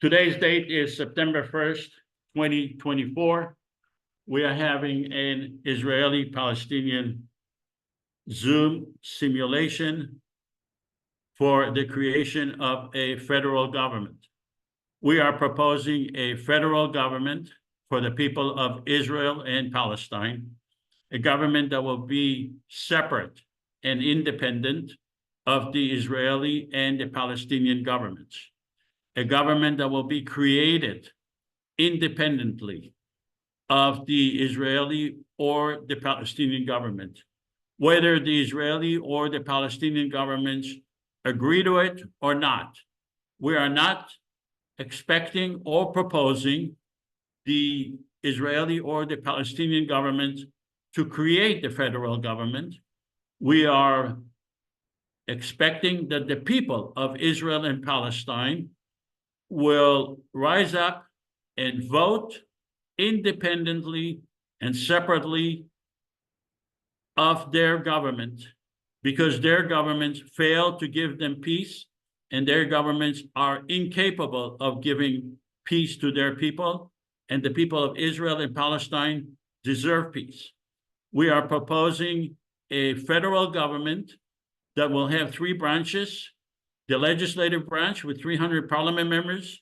Today's date is September 1st, 2024. We are having an Israeli-Palestinian Zoom simulation for the creation of a federal government. We are proposing a federal government for the people of Israel and Palestine, a government that will be separate and independent of the Israeli and the Palestinian governments, a government that will be created independently of the Israeli or the Palestinian government. Whether the Israeli or the Palestinian governments agree to it or not, we are not expecting or proposing the Israeli or the Palestinian government to create the federal government. We are expecting that the people of Israel and Palestine will rise up and vote independently and separately of their government, because their governments fail to give them peace, and their governments are incapable of giving peace to their people, and the people of Israel and Palestine deserve peace. We are proposing a federal government that will have three branches: the legislative branch with 300 parliament members,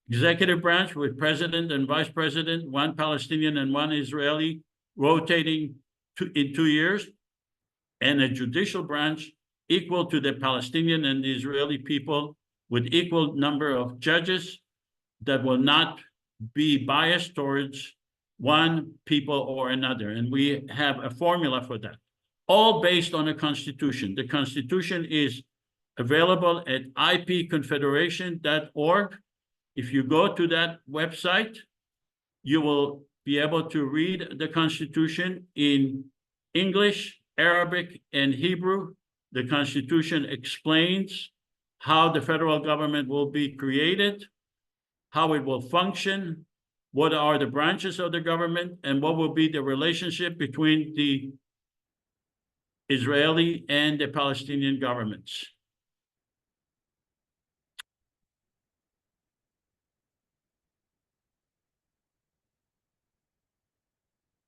executive branch with president and vice president, one Palestinian and one Israeli, rotating in 2 years, and a judicial branch equal to the Palestinian and the Israeli people, with equal number of judges that will not be biased towards one people or another. And we have a formula for that, all based on a constitution. The constitution is available at ipconfederation.org. If you go to that website, you will be able to read the Constitution in English, Arabic, and Hebrew. The Constitution explains how the federal government will be created, how it will function, what are the branches of the government, and what will be the relationship between the Israeli and the Palestinian governments.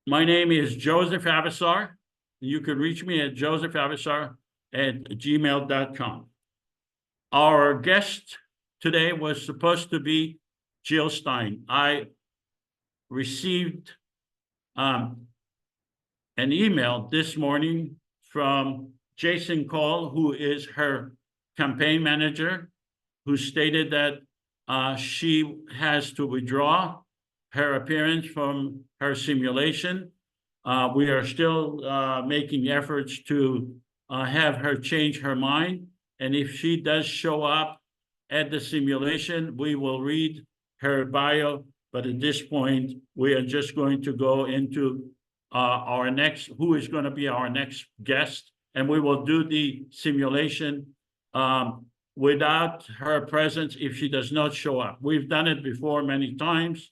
My name is Joseph Avasar. You can reach me at josephavassar@gmail.com. Our guest today was supposed to be Jill Stein. I received an email this morning from Jason Cole, who is her campaign manager, who stated that she has to withdraw her appearance from her simulation. We are still making efforts to have her change her mind. And if she does show up at the simulation, we will read her bio. But at this point, we are just going to go into who is going to be our next guest. And we will do the simulation without her presence if she does not show up. We've done it before many times.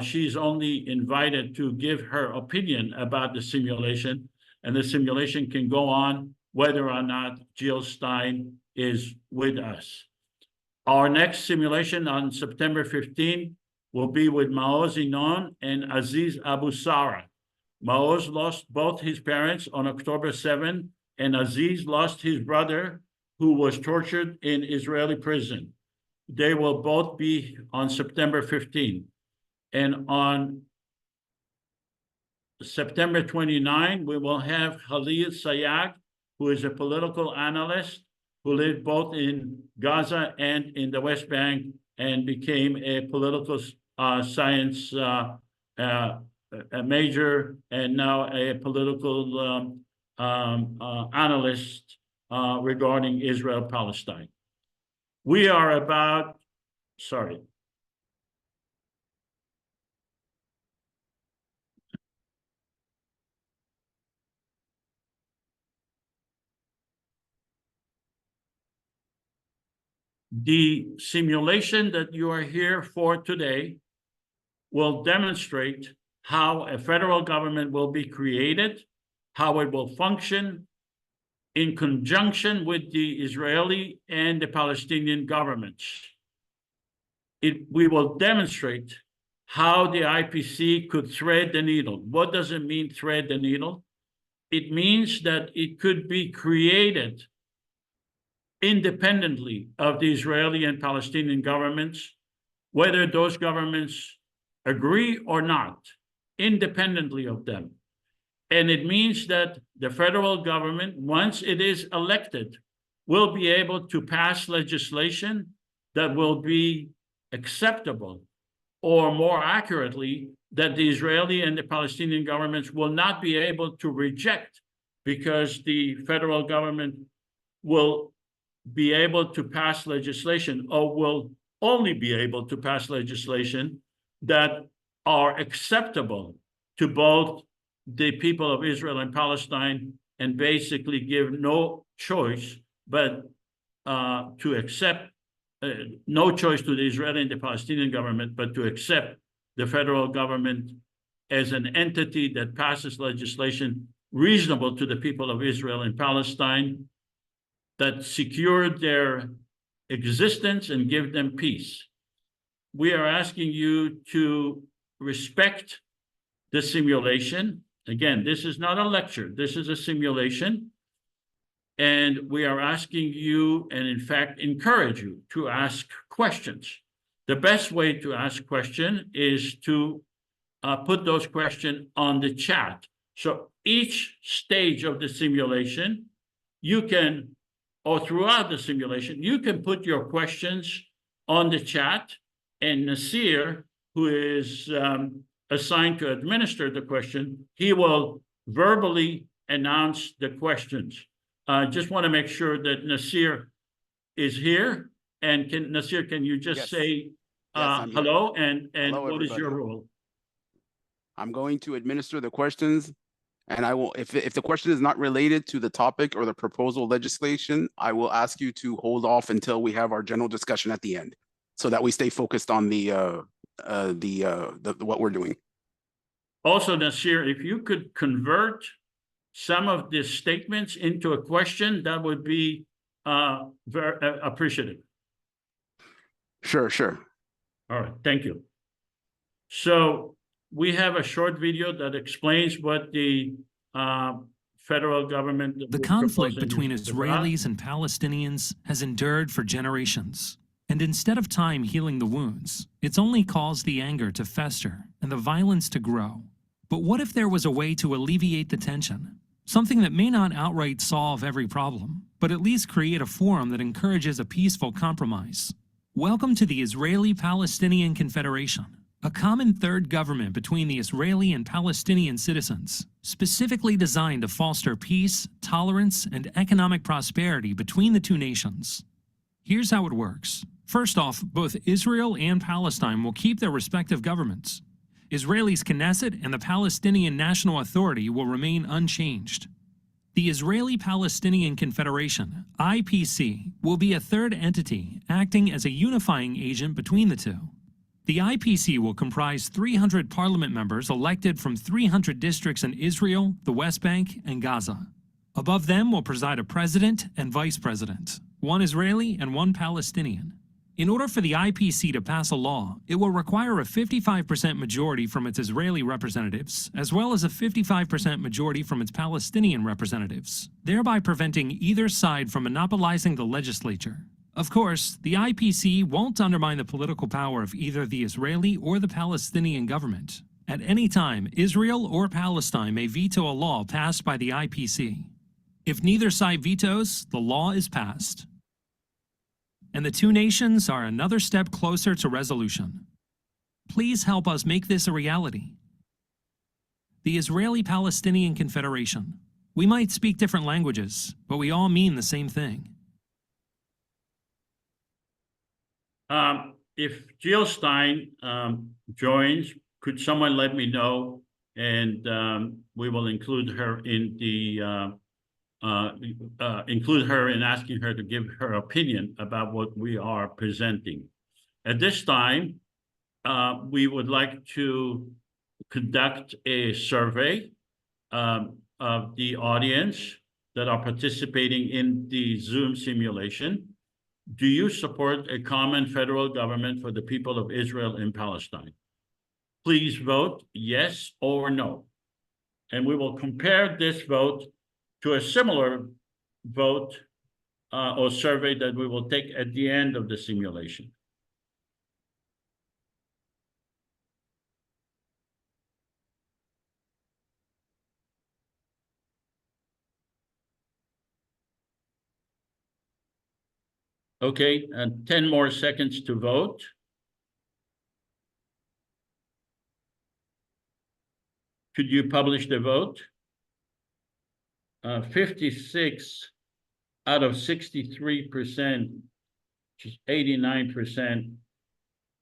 She's only invited to give her opinion about the simulation, and the simulation can go on whether or not Jill Stein is with us. Our next simulation on September 15 will be with Maoz Inon and Aziz Abu Sara. Maoz lost both his parents on October 7, and Aziz lost his brother, who was tortured in Israeli prison. They will both be on September 15. And on September 29, we will have Khalil Sayag, who is a political analyst who lived both in Gaza and in the West Bank and became a political science a major and now a political analyst regarding Israel-Palestine. We are about, sorry. The simulation that you are here for today will demonstrate how a federal government will be created, how it will function in conjunction with the Israeli and the Palestinian governments. we will demonstrate how the IPC could thread the needle. What does it mean, thread the needle? It means that it could be created independently of the Israeli and Palestinian governments, whether those governments agree or not, independently of them. And it means that the federal government, once it is elected, will be able to pass legislation that will be acceptable, or more accurately, that the Israeli and the Palestinian governments will not be able to reject, because the federal government will be able to pass legislation, or will only be able to pass legislation that are acceptable to both the people of Israel and Palestine, and basically give no choice but to accept no choice to the Israeli and the Palestinian government, but to accept the federal government as an entity that passes legislation reasonable to the people of Israel and Palestine, that secured their existence and give them peace. We are asking you to respect the simulation. Again, this is not a lecture, this is a simulation. And we are asking you, and in fact, encourage you to ask questions. The best way to ask questions is to put those questions on the chat. So each stage of the simulation, you can, or throughout the simulation, you can put your questions on the chat, and Nasir, who is assigned to administer the question, he will verbally announce the questions. Just want to make sure that Nasir is here. And Nasir, can you just say hello, and hello, what everybody. is your role? I'm going to administer the questions, and I will, if the question is not related to the topic or the proposal legislation, I will ask you to hold off until we have our general discussion at the end, so that we stay focused on what we're doing. Also, Nasir, if you could convert some of the statements into a question, that would be very appreciative. Sure. All right, thank you. So we have a short video that explains what the federal government... The conflict between Israelis and Palestinians has endured for generations. And instead of time healing the wounds, it's only caused the anger to fester and the violence to grow. But what if there was a way to alleviate the tension? Something that may not outright solve every problem, but at least create a forum that encourages a peaceful compromise. Welcome to the Israeli-Palestinian Confederation, a common third government between the Israeli and Palestinian citizens, specifically designed to foster peace, tolerance, and economic prosperity between the two nations. Here's how it works. First off, both Israel and Palestine will keep their respective governments. Israel's Knesset and the Palestinian National Authority will remain unchanged. The Israeli-Palestinian Confederation, IPC, will be a third entity acting as a unifying agent between the two. The IPC will comprise 300 parliament members elected from 300 districts in Israel, the West Bank, and Gaza. Above them will preside a president and vice president, one Israeli and one Palestinian. In order for the IPC to pass a law, it will require a 55% majority from its Israeli representatives, as well as a 55% majority from its Palestinian representatives, thereby preventing either side from monopolizing the legislature. Of course, the IPC won't undermine the political power of either the Israeli or the Palestinian government. At any time, Israel or Palestine may veto a law passed by the IPC. If neither side vetoes, the law is passed. And the two nations are another step closer to resolution. Please help us make this a reality. The Israeli-Palestinian Confederation. We might speak different languages, but we all mean the same thing. If Jill Stein joins, could someone let me know, and we will include her in the include her in asking her to give her opinion about what we are presenting. At this time, we would like to conduct a survey of the audience that are participating in the Zoom simulation. Do you support a common federal government for the people of Israel and Palestine? Please vote yes or no. And we will compare this vote to a similar vote or survey that we will take at the end of the simulation. Okay, and 10 more seconds to vote. Could you publish the vote? 56 out of 63%, which is 89%.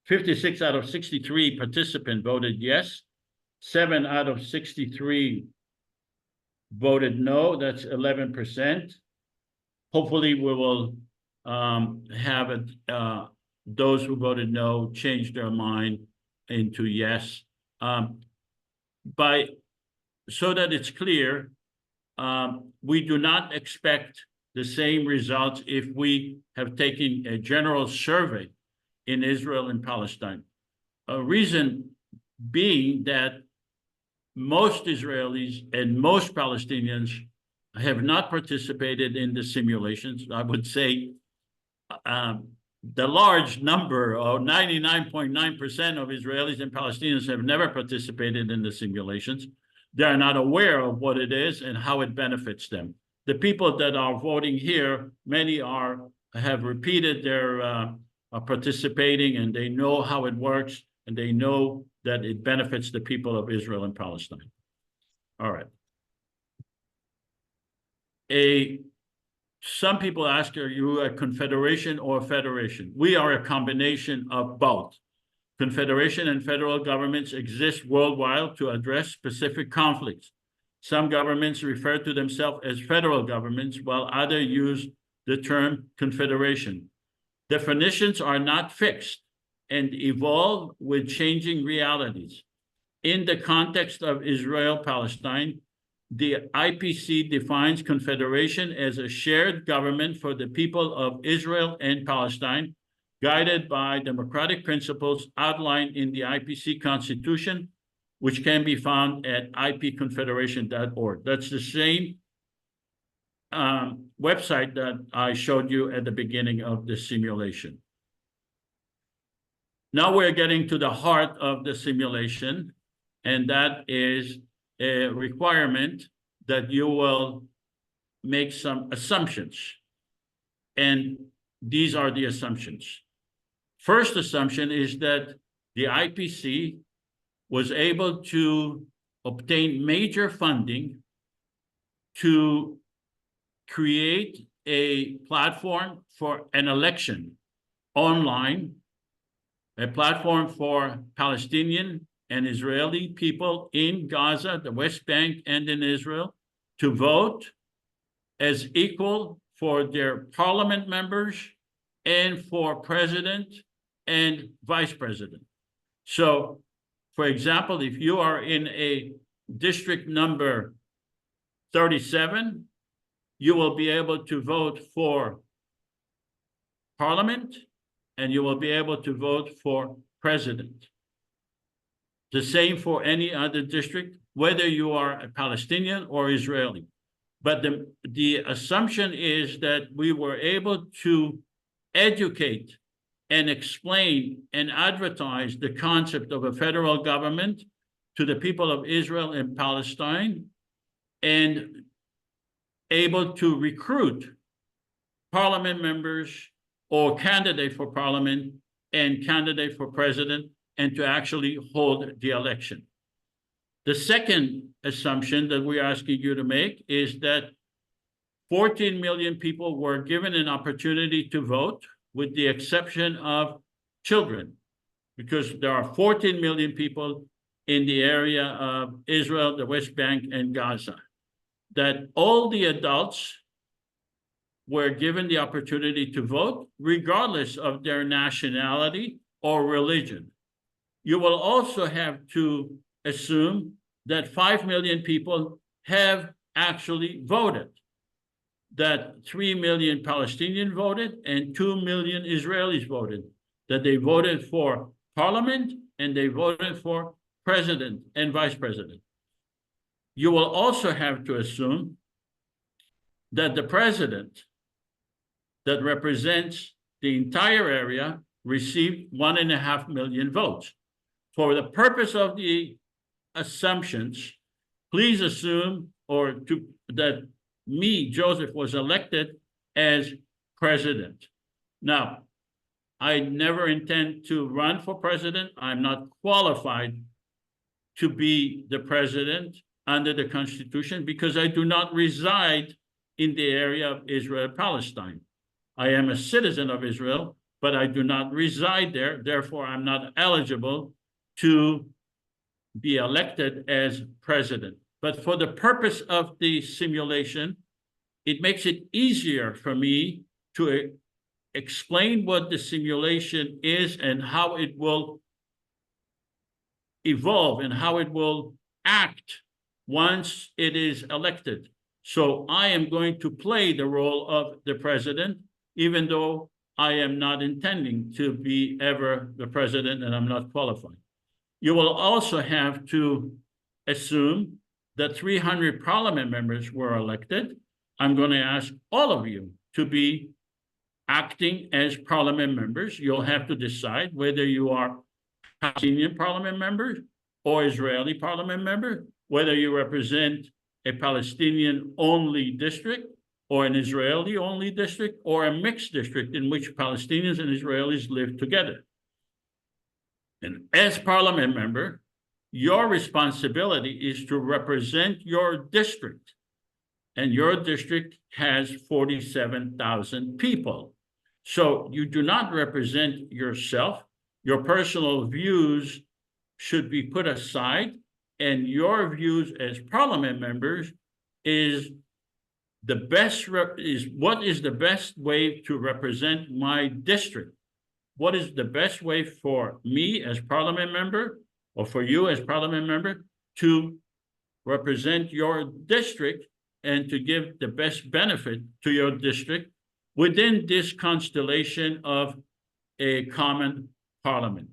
56 out of 63 participants voted yes. 7 out of 63 voted no. That's 11%. Hopefully, we will have those who voted no change their mind into yes. So that it's clear, we do not expect the same results if we have taken a general survey in Israel and Palestine. A reason being that most Israelis and most Palestinians have not participated in the simulations. I would say the large number of 99.9% of Israelis and Palestinians have never participated in the simulations. They are not aware of what it is and how it benefits them. The people that are voting here, many have repeated their participating, and they know how it works, and they know that it benefits the people of Israel and Palestine. All right. Some people ask, are you a confederation or a federation? We are a combination of both. Confederation and federal governments exist worldwide to address specific conflicts. Some governments refer to themselves as federal governments, while others use the term confederation. Definitions are not fixed and evolve with changing realities. In the context of Israel-Palestine, the IPC defines confederation as a shared government for the people of Israel and Palestine, guided by democratic principles outlined in the IPC Constitution, which can be found at ipconfederation.org. That's the same website that I showed you at the beginning of the simulation. Now we're getting to the heart of the simulation, and that is a requirement that you will make some assumptions. And these are the assumptions. First assumption is that the IPC was able to obtain major funding to create a platform for an election online, a platform for Palestinian and Israeli people in Gaza, the West Bank, and in Israel to vote as equal for their parliament members and for president and vice president. So, for example, if you are in a district number 37, you will be able to vote for parliament, and you will be able to vote for president. The same for any other district, whether you are a Palestinian or Israeli. But the assumption is that we were able to educate and explain and advertise the concept of a federal government to the people of Israel and Palestine, and able to recruit parliament members or candidate for parliament and candidate for president, and to actually hold the election. The second assumption that we're asking you to make is that 14 million people were given an opportunity to vote, with the exception of children, because there are 14 million people in the area of Israel, the West Bank, and Gaza. That all the adults were given the opportunity to vote, regardless of their nationality or religion. You will also have to assume that 5 million people have actually voted. that 3 million Palestinians voted and 2 million Israelis voted, that they voted for parliament and they voted for president and vice president. You will also have to assume that the president that represents the entire area received 1.5 million votes. For the purpose of the assumptions, please assume that me, Joseph, was elected as president. Now, I never intend to run for president. I'm not qualified to be the president under the Constitution because I do not reside in the area of Israel-Palestine. I am a citizen of Israel, but I do not reside there. Therefore, I'm not eligible to be elected as president. But for the purpose of the simulation, it makes it easier for me to explain what the simulation is and how it will evolve and how it will act once it is elected. So I am going to play the role of the president, even though I am not intending to be ever the president and I'm not qualified. You will also have to assume that 300 parliament members were elected. I'm going to ask all of you to be acting as parliament members. You'll have to decide whether you are Palestinian parliament members or Israeli parliament member, whether you represent a Palestinian-only district or an Israeli-only district or a mixed district in which Palestinians and Israelis live together. And as parliament member, your responsibility is to represent your district. And your district has 47,000 people. So you do not represent yourself. Your personal views should be put aside, and your views as parliament members is what is the best way to represent my district? What is the best way for me as parliament member or for you as parliament member to represent your district and to give the best benefit to your district within this constellation of a common parliament?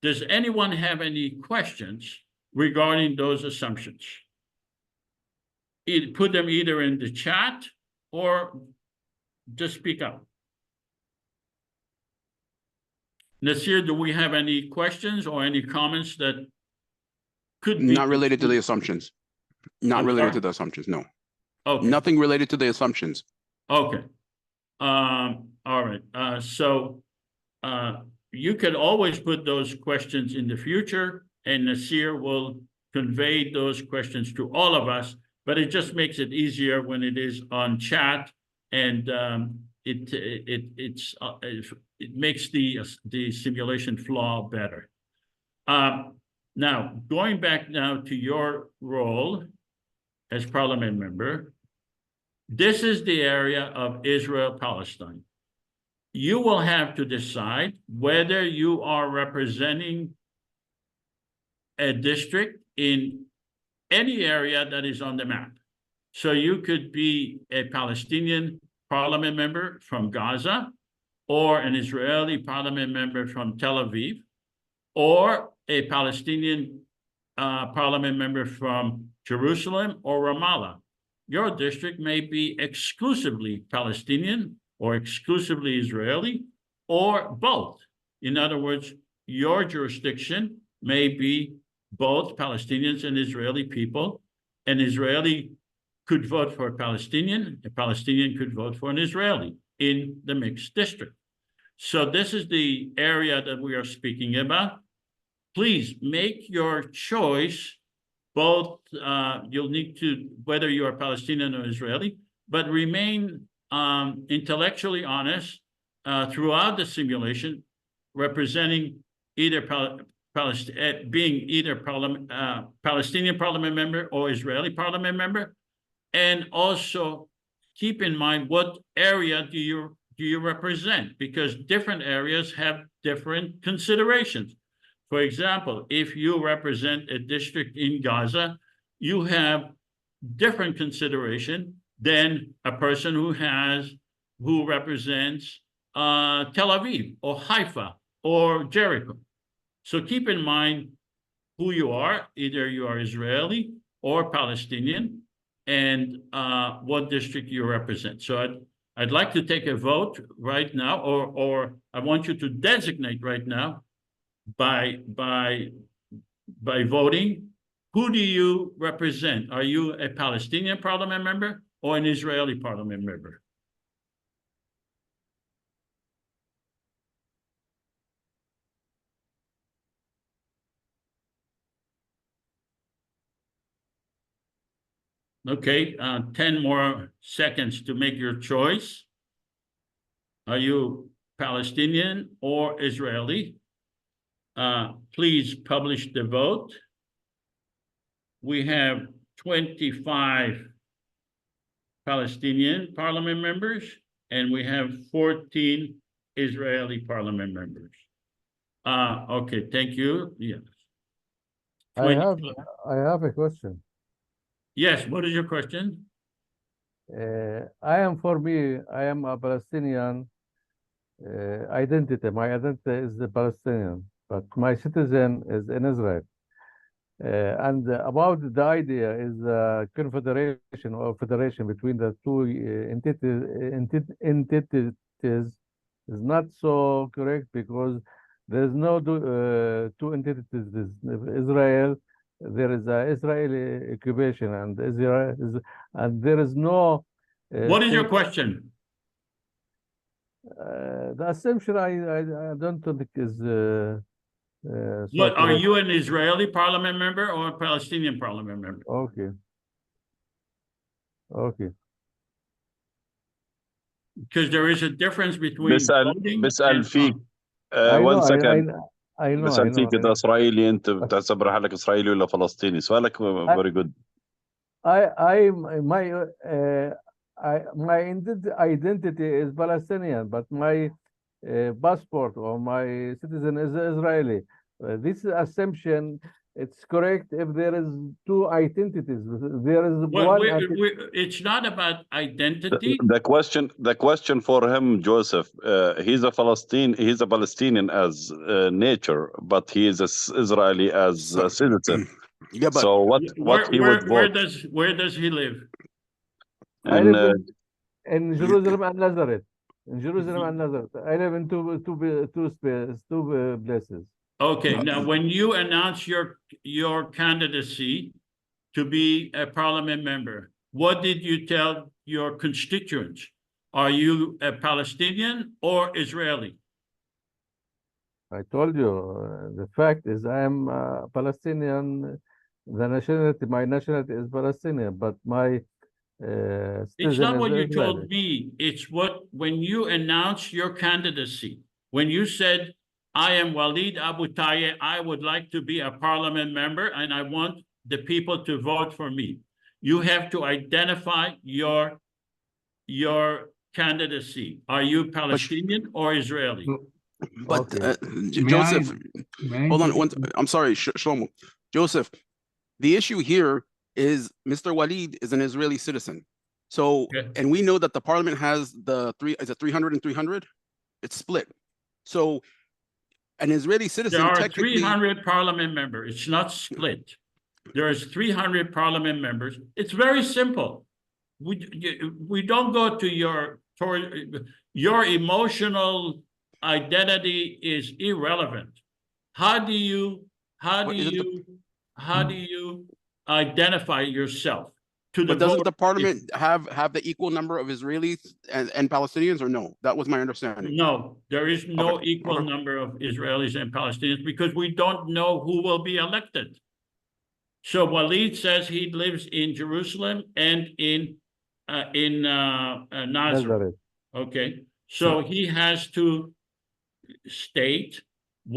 Does anyone have any questions regarding those assumptions? Put them either in the chat or just speak up. Nasir, do we have any questions or any comments that could be— Not related to the assumptions. Not related to the assumptions, no. Okay. Nothing related to the assumptions. Okay. All right. You can always put those questions in the future, and Nasir will convey those questions to all of us, but it just makes it easier when it is on chat, and it makes the simulation flow better. Now, going back now to your role as parliament member, this is the area of Israel-Palestine. You will have to decide whether you are representing a district in any area that is on the map. So you could be a Palestinian parliament member from Gaza, or an Israeli parliament member from Tel Aviv, or a Palestinian parliament member from Jerusalem or Ramallah. Your district may be exclusively Palestinian or exclusively Israeli, or both. In other words, your jurisdiction may be both Palestinians and Israeli people. An Israeli could vote for a Palestinian could vote for an Israeli in the mixed district. So this is the area that we are speaking about. Please make your choice. Both, you'll need to, whether you are Palestinian or Israeli, but remain intellectually honest throughout the simulation, representing either Palestinian parliament member or Israeli parliament member, and also keep in mind what area do you represent, because different areas have different considerations. For example, if you represent a district in Gaza, you have different consideration than a person who represents Tel Aviv or Haifa or Jericho. So keep in mind who you are. Either you are Israeli or Palestinian, and what district you represent. So I'd like to take a vote right now, or I want you to designate right now by voting. Who do you represent? Are you a Palestinian parliament member or an Israeli parliament member? Okay, 10 more seconds to make your choice. Are you Palestinian or Israeli? Please publish the vote. We have 25 Palestinian parliament members, and we have 14 Israeli parliament members. Okay, thank you. Yes. I have a question. Yes, what is your question? I am a Palestinian identity. My identity is the Palestinian, but my citizen is in Israel. And about the idea is confederation or federation between the two entities is not so correct, because there is no two entities. Israel, there is a Israeli occupation, and Israel is, and there is no. What is your question? The assumption I don't think is. So What, are correct. you an Israeli parliament member or a Palestinian parliament member? Okay. Okay. Because there is a difference between voting بسأل and فيك I one know, second. I know, بسأل فيك إذا إسرائيلي أنت بتعتبر حالك إسرائيلي ولا فلسطيني؟ سؤالك very good. my identity is Palestinian, but my passport or my citizen is Israeli. This assumption, it's correct if there is two identities. There is Well, one. it's not about identity. The question for him, Joseph, he's a Palestinian as nature, but he is Israeli as a citizen. Yeah, but So what he would vote? Where does he live? I live in Jerusalem and Nazareth. In Jerusalem and Nazareth. I live in two places. Okay, now when you announce your candidacy to be a parliament member, what did you tell your constituents? Are you a Palestinian or Israeli? I told you, the fact is I am Palestinian. The nationality, my nationality is Palestinian, but my It's citizen not is what you Israeli. told me. It's when you announced your candidacy, when you said, I am Walid Abu Tayyeh, I would like to be a parliament member and I want the people to vote for me. You have to identify your candidacy. Are you Palestinian or Israeli? But Okay. Joseph, hold on. I'm sorry, Shlomo. Joseph, the issue here is Mr. Walid is an Israeli citizen. So, and we know that the parliament has the 300 and 300? It's split. So an Israeli citizen There are technically 300 parliament members. It's not split. There is 300 parliament members. It's very simple. We don't go to your emotional identity is irrelevant. How do you identify yourself to the But doesn't voter? the parliament have the equal number of Israelis and Palestinians, or no? That was my understanding. No, there is no Okay. equal Okay. number of Israelis and Palestinians because we don't know who will be elected. So Walid says he lives in Jerusalem and in Nazareth. Nazareth. Okay, so he has to state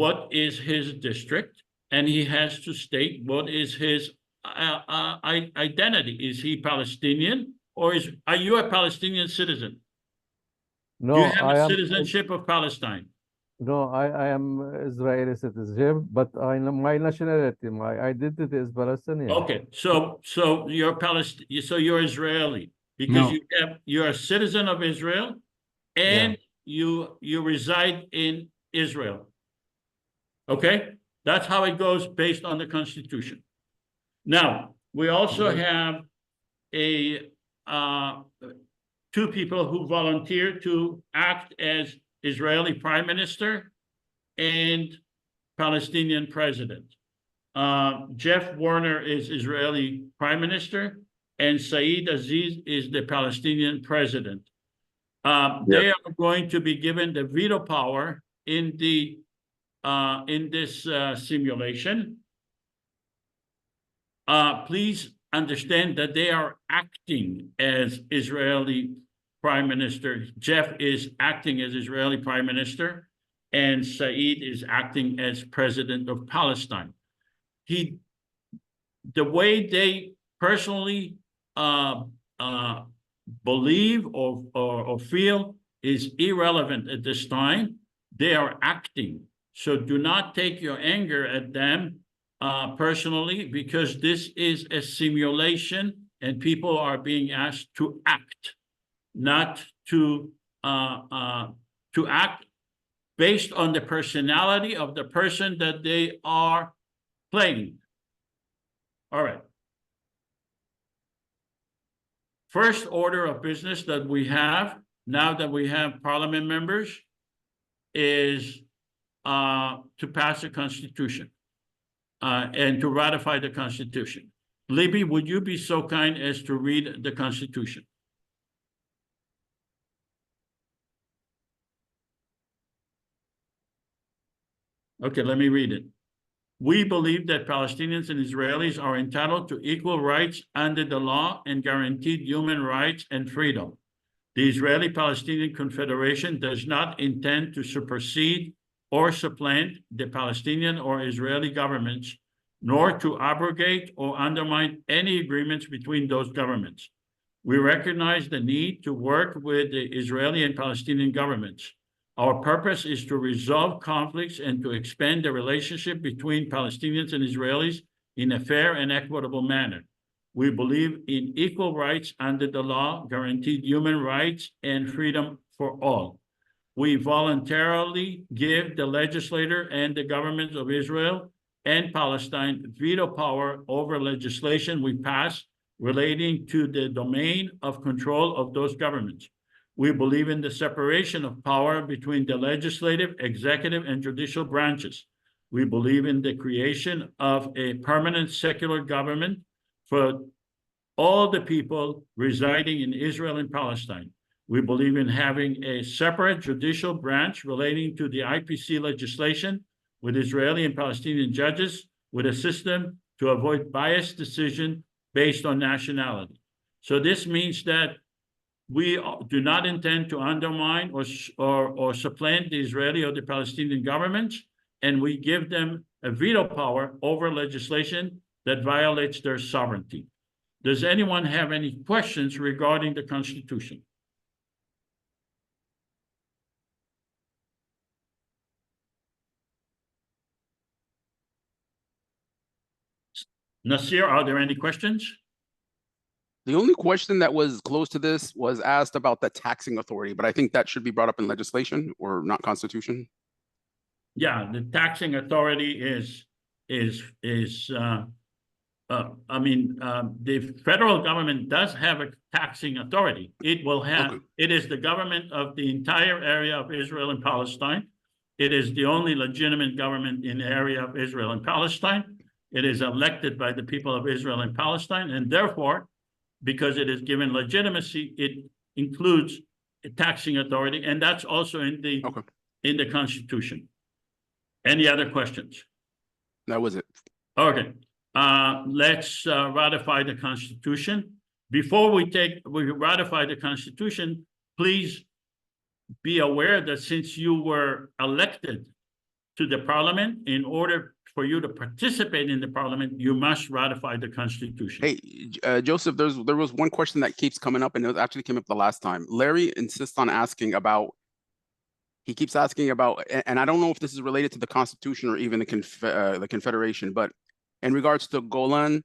what is his district, and he has to state what is his identity. Is he Palestinian, or are you a Palestinian citizen? No, Do you have I a am. citizenship of Palestine? No, I am Israeli citizenship, but my nationality, my identity is Palestinian. Okay, so you're Israeli. because No. you're a citizen of Israel and you reside in Israel. Okay? That's how it goes based on the Constitution. Now, we also have two people who volunteered to act as Israeli Prime Minister and Palestinian President. Jeff Warner is Israeli Prime Minister, and Saeed Aziz is the Palestinian President. They are going to be given the veto power in this simulation. Please understand that they are acting as Israeli Prime Minister. Jeff is acting as Israeli Prime Minister, and Saeed is acting as President of Palestine. The way they personally believe or feel is irrelevant at this time. They are acting. So do not take your anger at them personally, because this is a simulation and people are being asked to act, not to act based on the personality of the person that they are playing. All right. First order of business that we have, now that we have parliament members, is to pass the Constitution and to ratify the Constitution. Libby, would you be so kind as to read the Constitution? Okay, let me read it. We believe that Palestinians and Israelis are entitled to equal rights under the law and guaranteed human rights and freedom. The Israeli-Palestinian Confederation does not intend to supersede or supplant the Palestinian or Israeli governments, nor to abrogate or undermine any agreements between those governments. We recognize the need to work with the Israeli and Palestinian governments. Our purpose is to resolve conflicts and to expand the relationship between Palestinians and Israelis in a fair and equitable manner. We believe in equal rights under the law, guaranteed human rights, and freedom for all. We voluntarily give the legislature and the governments of Israel and Palestine veto power over legislation we pass relating to the domain of control of those governments. We believe in the separation of power between the legislative, executive, and judicial branches. We believe in the creation of a permanent secular government for all the people residing in Israel and Palestine. We believe in having a separate judicial branch relating to the IPC legislation with Israeli and Palestinian judges with a system to avoid biased decision based on nationality. So this means that we do not intend to undermine or supplant the Israeli or the Palestinian governments, and we give them a veto power over legislation that violates their sovereignty. Does anyone have any questions regarding the Constitution? Nasir, are there any questions? The only question that was close to this was asked about the taxing authority, but I think that should be brought up in legislation or not Constitution. Yeah, the taxing authority the federal government does have a taxing authority. It will have, It is the government of the entire area of Israel and Palestine. It is the only legitimate government in the area of Israel and Palestine. It is elected by the people of Israel and Palestine, and therefore, because it is given legitimacy, it includes a taxing authority, and that's also in the Constitution. Any other questions? That was it. Okay, let's ratify the Constitution. Before we ratify the Constitution, please be aware that since you were elected to the parliament, in order for you to participate in the parliament, you must ratify the Constitution. Hey, Joseph, there was one question that keeps coming up, and it actually came up the last time. Larry insists on asking about, he keeps asking about, and I don't know if this is related to the Constitution or even the Confederation, but in regards to Golan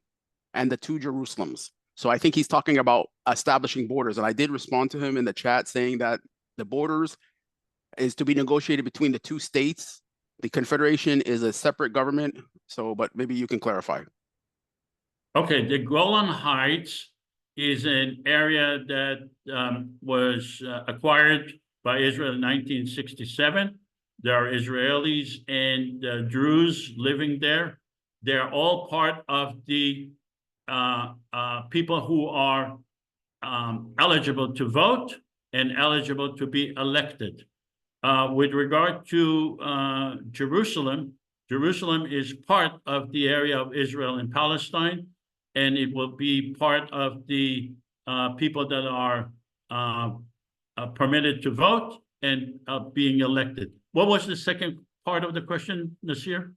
and the two Jerusalems. So I think he's talking about establishing borders. And I did respond to him in the chat saying that the borders is to be negotiated between the two states. The Confederation is a separate government. So, but maybe you can clarify. Okay, the Golan Heights is an area that was acquired by Israel in 1967. There are Israelis and Druze living there. They're all part of the people who are eligible to vote and eligible to be elected. With regard to Jerusalem, Jerusalem is part of the area of Israel and Palestine, and it will be part of the people that are permitted to vote and being elected. What was the second part of the question, Nasir?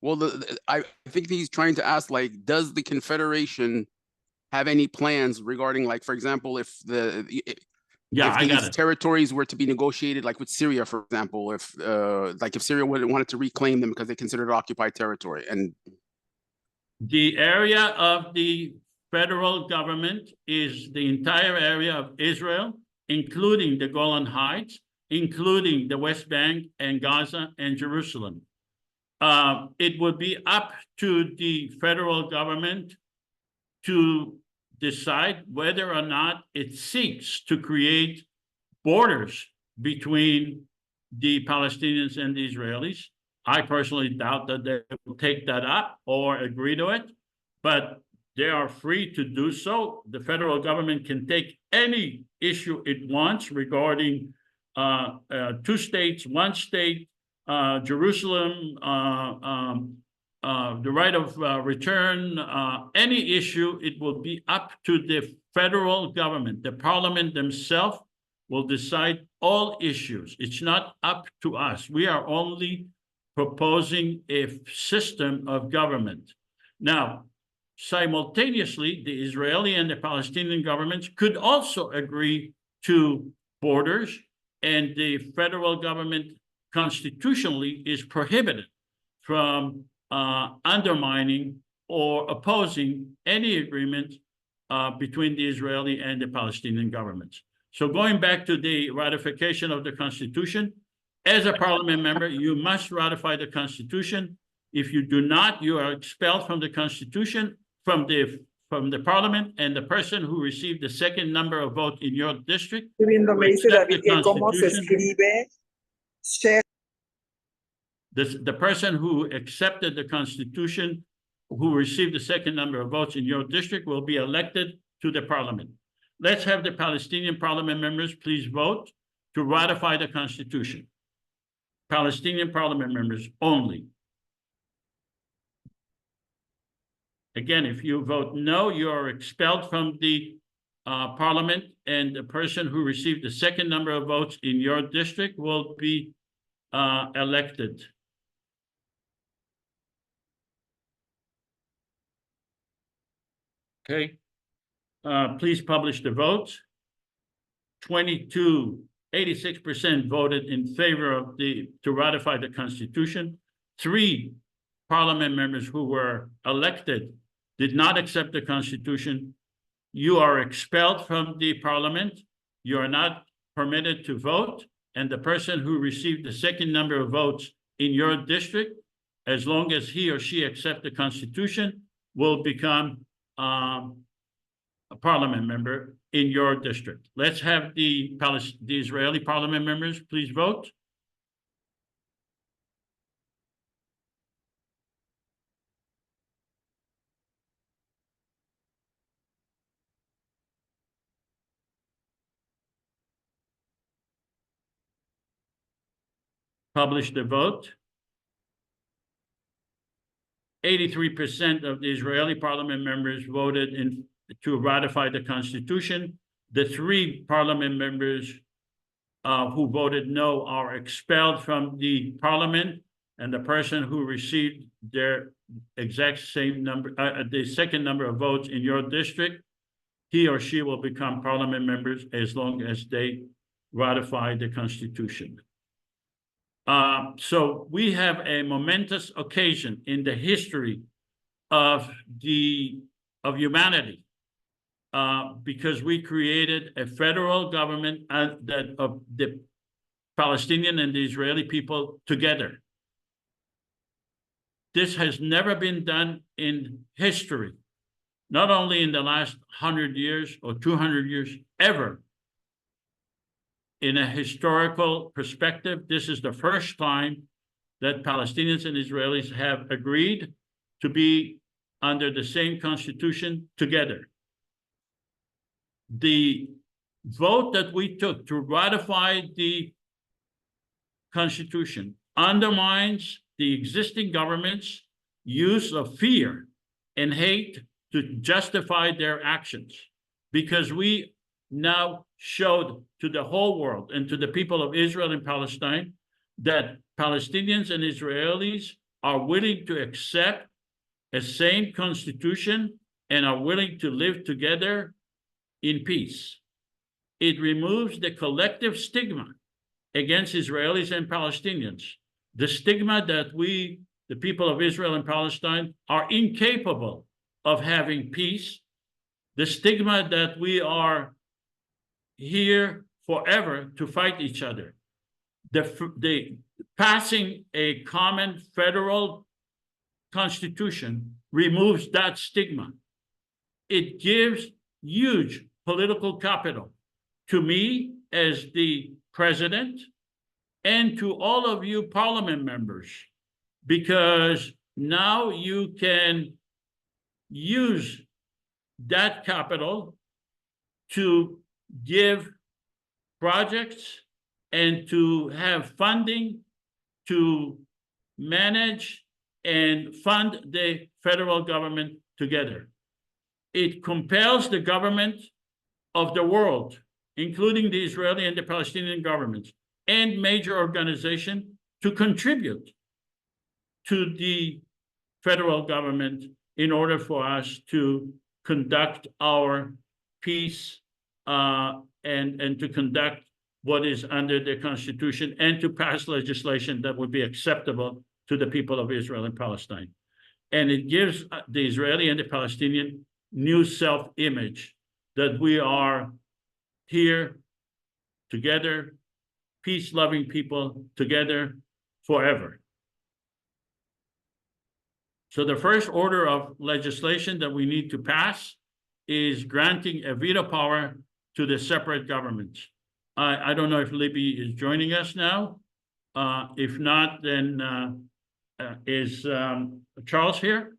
Well, I think he's trying to ask, like, does the Confederation have any plans regarding, like, for example, if these territories were to be negotiated, like with Syria, for example, if Syria wanted to reclaim them because they considered it occupied territory, and the area of the federal government is the entire area of Israel, including the Golan Heights, including the West Bank and Gaza and Jerusalem. It would be up to the federal government to decide whether or not it seeks to create borders between the Palestinians and the Israelis. I personally doubt that they will take that up or agree to it, but they are free to do so. The federal government can take any issue it wants regarding two states, one state, Jerusalem, the right of return, any issue. It will be up to the federal government. The parliament themselves will decide all issues. It's not up to us. We are only proposing a system of government. Now, simultaneously, the Israeli and the Palestinian governments could also agree to borders, and the federal government constitutionally is prohibited from undermining or opposing any agreement between the Israeli and the Palestinian governments. So going back to the ratification of the Constitution, as a parliament member, you must ratify the Constitution. If you do not, you are expelled from the Constitution, from the parliament, and the person who received the second number of votes in your district. Viendo, me dice David que cómo se escribe. The person who accepted the Constitution, who received the second number of votes in your district, will be elected to the parliament. Let's have the Palestinian parliament members please vote to ratify the Constitution. Palestinian parliament members only. Again, if you vote no, you are expelled from the parliament, and the person who received the second number of votes in your district will be elected. Okay, please publish the votes. 86% voted in favor of to ratify the Constitution. 3 parliament members who were elected did not accept the Constitution. You are expelled from the parliament. You are not permitted to vote. And the person who received the second number of votes in your district, as long as he or she accepts the Constitution, will become a parliament member in your district. Let's have the Israeli parliament members please vote. Publish the vote. 83% of the Israeli parliament members voted to ratify the Constitution. The 3 parliament members who voted no are expelled from the parliament, and the person who received their exact same number, the second number of votes in your district, he or she will become parliament members as long as they ratify the Constitution. So we have a momentous occasion in the history of humanity because we created a federal government that of the Palestinian and the Israeli people together. This has never been done in history, not only in the last 100 years or 200 years, ever. In a historical perspective, this is the first time that Palestinians and Israelis have agreed to be under the same constitution together. The vote that we took to ratify the Constitution undermines the existing government's use of fear and hate to justify their actions, because we now showed to the whole world and to the people of Israel and Palestine that Palestinians and Israelis are willing to accept a same constitution and are willing to live together in peace. It removes the collective stigma against Israelis and Palestinians, the stigma that we, the people of Israel and Palestine, are incapable of having peace, the stigma that we are here forever to fight each other. The passing a common federal constitution removes that stigma. It gives huge political capital to me as the president and to all of you parliament members, because now you can use that capital to give projects and to have funding to manage and fund the federal government together. It compels the government of the world, including the Israeli and the Palestinian governments and major organizations, to contribute to the federal government in order for us to conduct our peace and to conduct what is under the Constitution and to pass legislation that would be acceptable to the people of Israel and Palestine. And it gives the Israeli and the Palestinian new self-image that we are here together, peace-loving people together forever. So the first order of legislation that we need to pass is granting a veto power to the separate governments. I don't know if Libby is joining us now. If not, then is Charles here?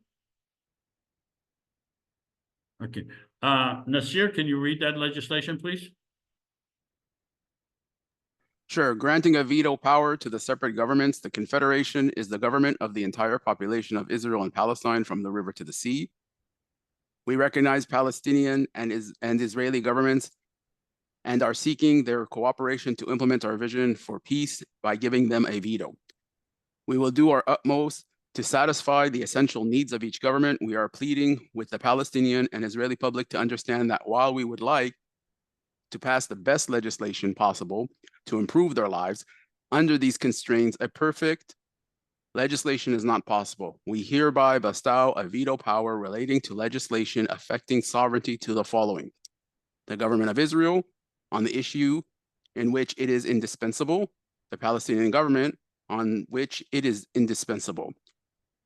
Okay. Nasir, can you read that legislation, please? Sure. Granting a veto power to the separate governments, the Confederation is the government of the entire population of Israel and Palestine from the river to the sea. We recognize Palestinian and Israeli governments and are seeking their cooperation to implement our vision for peace by giving them a veto. We will do our utmost to satisfy the essential needs of each government. We are pleading with the Palestinian and Israeli public to understand that while we would like to pass the best legislation possible to improve their lives, under these constraints, a perfect legislation is not possible. We hereby bestow a veto power relating to legislation affecting sovereignty to the following: the government of Israel on the issue in which it is indispensable, the Palestinian government on which it is indispensable.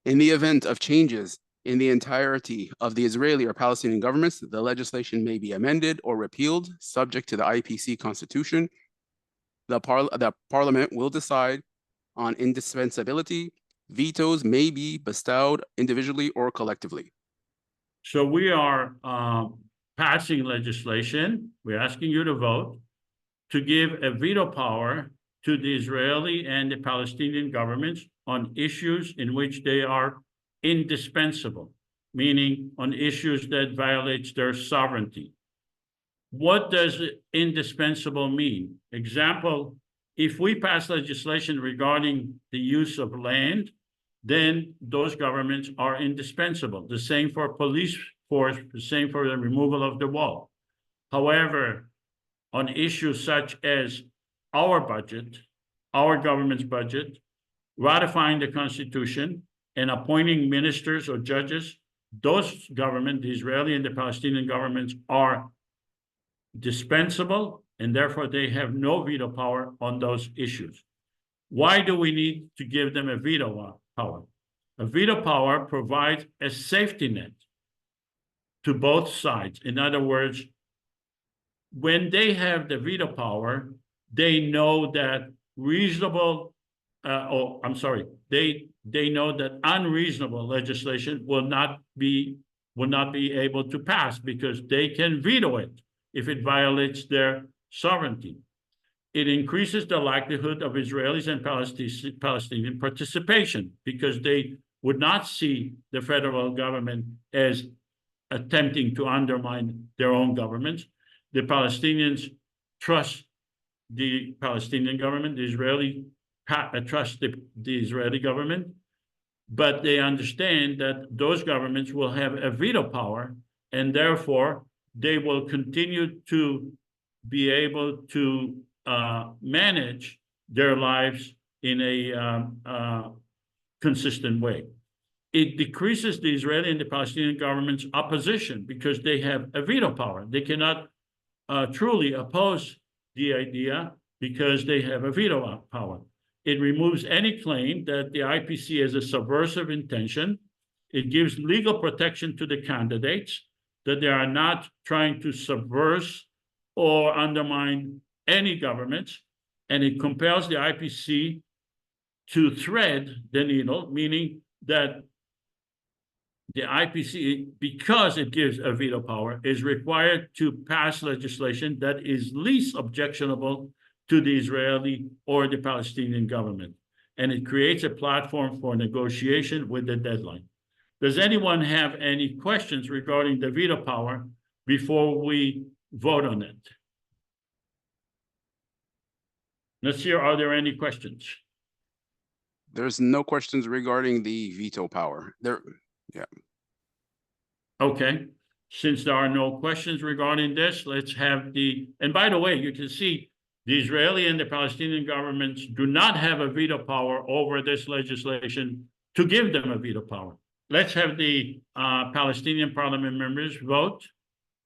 In the event of changes in the entirety of the Israeli or Palestinian governments, the legislation may be amended or repealed, subject to the IPC constitution. The parliament will decide on indispensability. Vetoes may be bestowed individually or collectively. So we are passing legislation. We're asking you to vote to give a veto power to the Israeli and the Palestinian governments on issues in which they are indispensable, meaning on issues that violates their sovereignty. What does indispensable mean? Example, if we pass legislation regarding the use of land, then those governments are indispensable. The same for police force, the same for the removal of the wall. However, on issues such as our budget, our government's budget, ratifying the Constitution and appointing ministers or judges, those governments, the Israeli and the Palestinian governments, are dispensable, and therefore they have no veto power on those issues. Why do we need to give them a veto power? A veto power provides a safety net to both sides. In other words, when they have the veto power, they know that they know that unreasonable legislation will not be able to pass because they can veto it if it violates their sovereignty. It increases the likelihood of Israelis and Palestinian participation because they would not see the federal government as attempting to undermine their own governments. The Palestinians trust the Palestinian government, the Israeli trust the Israeli government, but they understand that those governments will have a veto power, and therefore they will continue to be able to manage their lives in a consistent way. It decreases the Israeli and the Palestinian government's opposition because they have a veto power. They cannot truly oppose the idea because they have a veto power. It removes any claim that the IPC has a subversive intention. It gives legal protection to the candidates that they are not trying to subvert or undermine any governments, and it compels the IPC to thread the needle, meaning that the IPC, because it gives a veto power, is required to pass legislation that is least objectionable to the Israeli or the Palestinian government. And it creates a platform for negotiation with the deadline. Does anyone have any questions regarding the veto power before we vote on it? Nasir, are there any questions? There's no questions regarding the veto power. Yeah. Okay, since there are no questions regarding this, let's have and by the way, you can see the Israeli and the Palestinian governments do not have a veto power over this legislation to give them a veto power. Let's have the Palestinian parliament members vote.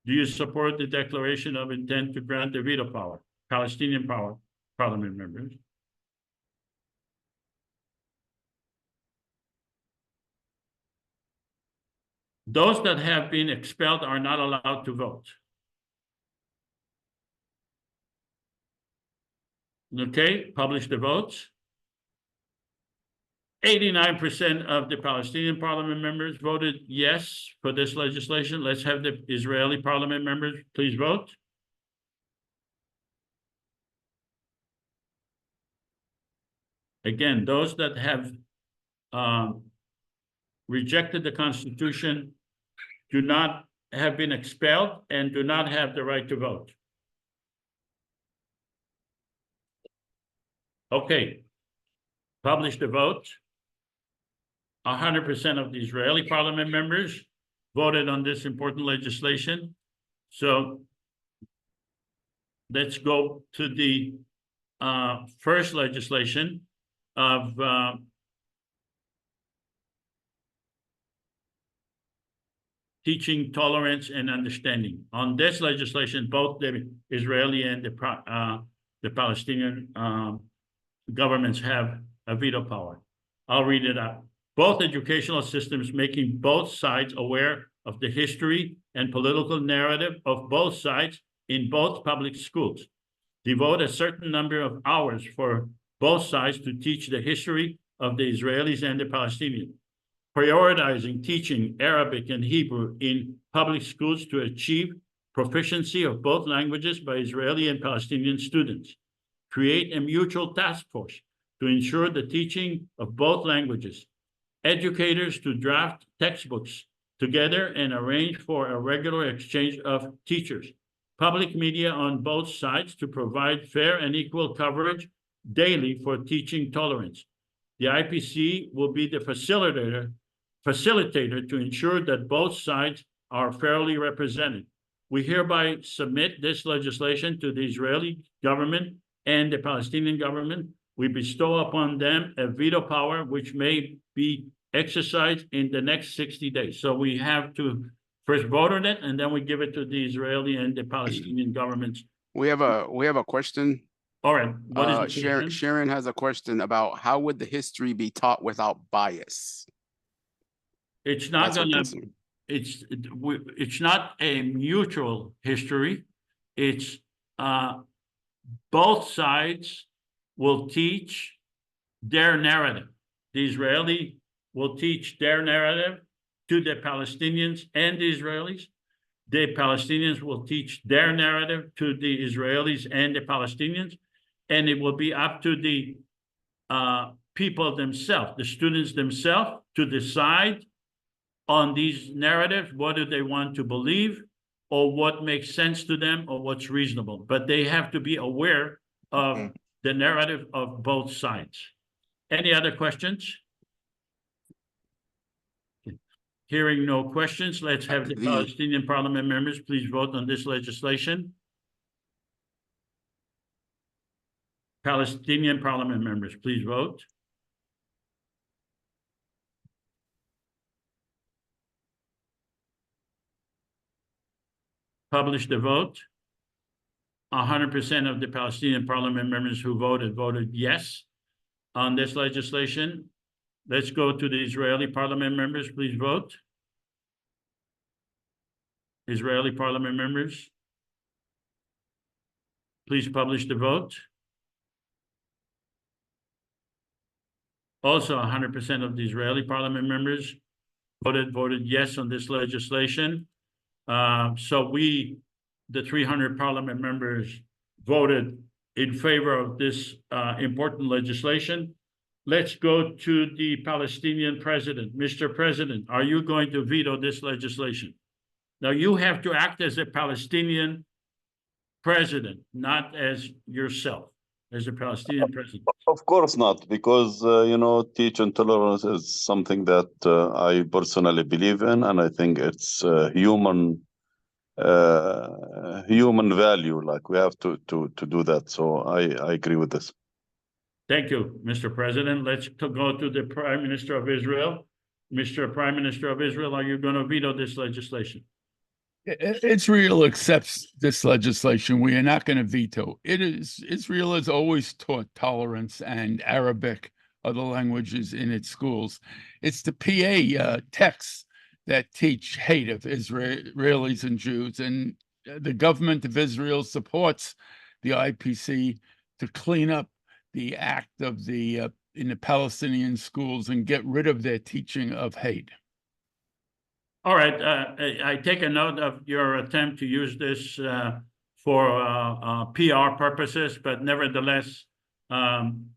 Do you support the declaration of intent to grant the veto power? Palestinian parliament members. Those that have been expelled are not allowed to vote. Okay, publish the votes. 89% of the Palestinian parliament members voted yes for this legislation. Let's have the Israeli parliament members please vote. Again, those that have rejected the Constitution do not have been expelled and do not have the right to vote. Okay, publish the vote. 100% of the Israeli parliament members voted on this important legislation. So let's go to the first legislation of teaching tolerance and understanding. On this legislation, both the Israeli and the Palestinian governments have a veto power. I'll read it out. Both educational systems making both sides aware of the history and political narrative of both sides in both public schools. Devote a certain number of hours for both sides to teach the history of the Israelis and the Palestinians. Prioritizing teaching Arabic and Hebrew in public schools to achieve proficiency of both languages by Israeli and Palestinian students. Create a mutual task force to ensure the teaching of both languages. Educators to draft textbooks together and arrange for a regular exchange of teachers. Public media on both sides to provide fair and equal coverage daily for teaching tolerance. The IPC will be the facilitator to ensure that both sides are fairly represented. We hereby submit this legislation to the Israeli government and the Palestinian government. We bestow upon them a veto power which may be exercised in the next 60 days. So we have to first vote on it, and then we give it to the Israeli and the Palestinian governments. We have a question. All right, what is the Sharon, question? Sharon has a question about how would the history be taught without bias? It's not That's her gonna, concern. it's not a mutual history. It's, both sides will teach their narrative. The Israeli will teach their narrative to the Palestinians and the Israelis. The Palestinians will teach their narrative to the Israelis and the Palestinians. And it will be up to the people themselves, the students themselves, to decide on these narratives, what do they want to believe, or what makes sense to them, or what's reasonable. But they have to be aware of the narrative of both sides. Any other questions? Hearing no questions, let's have the Palestinian parliament members please vote on this legislation. Palestinian parliament members, please vote. Publish the vote. 100% of the Palestinian parliament members who voted yes on this legislation. Let's go to the Israeli parliament members, please vote. Israeli parliament members, please publish the vote. Also, 100% of the Israeli parliament members voted yes on this legislation. So we, the 300 parliament members, voted in favor of this important legislation. Let's go to the Palestinian president. Mr. President, are you going to veto this legislation? Now, you have to act as a Palestinian president, not as yourself, as a Palestinian president. Of course not, because teaching tolerance is something that I personally believe in, and I think it's human value. Like, we have to do that. So I agree with this. Thank you, Mr. President. Let's go to the Prime Minister of Israel. Mr. Prime Minister of Israel, are you going to veto this legislation? Israel accepts this legislation. We are not going to veto. Israel has always taught tolerance and Arabic, other languages in its schools. It's the PA texts that teach hate of Israelis and Jews, and the government of Israel supports the IPC to clean up the act of in the Palestinian schools and get rid of their teaching of hate. All right, I take a note of your attempt to use this for PR purposes, but nevertheless,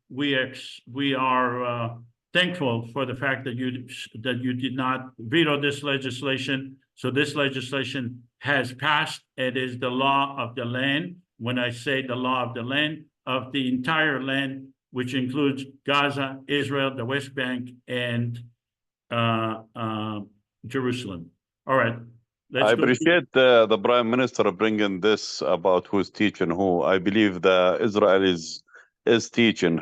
we are thankful for the fact that you did not veto this legislation. So this legislation has passed. It is the law of the land. When I say the law of the land, of the entire land, which includes Gaza, Israel, the West Bank, and Jerusalem. All right. I appreciate the Prime Minister bringing this about who's teaching who. I believe the Israelis is teaching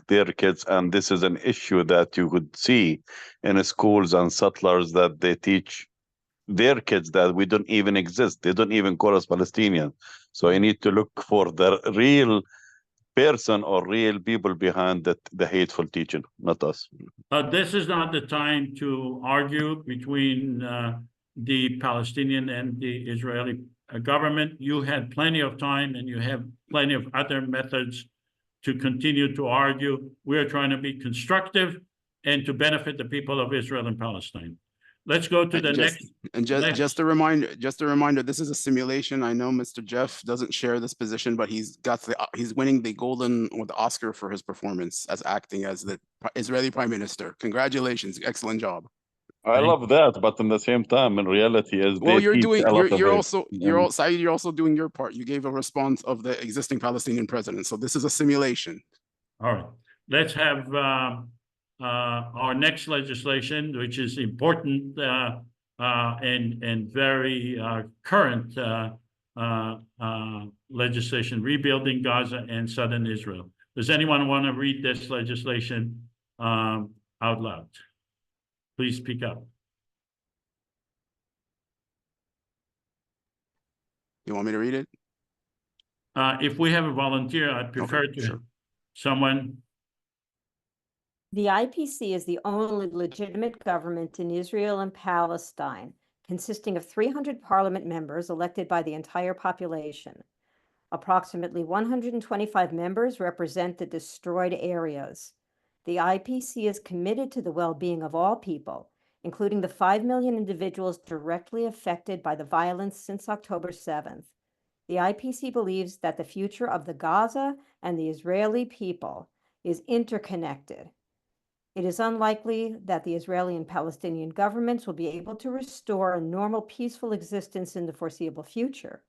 their kids, and this is an issue that you could see in schools and settlers, that they teach their kids that we don't even exist. They don't even call us Palestinians. So you need to look for the real person or real people behind the hateful teaching, not us. This is not the time to argue between the Palestinian and the Israeli government. You had plenty of time, and you have plenty of other methods to continue to argue. We're trying to be constructive and to benefit the people of Israel and Palestine. Let's go to the next. And just a reminder, this is a simulation. I know Mr. Jeff doesn't share this position, but he's winning the golden or the Oscar for his performance as acting as the Israeli Prime Minister. Congratulations, excellent job. I love that, but in the same time, in reality, you're also doing your part. You gave a response of the existing Palestinian president. So this is a simulation. All right, let's have our next legislation, which is important and very current legislation, rebuilding Gaza and southern Israel. Does anyone want to read this legislation out loud? Please speak up. You want me to read it? If we have a volunteer, I'd prefer Okay, to sure. someone. The IPC is the only legitimate government in Israel and Palestine, consisting of 300 parliament members elected by the entire population. Approximately 125 members represent the destroyed areas. The IPC is committed to the well-being of all people, including the 5 million individuals directly affected by the violence since October 7th. The IPC believes that the future of the Gaza and the Israeli people is interconnected. It is unlikely that the Israeli and Palestinian governments will be able to restore a normal, peaceful existence in the foreseeable future.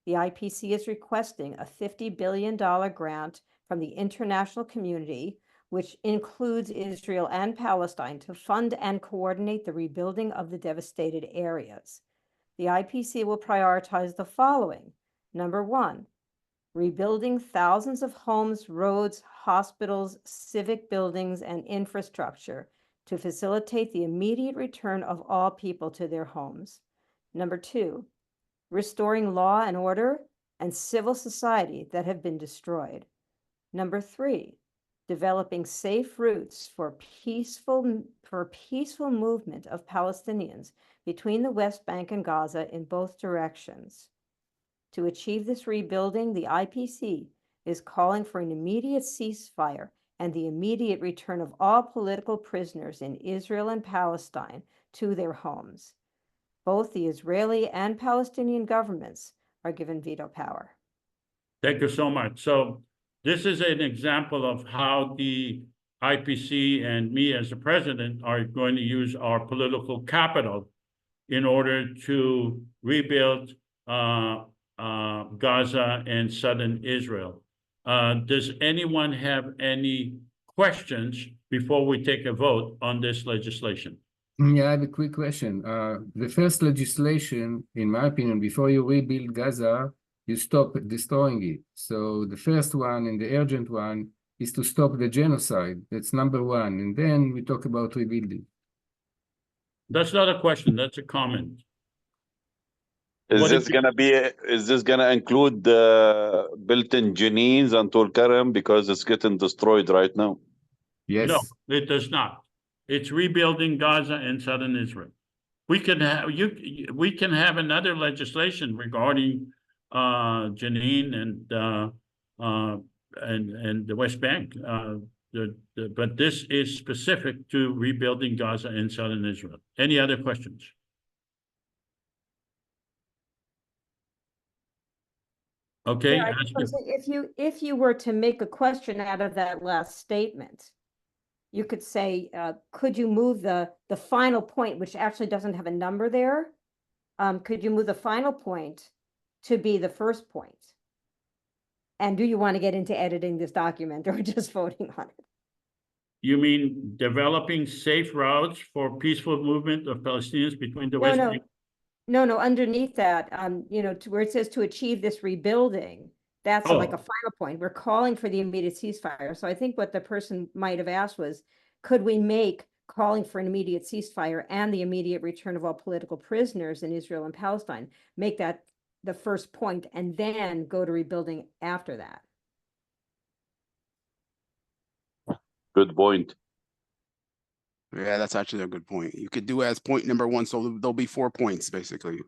The IPC is requesting a $50 billion grant from the international community, which includes Israel and Palestine, to fund and coordinate the rebuilding of the devastated areas. The IPC will prioritize the following. Number one, rebuilding thousands of homes, roads, hospitals, civic buildings, and infrastructure to facilitate the immediate return of all people to their homes. Number two, restoring law and order and civil society that have been destroyed. Number three, developing safe routes for peaceful movement of Palestinians between the West Bank and Gaza in both directions. To achieve this rebuilding, the IPC is calling for an immediate ceasefire and the immediate return of all political prisoners in Israel and Palestine to their homes. Both the Israeli and Palestinian governments are given veto power. Thank you so much. So this is an example of how the IPC and me as the president are going to use our political capital in order to rebuild Gaza and southern Israel. Does anyone have any questions before we take a vote on this legislation? Yeah, I have a quick question. The first legislation, in my opinion, before you rebuild Gaza, you stop destroying it. So the first one and the urgent one is to stop the genocide. That's number one. And then we talk about rebuilding. That's not a question, that's a comment. Is What this did you- gonna be? Is this gonna include built-in Jenin and Tulkarem because it's getting destroyed right now? Yes. No, it does not. It's rebuilding Gaza and southern Israel. We can have we can have another legislation regarding Jenin and the West Bank. But this is specific to rebuilding Gaza and southern Israel. Any other questions? Okay. Yeah, if you were to make a question out of that last statement, you could say, could you move the final point, which actually doesn't have a number there? Could you move the final point to be the first point? And do you want to get into editing this document or just voting on it? You mean developing safe routes for peaceful movement of Palestinians between the West Bank? No, underneath that, to where it says to achieve this rebuilding, that's like a final point. We're calling for the immediate ceasefire. So I think what the person might have asked was, could we make calling for an immediate ceasefire and the immediate return of all political prisoners in Israel and Palestine, make that the first point and then go to rebuilding after that? Good point. Yeah, that's actually a good point. You could do as point number one, so there'll be 4 points basically.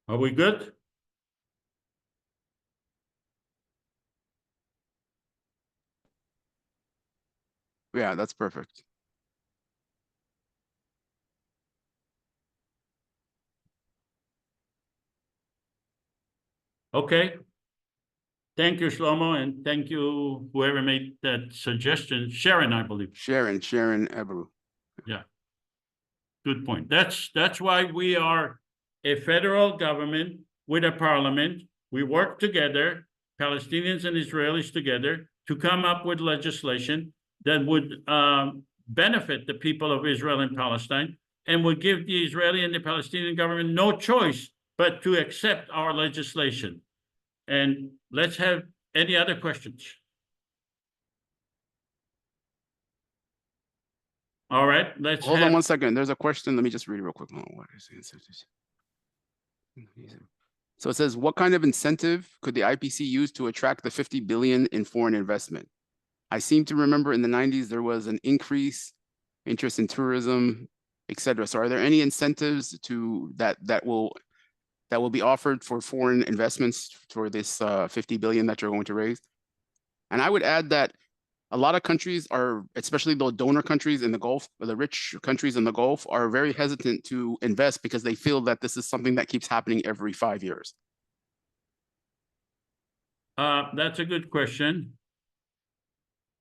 Are we good? Yeah, that's perfect. Okay. Thank you, Shlomo, and thank you, whoever made that suggestion. Sharon, I believe. Sharon Ebru. Yeah. Good point. That's why we are a federal government with a parliament. We work together, Palestinians and Israelis together, to come up with legislation that would benefit the people of Israel and Palestine, and would give the Israeli and the Palestinian government no choice but to accept our legislation. And let's have any other questions. All right, let's Hold on have, one second. There's a question. Let me just read it real quick. Oh, what is the answer? So it says, what kind of incentive could the IPC use to attract the 50 billion in foreign investment? I seem to remember in the 90s there was an increase interest in tourism, etc. So are there any incentives to that will be offered for foreign investments for this 50 billion that you're going to raise? And I would add that a lot of countries are, especially the donor countries in the Gulf, or the rich countries in the Gulf, are very hesitant to invest because they feel that this is something that keeps happening every 5 years. that's a good question.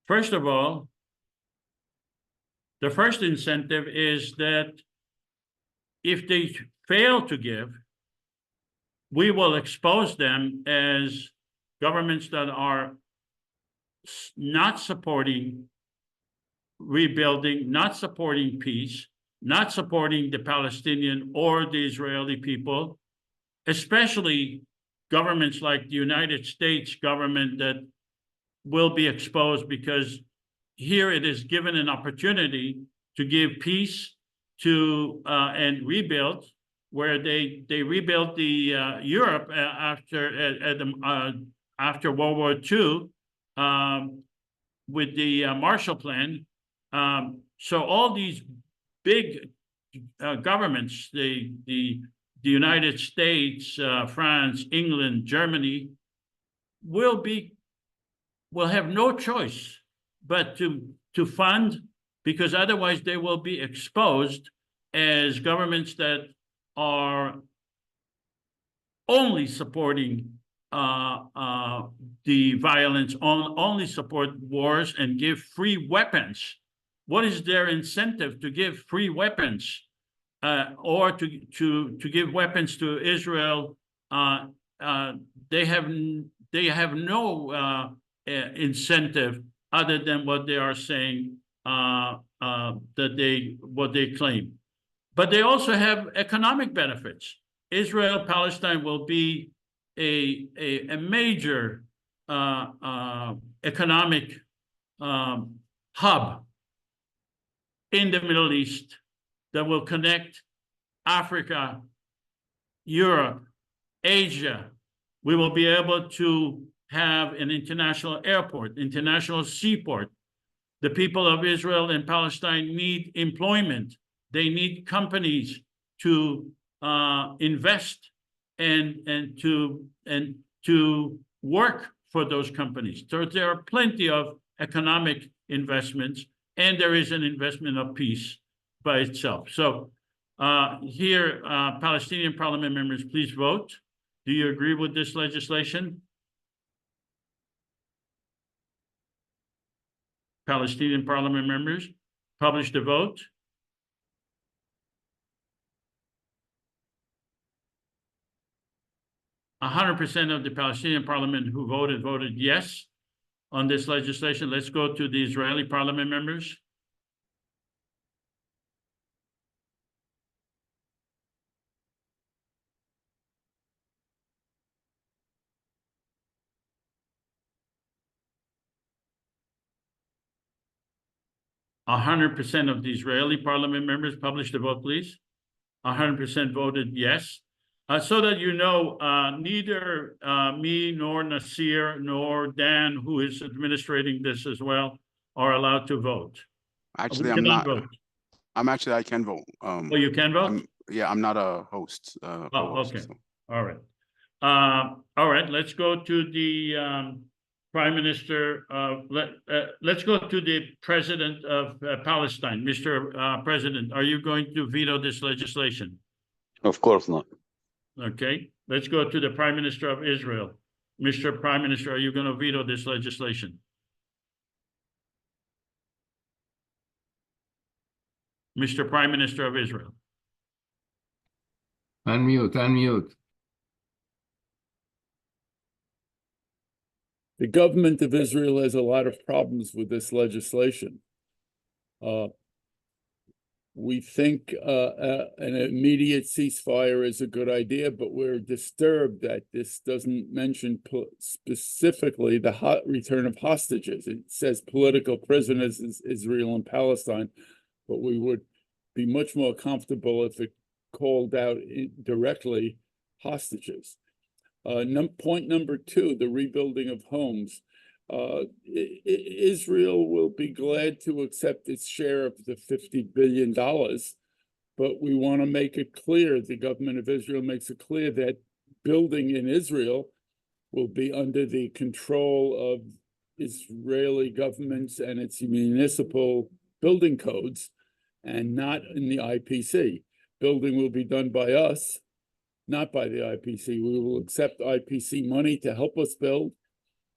First of all, the first incentive is that if they fail to give, we will expose them as governments that are not supporting rebuilding, not supporting peace, not supporting the Palestinian or the Israeli people, especially governments like the United States government that will be exposed, because here it is given an opportunity to give peace to and rebuild, where they rebuilt the Europe after World War II with the Marshall Plan. So all these big governments, the United States, France, England, Germany, will have no choice but to fund, because otherwise they will be exposed as governments that are only supporting the violence, only support wars and give free weapons. What is their incentive to give free weapons or to give weapons to Israel? They have no incentive other than what they are saying what they claim. But they also have economic benefits. Israel-Palestine will be a major economic hub in the Middle East that will connect Africa, Europe, Asia. We will be able to have an international airport, international seaport. The people of Israel and Palestine need employment. They need companies to invest and to work for those companies. So there are plenty of economic investments, and there is an investment of peace by itself. So here, Palestinian parliament members, please vote. Do you agree with this legislation? Palestinian parliament members, publish the vote. A 100% of the Palestinian parliament who voted yes on this legislation. Let's go to the Israeli parliament members. A 100% of the Israeli parliament members, publish the vote, please. 100% voted yes. So that you know, neither me nor Nasir nor Dan, who is administrating this as well, are allowed to vote. Actually, We I'm cannot not. vote. I can vote. Oh, you can vote? I'm not a host. Oh, okay. So. All right. All right, let's go to the Prime Minister of, let's go to the President of Palestine. Mr. President, are you going to veto this legislation? Of course not. Okay, let's go to the Prime Minister of Israel. Mr. Prime Minister, are you going to veto this legislation? Mr. Prime Minister of Israel. Unmute. The government of Israel has a lot of problems with this legislation. We think an immediate ceasefire is a good idea, but we're disturbed that this doesn't mention specifically the return of hostages. It says political prisoners in Israel and Palestine, but we would be much more comfortable if it called out directly hostages. Point number 2, the rebuilding of homes. Israel will be glad to accept its share of the $50 billion, but we want to make it clear, the government of Israel makes it clear that building in Israel will be under the control of Israeli governments and its municipal building codes and not in the IPC. Building will be done by us, not by the IPC. We will accept IPC money to help us build,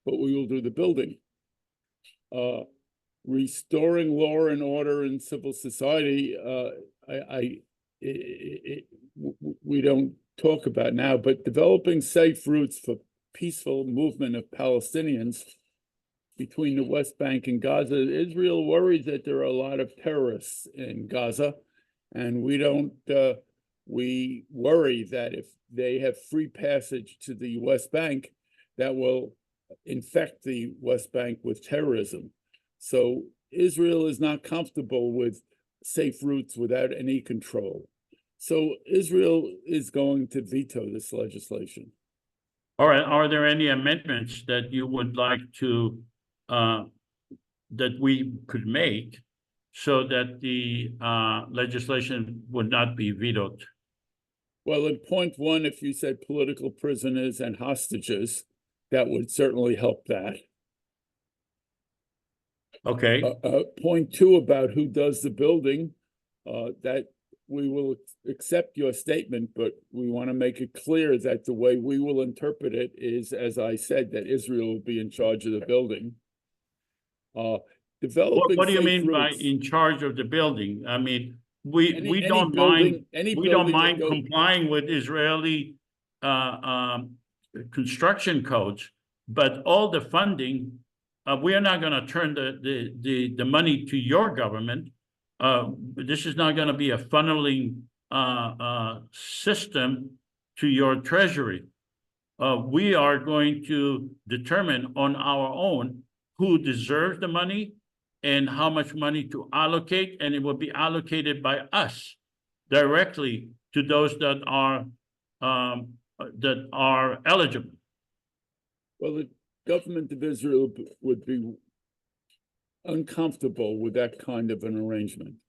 but we will do the building. Restoring law and order in civil society, we don't talk about now, but developing safe routes for peaceful movement of Palestinians between the West Bank and Gaza. Israel worries that there are a lot of terrorists in Gaza, and we worry that if they have free passage to the West Bank, that will infect the West Bank with terrorism. So Israel is not comfortable with safe routes without any control. So Israel is going to veto this legislation. All right, are there any amendments that you would like to, that we could make so that the legislation would not be vetoed? Well, in point 1, if you said political prisoners and hostages, that would certainly help that. Okay. Point 2 about who does the building, that we will accept your statement, but we want to make it clear that the way we will interpret it is, as I said, that Israel will be in charge of the building. Developing What do you safe mean by routes. in charge of the building? I mean, we Any don't building- mind complying with Israeli construction codes, but all the funding, we are not going to turn the money to your government. This is not going to be a funneling system to your treasury. We are going to determine on our own who deserves the money and how much money to allocate, and it will be allocated by us directly to those that are eligible. Well, the government of Israel would be uncomfortable with that kind of an arrangement.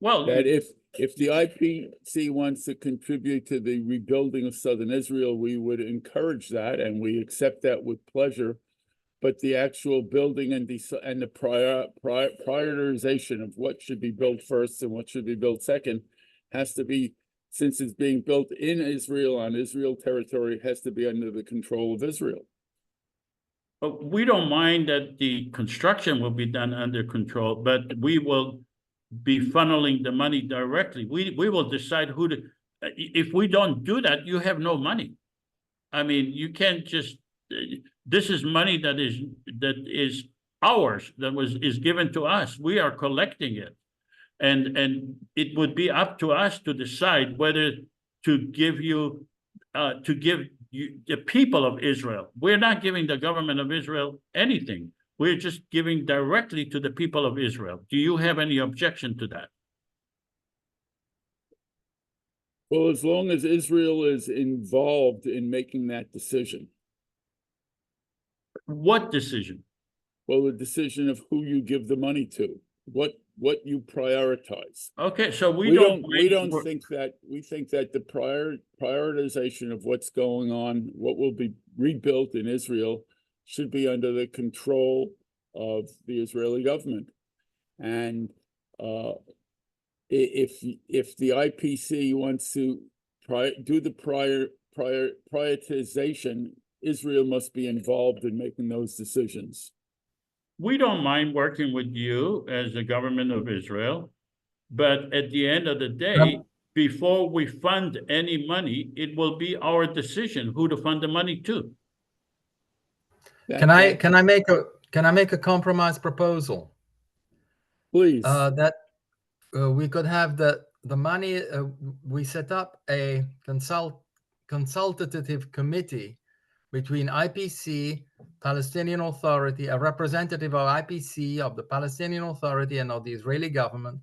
Well, That if the IPC wants to contribute to the rebuilding of southern Israel, we would encourage that, and we accept that with pleasure. But the actual building and the prioritization of what should be built first and what should be built second has to be, since it's being built in Israel on Israel territory, has to be under the control of Israel. but we don't mind that the construction will be done under control, but we will be funneling the money directly. We will decide who to. If we don't do that, you have no money. I mean, you can't just. This is money that is ours, is given to us. We are collecting it, and it would be up to us to decide whether to give you the people of Israel. We're not giving the government of Israel anything. We're just giving directly to the people of Israel. Do you have any objection to that? Well, as long as Israel is involved in making that decision. What decision? Well, the decision of who you give the money to. What what you prioritize. Okay, so We don't think that, we think that the prioritization of what's going on, what will be rebuilt in Israel, should be under the control of the Israeli government. And if the IPC wants to do the prioritization, Israel must be involved in making those decisions. We don't mind working with you as the government of Israel, but at the end of the day, before we fund any money, it will be our decision who to fund the money to. Can I make a compromise proposal? Please. That we could have the money. We set up a consultative committee between IPC, Palestinian Authority, a representative of IPC, of the Palestinian Authority, and of the Israeli government,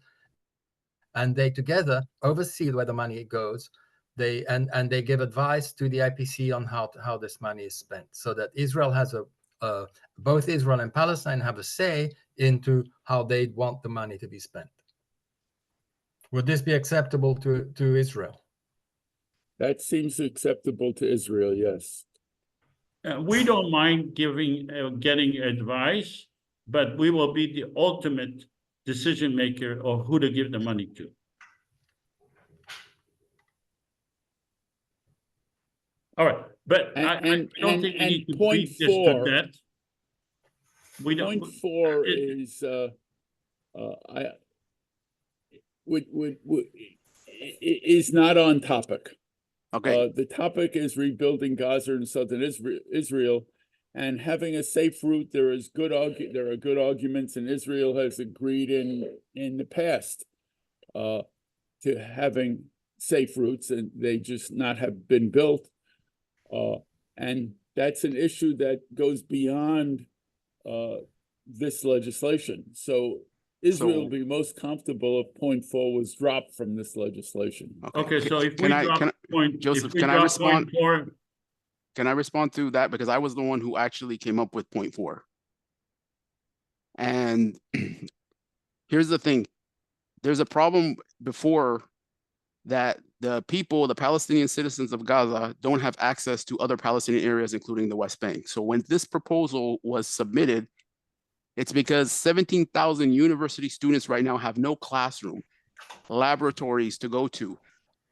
and they together oversee where the money goes. They give advice to the IPC on how this money is spent, so that Israel has both Israel and Palestine have a say into how they want the money to be spent. Would this be acceptable to Israel? That seems acceptable to Israel, yes. We don't mind getting advice, but we will be the ultimate decision maker of who to give the money to. All right, but I don't think we need to beat this to death. Point four is is not on topic. Okay. The topic is rebuilding Gaza and southern Israel, and having a safe route. There are good arguments, and Israel has agreed in the past to having safe routes, and they just not have been built. And that's an issue that goes beyond this legislation. So Israel will be most comfortable if point 4 was dropped from this legislation. Okay, so if we drop point, Joseph, can I respond? Can I respond to that? Because I was the one who actually came up with point 4. And here's the thing. There's a problem before that the people, the Palestinian citizens of Gaza, don't have access to other Palestinian areas, including the West Bank. So when this proposal was submitted, it's because 17,000 university students right now have no classroom, laboratories to go to.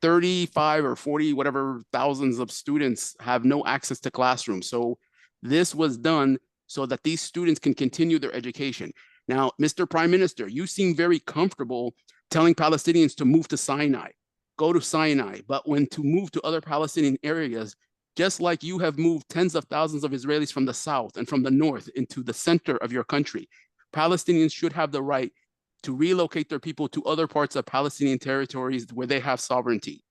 35 or 40, whatever thousands of students have no access to classrooms. So this was done so that these students can continue their education. Now, Mr. Prime Minister, you seem very comfortable telling Palestinians to move to Sinai, go to Sinai, but when to move to other Palestinian areas, just like you have moved tens of thousands of Israelis from the south and from the north into the center of your country, Palestinians should have the right to relocate their people to other parts of Palestinian territories where they have sovereignty.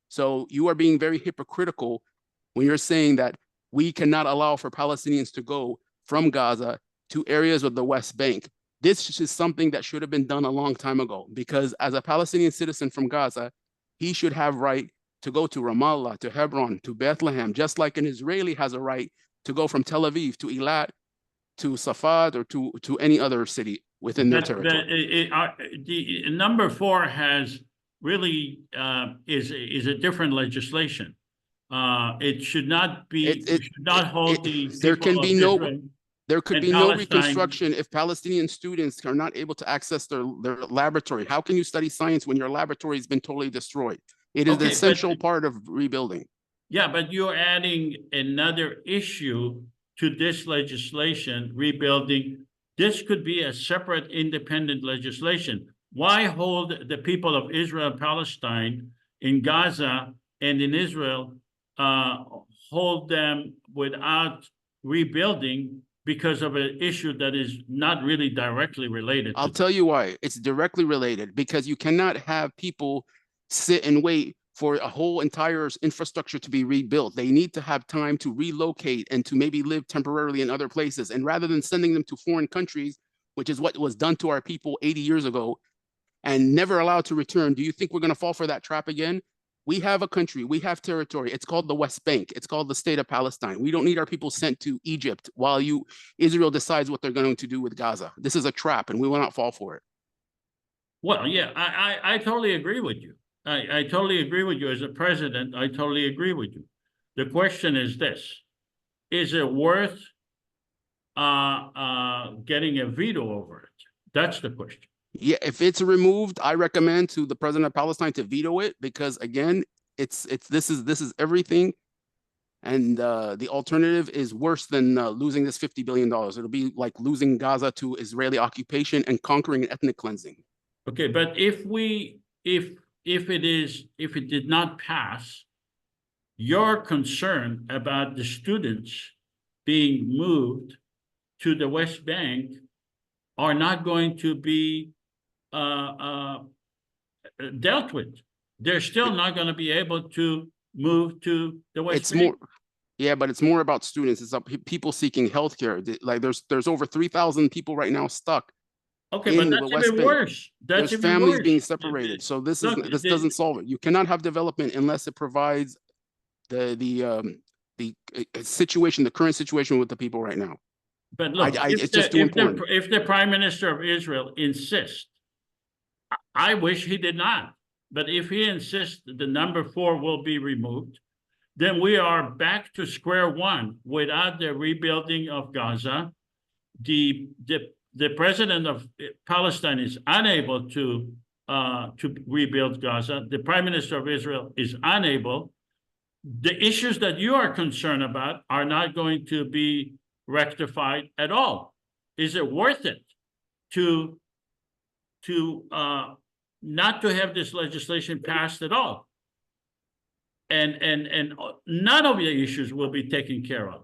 So you are being very hypocritical when you're saying that we cannot allow for Palestinians to go from Gaza to areas of the West Bank. This is something that should have been done a long time ago, because as a Palestinian citizen from Gaza, he should have right to go to Ramallah, to Hebron, to Bethlehem, just like an Israeli has a right to go from Tel Aviv to Eilat, to Safad, or to any other city within their territory. The number 4 has really is a different legislation. It should not be. Should not hold there can be no. There could be no reconstruction if Palestinian students are not able to access their laboratory. How can you study science when your laboratory has been totally destroyed? It is an essential part of rebuilding. Yeah, but you're adding another issue to this legislation, rebuilding. This could be a separate independent legislation. Why hold the people of Israel and Palestine in Gaza and in Israel, hold them without rebuilding because of an issue that is not really directly related? I'll tell you why. It's directly related, because you cannot have people sit and wait for a whole entire infrastructure to be rebuilt. They need to have time to relocate and to maybe live temporarily in other places. And rather than sending them to foreign countries, which is what was done to our people 80 years ago, and never allowed to return, do you think we're going to fall for that trap again? We have a country, we have territory. It's called the West Bank. It's called the state of Palestine. We don't need our people sent to Egypt while Israel decides what they're going to do with Gaza. This is a trap, and we will not fall for it. Well, yeah, I totally agree with you. I totally agree with you as a president. I totally agree with you. The question is this: is it worth getting a veto over it? That's the question. Yeah, if it's removed, I recommend to the president of Palestine to veto it, because again, this is everything. And the alternative is worse than losing this $50 billion. It'll be like losing Gaza to Israeli occupation and conquering and ethnic cleansing. Okay, but if it did not pass, your concern about the students being moved to the West Bank are not going to be dealt with. They're still not going to be able to move to the West It's Bank. more, yeah, but it's more about students. It's people seeking healthcare. Like there's over 3,000 people right now stuck. Okay, but in the that's West even Bank. worse. That's There's even families worse. being separated. So this Look, doesn't solve it. You cannot have development unless it provides the situation, the current situation with the people right now. But look, it's just too important. If the Prime Minister of Israel insists, I wish he did not, but if he insists that the number 4 will be removed, then we are back to square one without the rebuilding of Gaza. The president of Palestine is unable to rebuild Gaza. The Prime Minister of Israel is unable. The issues that you are concerned about are not going to be rectified at all. Is it worth it to not to have this legislation passed at all? And none of the issues will be taken care of.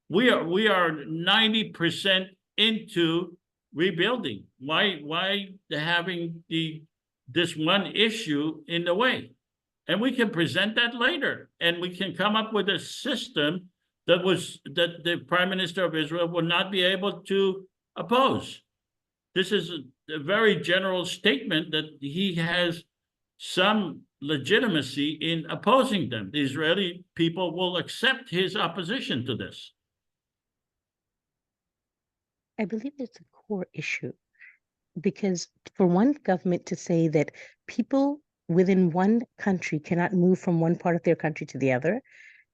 We are 90% into rebuilding. Why having this one issue in the way? And we can present that later, and we can come up with a system that the Prime Minister of Israel will not be able to oppose. This is a very general statement that he has some legitimacy in opposing them. The Israeli people will accept his opposition to this. I believe it's a core issue, because for one government to say that people within one country cannot move from one part of their country to the other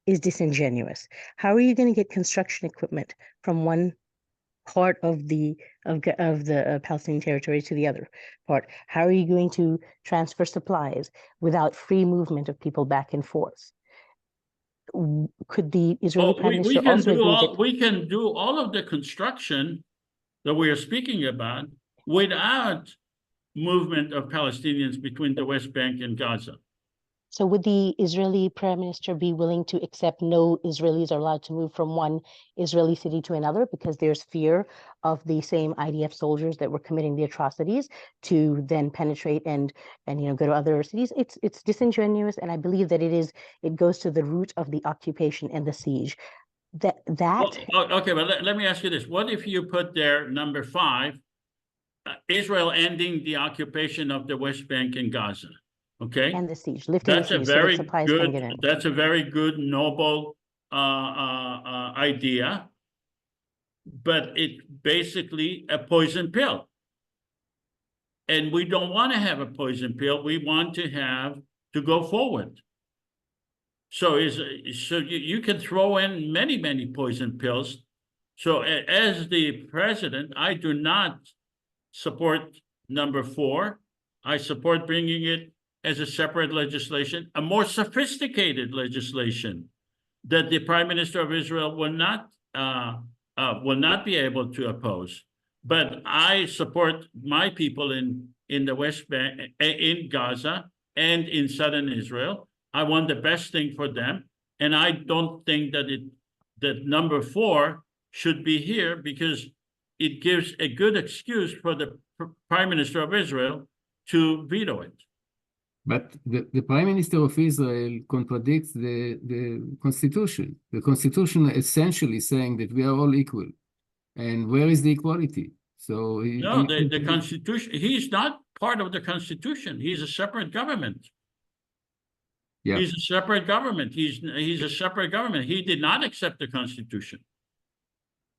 is disingenuous. How are you going to get construction equipment from one part of the Palestinian territory to the other part? How are you going to transfer supplies without free movement of people back and forth? Could the Israeli Prime Minister also agree that we can do all of the construction that we are speaking about without movement of Palestinians between the West Bank and Gaza? So would the Israeli Prime Minister be willing to accept no Israelis are allowed to move from one Israeli city to another because there's fear of the same IDF soldiers that were committing the atrocities to then penetrate and go to other cities? It's disingenuous, and I believe that it goes to the root of the occupation and the siege. Okay, but let me ask you this: what if you put there number 5, Israel ending the occupation of the West Bank and Gaza? Okay, and the siege, lifting the siege, so that supplies can get in. That's a very good, noble idea, but it's basically a poison pill, and we don't want to have a poison pill. We want to go forward. So you can throw in many poison pills. So as the president, I do not support number 4. I support bringing it as a separate legislation, a more sophisticated legislation that the Prime Minister of Israel will not be able to oppose. But I support my people in the West Bank, in Gaza, and in southern Israel. I want the best thing for them, and I don't think that number 4 should be here because it gives a good excuse for the Prime Minister of Israel to veto it. But the Prime Minister of Israel contradicts the Constitution. The Constitution essentially saying that we are all equal. And where is the equality? So the Constitution, he's not part of the Constitution. He's a separate government. Yeah. He's a separate government. He's a separate government. He did not accept the Constitution.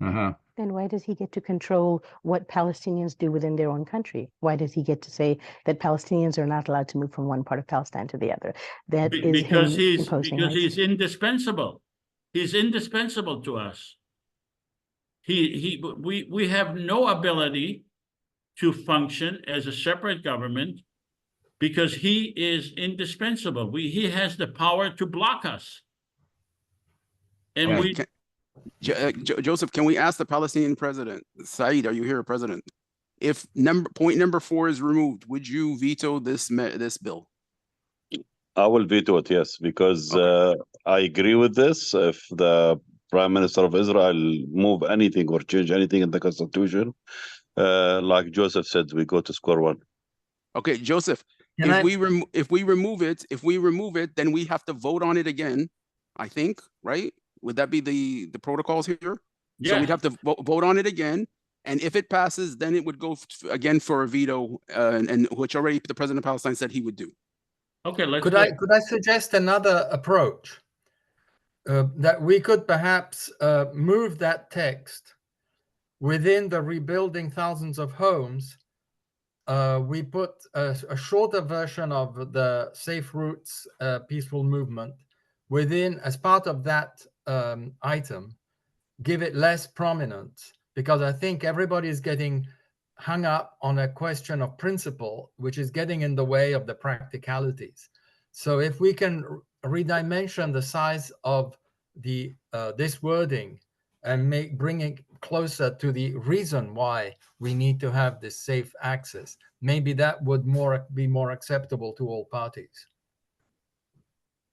Uh-huh. Then why does he get to control what Palestinians do within their own country? Why does he get to say that Palestinians are not allowed to move from one part of Palestine to the other? That is Because him he's imposing because rights. he's indispensable. He's indispensable to us. We have no ability to function as a separate government because he is indispensable. He has the power to block us. And Okay, we Joseph, can we ask the Palestinian president, Saeed, are you here, President? If point number 4 is removed, would you veto this bill? I will veto it, yes, because Okay. I agree with this. If the Prime Minister of Israel move anything or change anything in the Constitution, like Joseph said, we go to square one. Okay, Joseph, Can if I- we remove it, then we have to vote on it again, I think, right? Would that be the protocols here? So Yeah. we'd have to vote on it again, and if it passes, then it would go again for a veto, and which already the president of Palestine said he would do. Okay, let's Could go. I suggest another approach? That we could perhaps move that text within the rebuilding thousands of homes. We put a shorter version of the Safe Routes peaceful movement within, as part of that item, give it less prominence, because I think everybody is getting hung up on a question of principle, which is getting in the way of the practicalities. So if we can redimension the size of the this wording and bring it closer to the reason why we need to have this safe access, maybe that would be more acceptable to all parties.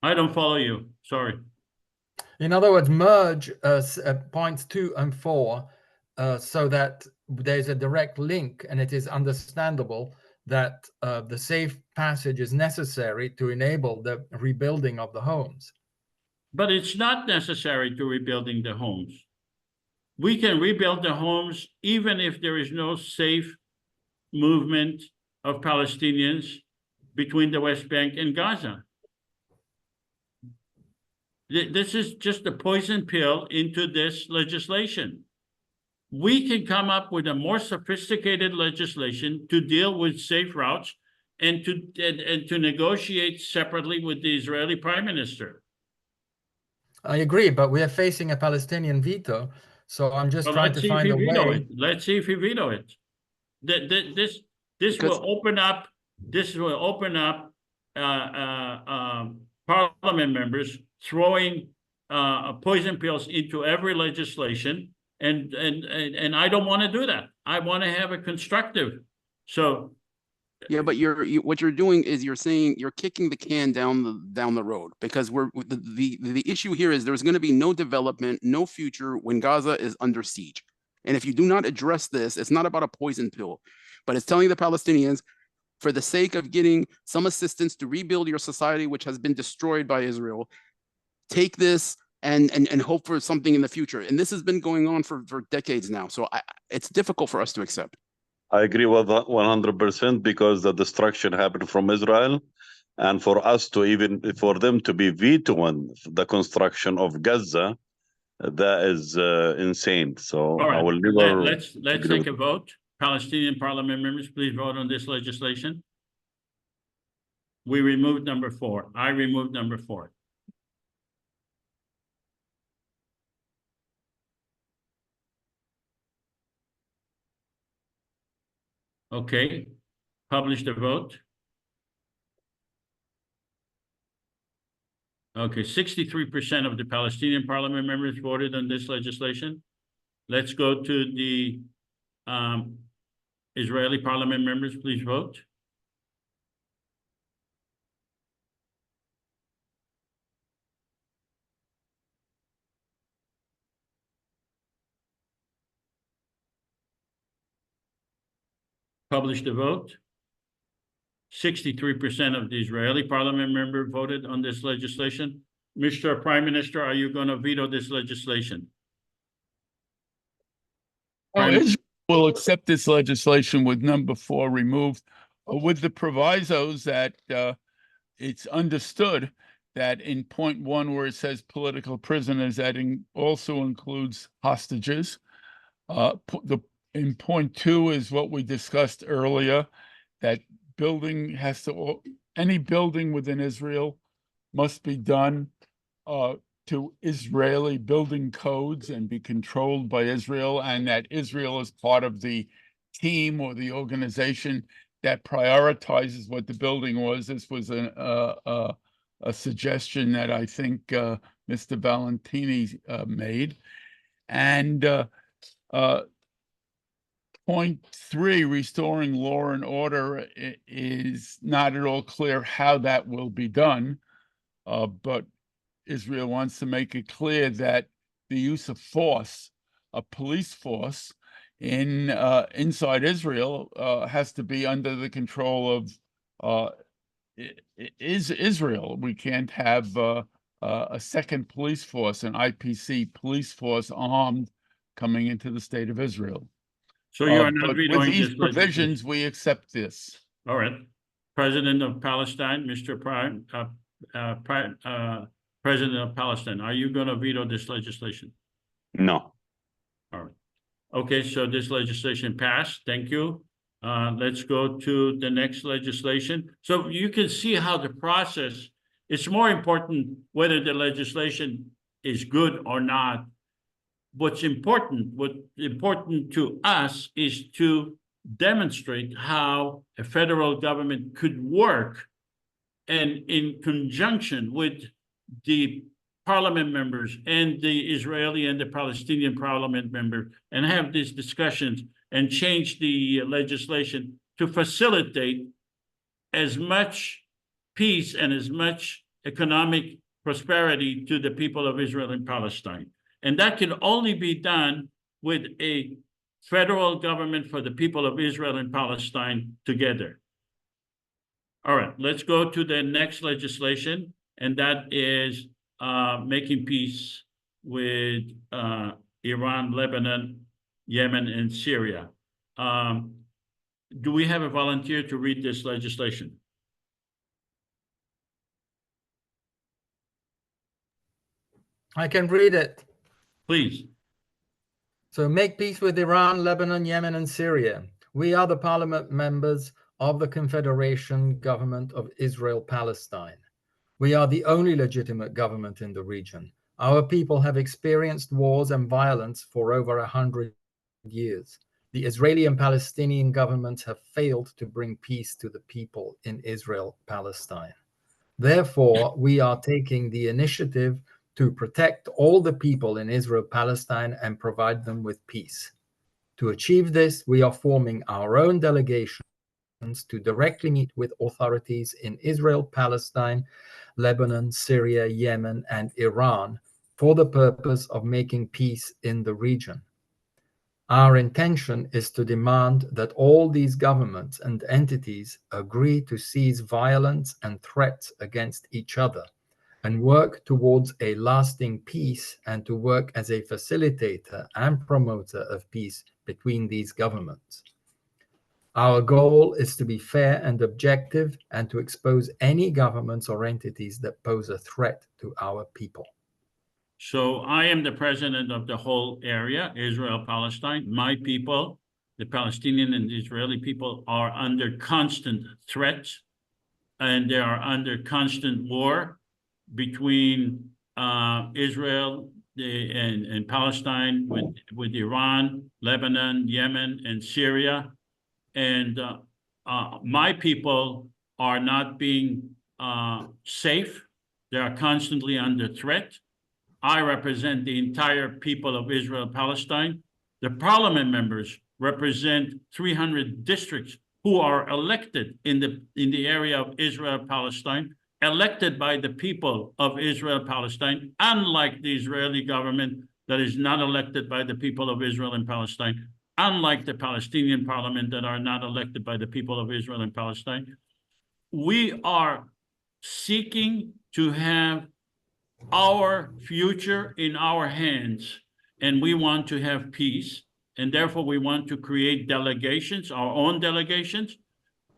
I don't follow you. Sorry. In other words, merge points 2 and 4 so that there's a direct link, and it is understandable that the safe passage is necessary to enable the rebuilding of the homes. But it's not necessary to rebuilding the homes. We can rebuild the homes even if there is no safe movement of Palestinians between the West Bank and Gaza. This is just a poison pill into this legislation. We can come up with a more sophisticated legislation to deal with safe routes and to negotiate separately with the Israeli Prime Minister. I agree, but we are facing a Palestinian veto, so I'm just Well, trying let's to see if find he a veto way. it. Let's see if he veto it. This Because- will open up. This will open up parliament members throwing poison pills into every legislation, and I don't want to do that. I want to have a constructive. So Yeah, but what you're doing is you're saying you're kicking the can down the road, because the issue here is there's going to be no development, no future when Gaza is under siege. And if you do not address this, it's not about a poison pill, but it's telling the Palestinians, for the sake of getting some assistance to rebuild your society, which has been destroyed by Israel, take this and hope for something in the future. And this has been going on for decades now. So it's difficult for us to accept. I agree with that 100% because the destruction happened from Israel, and for us for them to be vetoing the construction of Gaza, that is insane. So all right, I will never. let's agree take with a vote. Palestinian parliament members, please vote on this legislation. We removed number 4. I removed number 4. Okay, publish the vote. Okay, 63% of the Palestinian parliament members voted on this legislation. Let's go to the Israeli parliament members, please vote. Publish the vote. 63% of the Israeli parliament member voted on this legislation. Mr. Prime Minister, are you going to veto this legislation? Israel will accept this legislation with number 4 removed, with the provisos that it's understood that in point 1, where it says political prisoners, that also includes hostages, In point 2 is what we discussed earlier, that any building within Israel must be done to Israeli building codes and be controlled by Israel, and that Israel is part of the team or the organization that prioritizes what the building was. This was a suggestion that I think Mr. Valentini made. And point 3, restoring law and order, is not at all clear how that will be done, but Israel wants to make it clear that the use of force, a police force inside Israel, has to be under the control of Israel. We can't have a second police force, an IPC police force armed, coming into the state of Israel. So you are not But vetoing with these this provisions, we accept this. All right. President of Palestine, Mr. President of Palestine, are you going to veto this legislation? No. All right. Okay, so this legislation passed. Thank you. Let's go to the next legislation. So you can see how the process, it's more important whether the legislation is good or not. What's important to us is to demonstrate how a federal government could work, and in conjunction with the parliament members and the Israeli and the Palestinian parliament members, and have these discussions and change the legislation to facilitate as much peace and as much economic prosperity to the people of Israel and Palestine. And that can only be done with a federal government for the people of Israel and Palestine together. All right, let's go to the next legislation, and that is making peace with Iran, Lebanon, Yemen, and Syria. Do we have a volunteer to read this legislation? I can read it. Please. So make peace with Iran, Lebanon, Yemen, and Syria. We are the parliament members of the Confederation Government of Israel-Palestine. We are the only legitimate government in the region. Our people have experienced wars and violence for over 100 years. The Israeli and Palestinian governments have failed to bring peace to the people in Israel-Palestine. Therefore, we are taking the initiative to protect all the people in Israel-Palestine and provide them with peace. To achieve this, we are forming our own delegations to directly meet with authorities in Israel, Palestine, Lebanon, Syria, Yemen, and Iran for the purpose of making peace in the region. Our intention is to demand that all these governments and entities agree to cease violence and threats against each other, and work towards a lasting peace, and to work as a facilitator and promoter of peace between these governments. Our goal is to be fair and objective, and to expose any governments or entities that pose a threat to our people. So I am the president of the whole area, Israel-Palestine. My people, the Palestinian and the Israeli people, are under constant threat, and they are under constant war between Israel and Palestine, with Iran, Lebanon, Yemen, and Syria. And my people are not being safe. They are constantly under threat. I represent the entire people of Israel-Palestine. The parliament members represent 300 districts who are elected in the area of Israel-Palestine, elected by the people of Israel-Palestine, unlike the Israeli government that is not elected by the people of Israel and Palestine, unlike the Palestinian parliament that are not elected by the people of Israel and Palestine. We are seeking to have our future in our hands, and we want to have peace, and therefore we want to create delegations, our own delegations,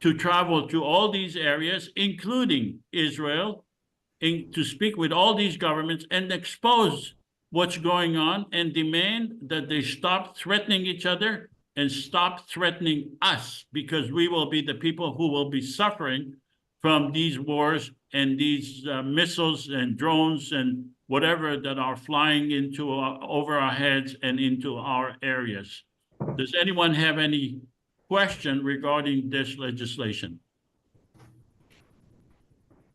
to travel to all these areas, including Israel, to speak with all these governments and expose what's going on and demand that they stop threatening each other and stop threatening us, because we will be the people who will be suffering from these wars and these missiles and drones and whatever that are flying into over our heads and into our areas. Does anyone have any question regarding this legislation?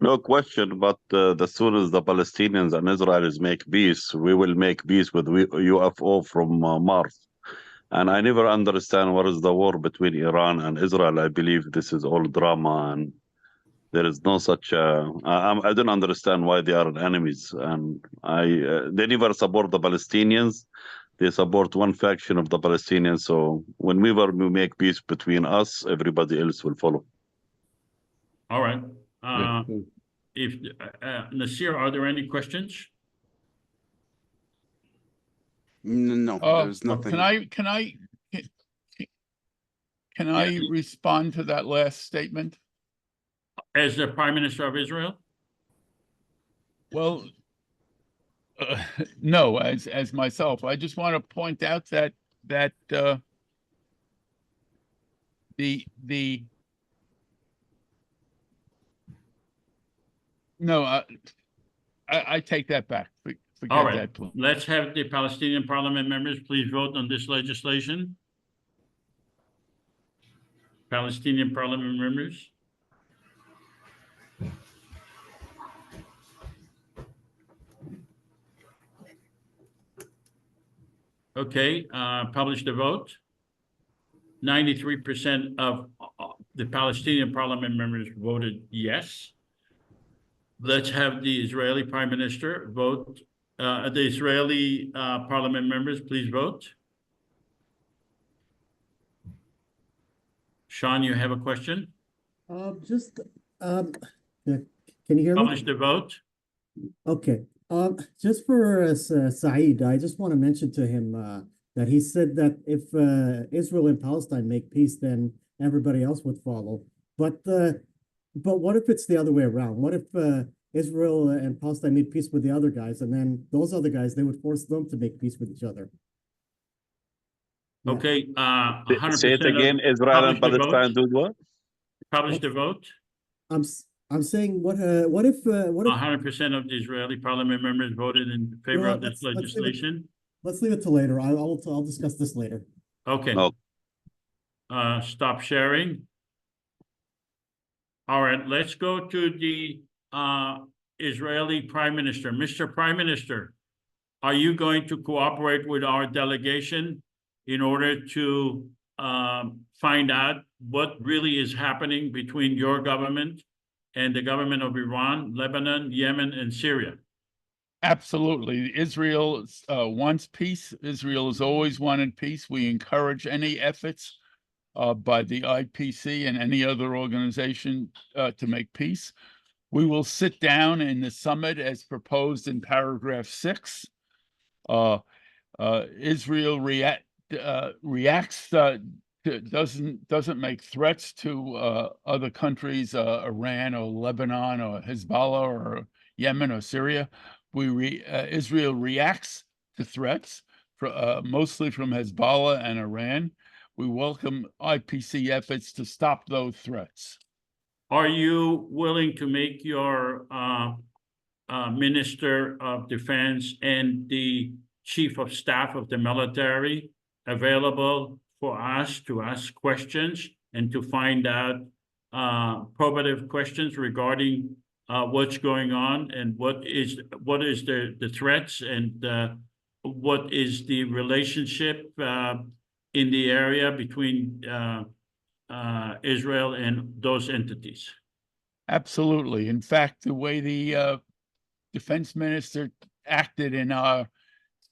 No question, but as soon as the Palestinians and Israelis make peace, we will make peace with UFO from Mars. And I never understand what is the war between Iran and Israel. I believe this is all drama, and there is no such. I don't understand why they are enemies, and they never support the Palestinians. They support one faction of the Palestinians. So whenever we make peace between us, everybody else will follow. All right. Yeah. If Nasir, are there any questions? No, there's nothing. Can I respond to that last statement? As the Prime Minister of Israel? Well, no, as myself, I just want to point out that no, I take that back. Forget All right, that, please. let's have the Palestinian parliament members please vote on this legislation. Palestinian parliament members. Okay, publish the vote. 93% of the Palestinian parliament members voted yes. Let's have the Israeli Prime Minister vote. The Israeli parliament members, please vote. Sean, you have a question? Can you hear me? Publish the vote. Okay. Just for Saeed, I just want to mention to him that he said that if Israel and Palestine make peace, then everybody else would follow. But what if it's the other way around? What if Israel and Palestine made peace with the other guys, and then those other guys, they would force them to make peace with each other? Okay, 100%. Say it again. Israel and Palestine do what? Publish the vote. I'm saying what if 100% of the Israeli parliament members voted in favor of this legislation? Let's leave it till later. I'll discuss this later. Okay. Stop sharing. All right, let's go to the Israeli Prime Minister. Mr. Prime Minister, are you going to cooperate with our delegation in order to find out what really is happening between your government and the government of Iran, Lebanon, Yemen, and Syria? Absolutely. Israel wants peace. Israel has always wanted peace. We encourage any efforts by the IPC and any other organization to make peace. We will sit down in the summit as proposed in paragraph 6. Israel reacts doesn't make threats to other countries, Iran or Lebanon or Hezbollah or Yemen or Syria. Israel reacts to threats, mostly from Hezbollah and Iran. We welcome IPC efforts to stop those threats. Are you willing to make your Minister of Defense and the Chief of Staff of the military available for us to ask questions and to find out probative questions regarding what's going on and what is the threats and what is the relationship in the area between Israel and those entities? Absolutely. In fact, the way the defense minister acted in our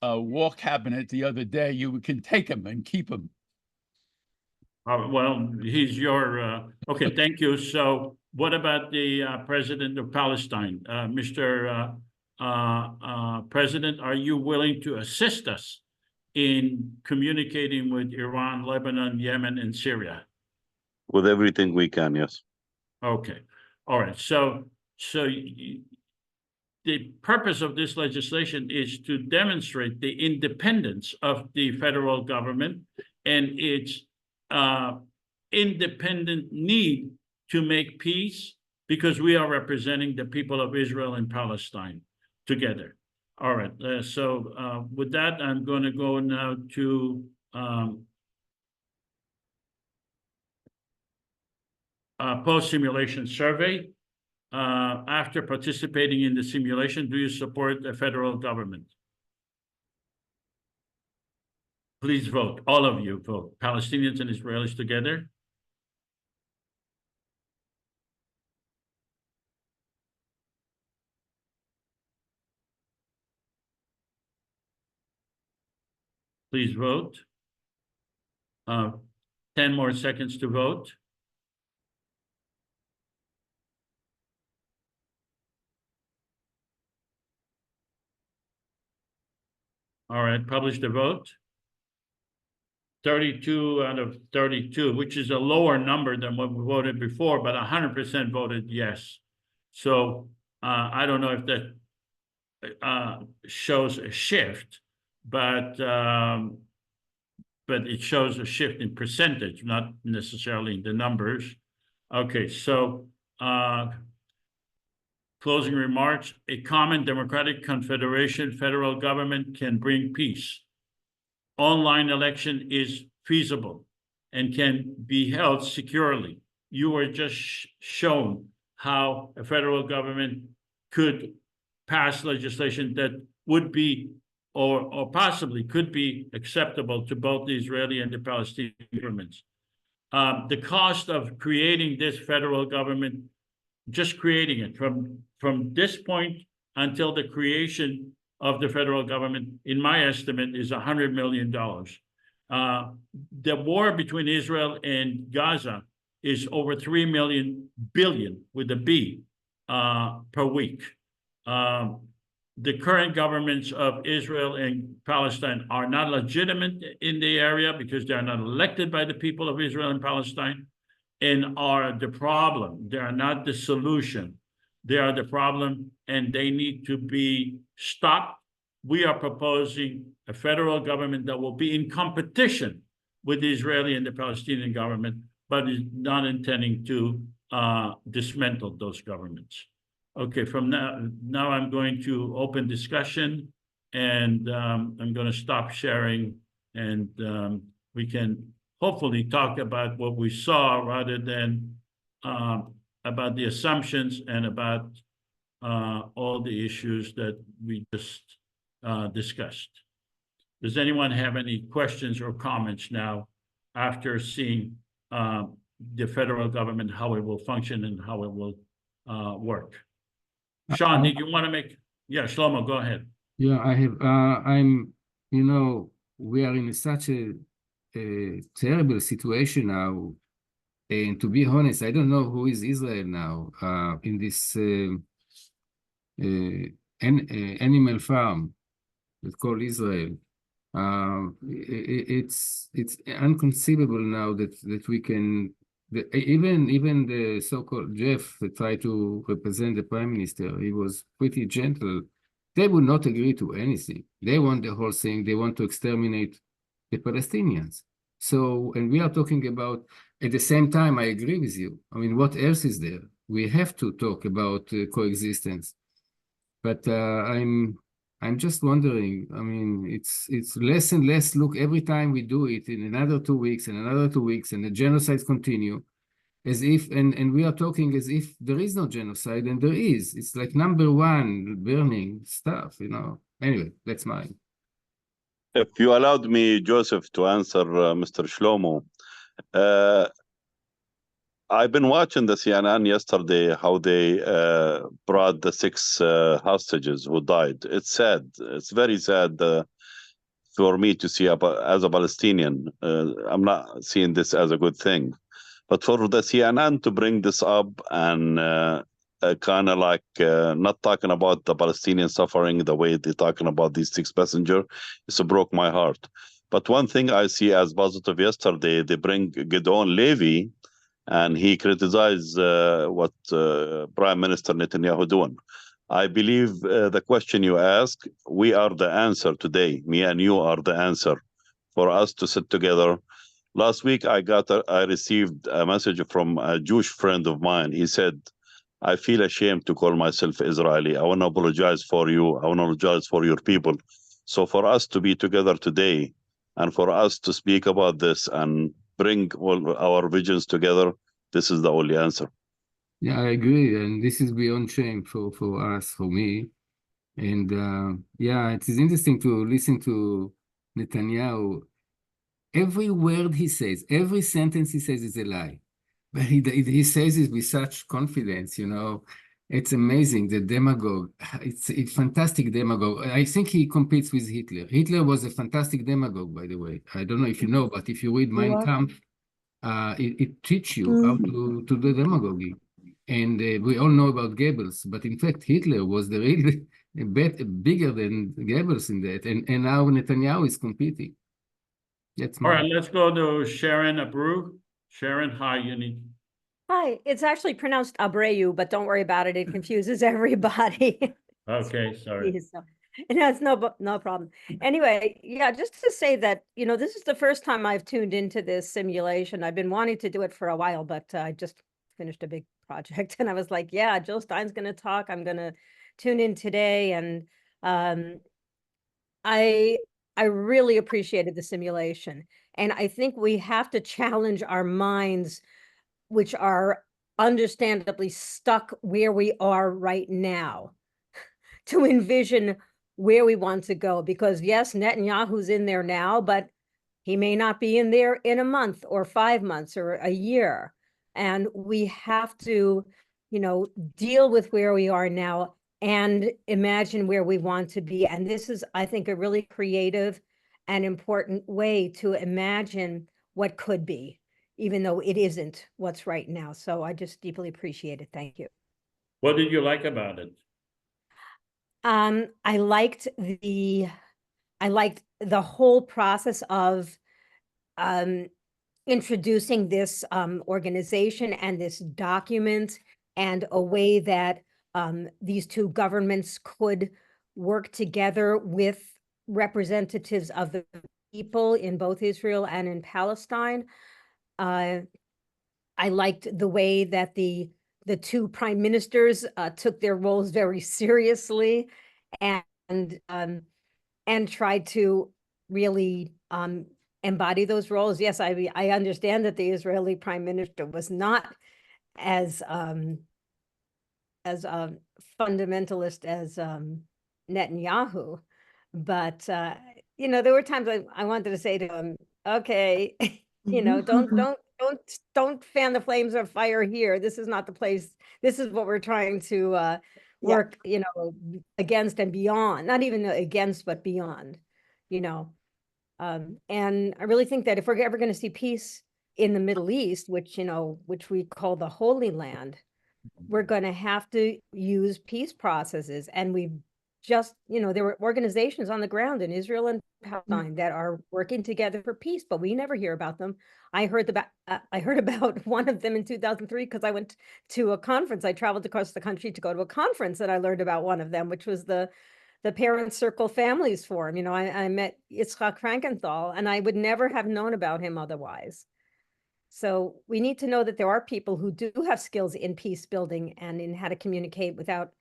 war cabinet the other day, you can take him and keep him. Well, he's your okay. Thank you. So, what about the president of Palestine, Mr. President? Are you willing to assist us in communicating with Iran, Lebanon, Yemen, and Syria? With everything we can, yes. Okay. All right. So the purpose of this legislation is to demonstrate the independence of the federal government and its independent need to make peace, because we are representing the people of Israel and Palestine together. All right, so with that, I'm going to go now to post-simulation survey. After participating in the simulation, do you support the federal government? Please vote. All of you vote. Palestinians and Israelis together. Please vote. 10 more seconds to vote. All right, publish the vote. 32 out of 32, which is a lower number than what we voted before, but 100% voted yes. So I don't know if that shows a shift, but it shows a shift in percentage, not necessarily in the numbers. Okay, so closing remarks: a common democratic confederation federal government can bring peace. Online election is feasible and can be held securely. You were just shown how a federal government could pass legislation that would be or possibly could be acceptable to both the Israeli and the Palestinian governments. The cost of creating this federal government, just creating it from this point until the creation of the federal government, in my estimate, is $100 million. The war between Israel and Gaza is over 3 billion with a B per week. The current governments of Israel and Palestine are not legitimate in the area because they are not elected by the people of Israel and Palestine, and are the problem. They are not the solution. They are the problem, and they need to be stopped. We are proposing a federal government that will be in competition with the Israeli and the Palestinian government, but is not intending to dismantle those governments. Okay, from now I'm going to open discussion, and I'm going to stop sharing, and we can hopefully talk about what we saw rather than about the assumptions and about all the issues that we just discussed. Does anyone have any questions or comments now after seeing the federal government, how it will function and how it will work? Sean, did you want to make? Yeah, Shlomo, go ahead. Yeah, I have. We are in such a terrible situation now. And to be honest, I don't know who is Israel now in this animal farm that's called Israel. It's inconceivable now that we can. Even the so-called Jeff that tried to represent the prime minister, he was pretty gentle. They would not agree to anything. They want the whole thing. They want to exterminate the Palestinians. So, and we are talking about, at the same time, I agree with you. I mean, what else is there? We have to talk about coexistence. But I'm just wondering, I mean, it's less and less. Look, every time we do it in another 2 weeks and another 2 weeks, and the genocides continue, as if, and we are talking as if there is no genocide, and there is. It's like number one burning stuff, Anyway, that's mine. If you allowed me, Joseph, to answer Mr. Shlomo, I've been watching the CNN yesterday, how they brought the 6 hostages who died. It's sad. It's very sad for me to see as a Palestinian. I'm not seeing this as a good thing. But for the CNN to bring this up and kind of like not talking about the Palestinian suffering the way they're talking about these 6 passengers, it broke my heart. But one thing I see as positive yesterday, they bring Gideon Levy, and he criticized what Prime Minister Netanyahu doing. I believe the question you ask, we are the answer today. Me and you are the answer for us to sit together. Last week, I received a message from a Jewish friend of mine. He said, I feel ashamed to call myself Israeli. I want to apologize for you. I want to apologize for your people. So for us to be together today and for us to speak about this and bring all our visions together, this is the only answer. Yeah, I agree. And this is beyond shame for us, for me. And yeah, it is interesting to listen to Netanyahu. Every word he says, every sentence he says is a lie. But he says it with such confidence, you know. It's amazing, the demagogue. It's a fantastic demagogue. I think he competes with Hitler. Hitler was a fantastic demagogue, by the way. I don't know if you know, but if you read Mein Kampf, it teaches you how to do demagogy. And we all know about Goebbels, but in fact, Hitler was the real bigger than Goebbels in that. And now Netanyahu is competing. That's All right, let's go to Sharon Abreu. Sharon, hi, you need. Hi, it's actually pronounced Abreu, but don't worry about it. It confuses everybody. Okay, sorry. So, it's no problem. Anyway, yeah, just to say that, you know, this is the first time I've tuned into this simulation. I've been wanting to do it for a while, but I just finished a big project and I was like, yeah, Jill Stein's going to talk. I'm going to tune in today. And I really appreciated the simulation. And I think we have to challenge our minds, which are understandably stuck where we are right now, to envision where we want to go. Because yes, Netanyahu's in there now, but he may not be in there in a month or 5 months or a year. And we have to, you know, deal with where we are now and imagine where we want to be. And this is, I think, a really creative and important way to imagine what could be, even though it isn't what's right now. So I just deeply appreciate it. Thank you. What did you like about it? I liked the whole process of introducing this organization and this document, and a way that these two governments could work together with representatives of the people in both Israel and in Palestine. I liked the way that the two prime ministers took their roles very seriously and tried to really embody those roles. Yes, I understand that the Israeli prime minister was not as fundamentalist as Netanyahu, but you know, there were times I wanted to say to him, okay, you know, don't fan the flames of fire here. This is not the place. This is what we're trying to work, you know, against and beyond, not even against, but beyond, you know. And I really think that if we're ever going to see peace in the Middle East, which, you know, which we call the Holy Land, we're going to have to use peace processes. And we've just, you know, there were organizations on the ground in Israel and Palestine that are working together for peace, but we never hear about them. I heard about one of them in 2003 because I went to a conference. I traveled across the country to go to a conference, and I learned about one of them, which was the Parent Circle Families Forum. You know, I met Yitzhak Frankenthal, and I would never have known about him otherwise. So we need to know that there are people who do have skills in peace building and in how to communicate without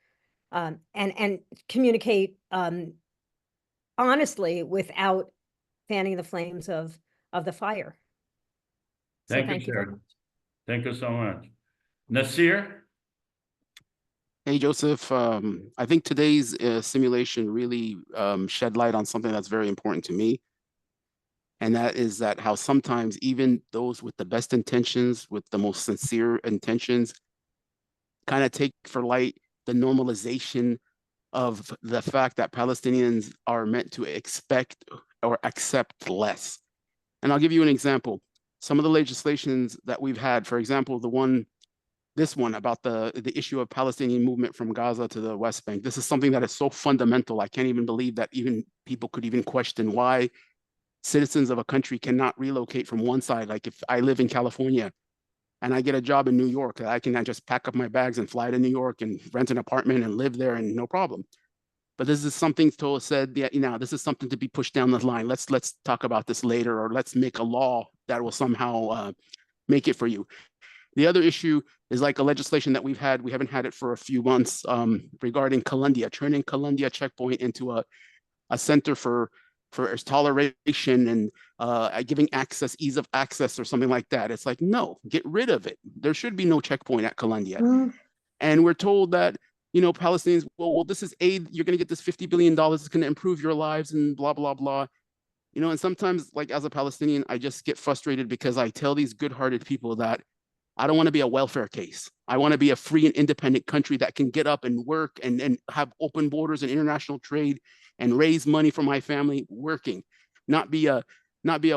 and communicate honestly without fanning the flames of the fire. So Thank you very much. Thank you so much. Nasir? Hey, Joseph. I think today's simulation really shed light on something that's very important to me. And that is that how sometimes even those with the best intentions, with the most sincere intentions, kind of take for light the normalization of the fact that Palestinians are meant to expect or accept less. And I'll give you an example. Some of the legislations that we've had, for example, this one about the issue of Palestinian movement from Gaza to the West Bank. This is something that is so fundamental. I can't even believe that even people could even question why citizens of a country cannot relocate from one side. Like if I live in California and I get a job in New York, I can just pack up my bags and fly to New York and rent an apartment and live there and no problem. But this is something Tola said, yeah, you know, this is something to be pushed down the line. Let's talk about this later, or let's make a law that will somehow make it for you. The other issue is like a legislation that we haven't had it for a few months regarding Kalandia, turning Kalandia checkpoint into a center for toleration and giving access, ease of access or something like that. It's like, no, get rid of it. There should be no checkpoint at Kalandia. And we're told that, you know, Palestinians, well, this is aid. You're going to get this $50 billion. It's going to improve your lives and blah, blah, blah. You know, and sometimes, like, as a Palestinian, I just get frustrated because I tell these good-hearted people that I don't want to be a welfare case. I want to be a free and independent country that can get up and work and have open borders and international trade and raise money for my family working, not be a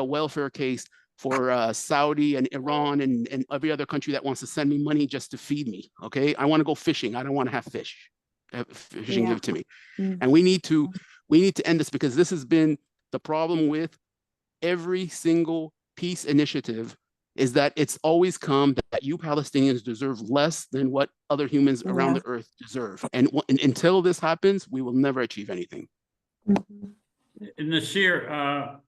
welfare case for Saudi and Iran and every other country that wants to send me money just to feed me. Okay, I want to go fishing. I don't want to have fishing give to me. And we need to end this, because this has been the problem with every single peace initiative, is that it's always come that you Palestinians deserve less than what other humans around the earth deserve. And until this happens, we will never achieve anything. Nasir,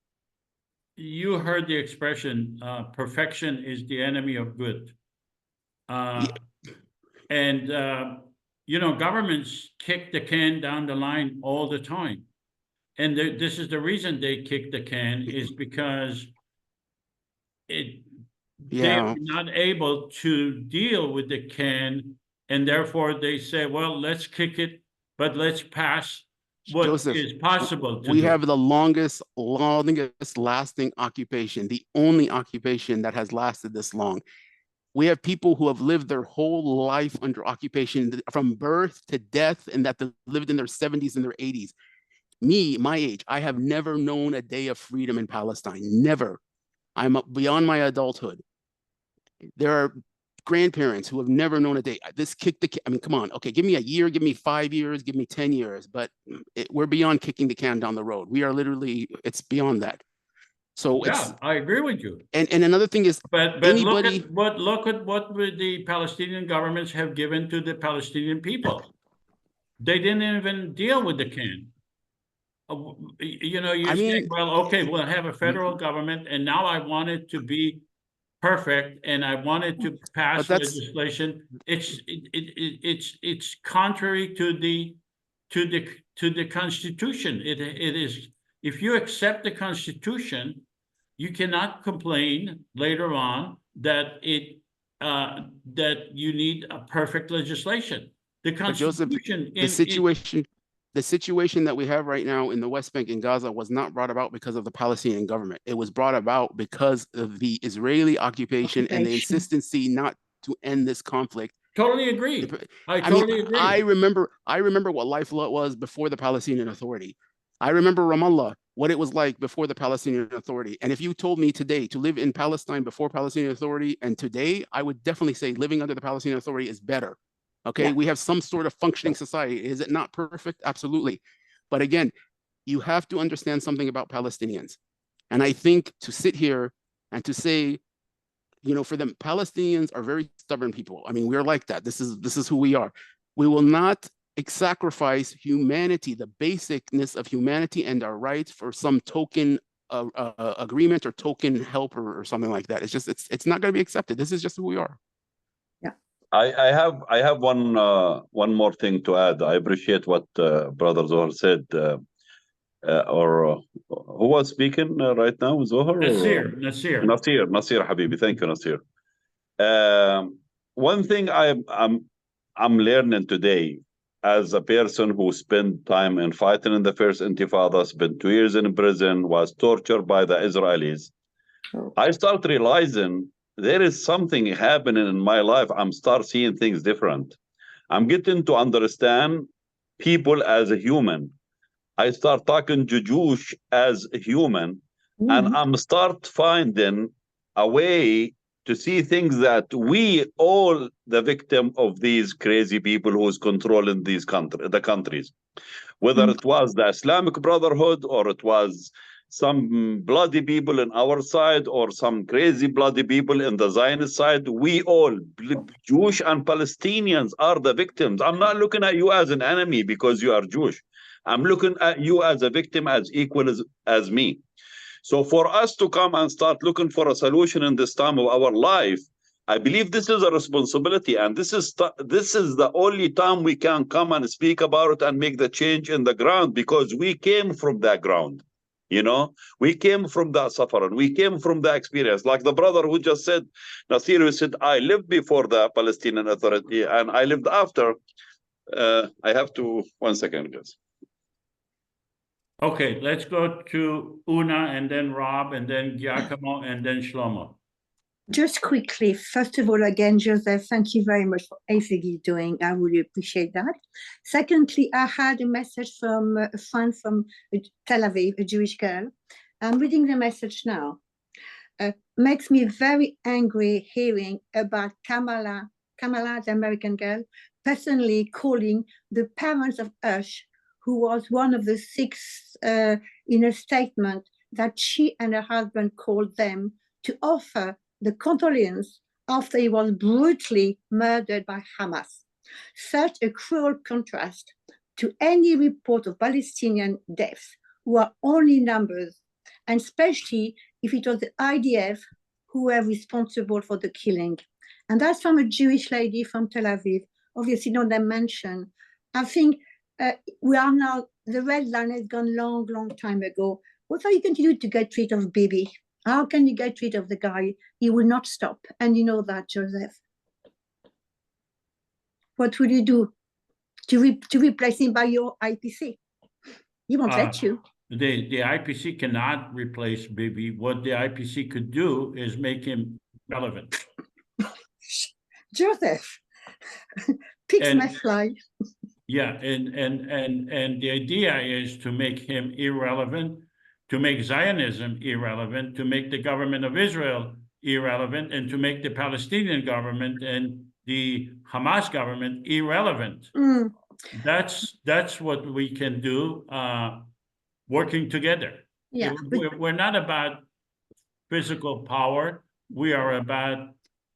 you heard the expression, perfection is the enemy of good. And, you know, governments kick the can down the line all the time. And this is the reason they kick the can, is because they're not able to deal with the can, and therefore they say, well, let's kick it, but let's pass what Joseph, is possible to we do. have the longest lasting occupation, the only occupation that has lasted this long. We have people who have lived their whole life under occupation from birth to death, and that lived in their 70s and their 80s. Me, my age, I have never known a day of freedom in Palestine. Never. I'm beyond my adulthood. There are grandparents who have never known a day. This kicked the can. I mean, come on. Okay, give me a year, give me 5 years, give me 10 years. But we're beyond kicking the can down the road. We are literally, it's beyond that. So yeah, I agree with you. And another thing is, but look at what the Palestinian governments have given to the Palestinian people. They didn't even deal with the can. You know, you say, well, okay, we'll have a federal government, and now I want it to be perfect, and I wanted to pass legislation. It's contrary to the Constitution. It is. If you accept the Constitution, you cannot complain later on that that you need a perfect legislation. The Constitution, Joseph, the situation that we have right now in the West Bank and Gaza was not brought about because of the Palestinian government. It was brought about because of the Israeli occupation and the insistency not to end this conflict. Totally agree. I totally agree. I remember what life was before the Palestinian Authority. I remember Ramallah, what it was like before the Palestinian Authority. And if you told me today to live in Palestine before Palestinian Authority and today, I would definitely say living under the Palestinian Authority is better. Okay, we have some sort of functioning society. Is it not perfect? Absolutely. But again, you have to understand something about Palestinians. And I think to sit here and to say, you know, for them, Palestinians are very stubborn people. I mean, we're like that. This is who we are. We will not sacrifice humanity, the basicness of humanity and our rights for some token agreement or token help or something like that. It's not going to be accepted. This is just who we are. I have one more thing to add. I appreciate what Brother Zohar said. Or who was speaking right now? Zohar? Nasir Habibi. Thank you, Nasir. One thing I'm learning today, as a person who spent time in fighting in the first Intifada, spent 2 years in prison, was tortured by the Israelis. I start realizing there is something happening in my life. I'm start seeing things different. I'm getting to understand people as a human. I start talking to Jews as a human, and I'm start finding a way to see things that we all the victim of these crazy people who's controlling these the countries, whether it was the Islamic Brotherhood or it was some bloody people in our side or some crazy bloody people in the Zionist side. We all, Jewish and Palestinians, are the victims. I'm not looking at you as an enemy because you are Jewish. I'm looking at you as a victim, as equal as me. So for us to come and start looking for a solution in this time of our life, I believe this is a responsibility, and this is the only time we can come and speak about it and make the change in the ground, because we came from that ground. You know, we came from that suffering, we came from that experience. Like the brother who just said, Nasir, who said, I lived before the Palestinian Authority and I lived after. I have to, 1 second, guys. Okay, let's go to Una and then Rob and then Giacomo and then Shlomo. Just quickly, first of all, again, Joseph, thank you very much for everything you're doing. I really appreciate that. Secondly, I had a message from a friend from Tel Aviv, a Jewish girl. I'm reading the message now. Makes me very angry hearing about Kamala, the American girl, personally calling the parents of Ush, who was one of the 6 in a statement that she and her husband called them to offer the condolence after he was brutally murdered by Hamas. Such a cruel contrast to any report of Palestinian deaths, who are only numbers, and especially if it was the IDF who were responsible for the killing. And that's from a Jewish lady from Tel Aviv, obviously not mentioned. I think we are now, the red line has gone long, long time ago. What are you going to do to get rid of Bibi? How can you get rid of the guy? He will not stop. And you know that, Joseph. What will you do to replace him by your IPC? He won't let you. The IPC cannot replace Bibi. What the IPC could do is make him relevant. Joseph, pigs may fly. Yeah, and the idea is to make him irrelevant, to make Zionism irrelevant, to make the government of Israel irrelevant, and to make the Palestinian government and the Hamas government irrelevant. That's what we can do, working together. Yeah, we're not about physical power. We are about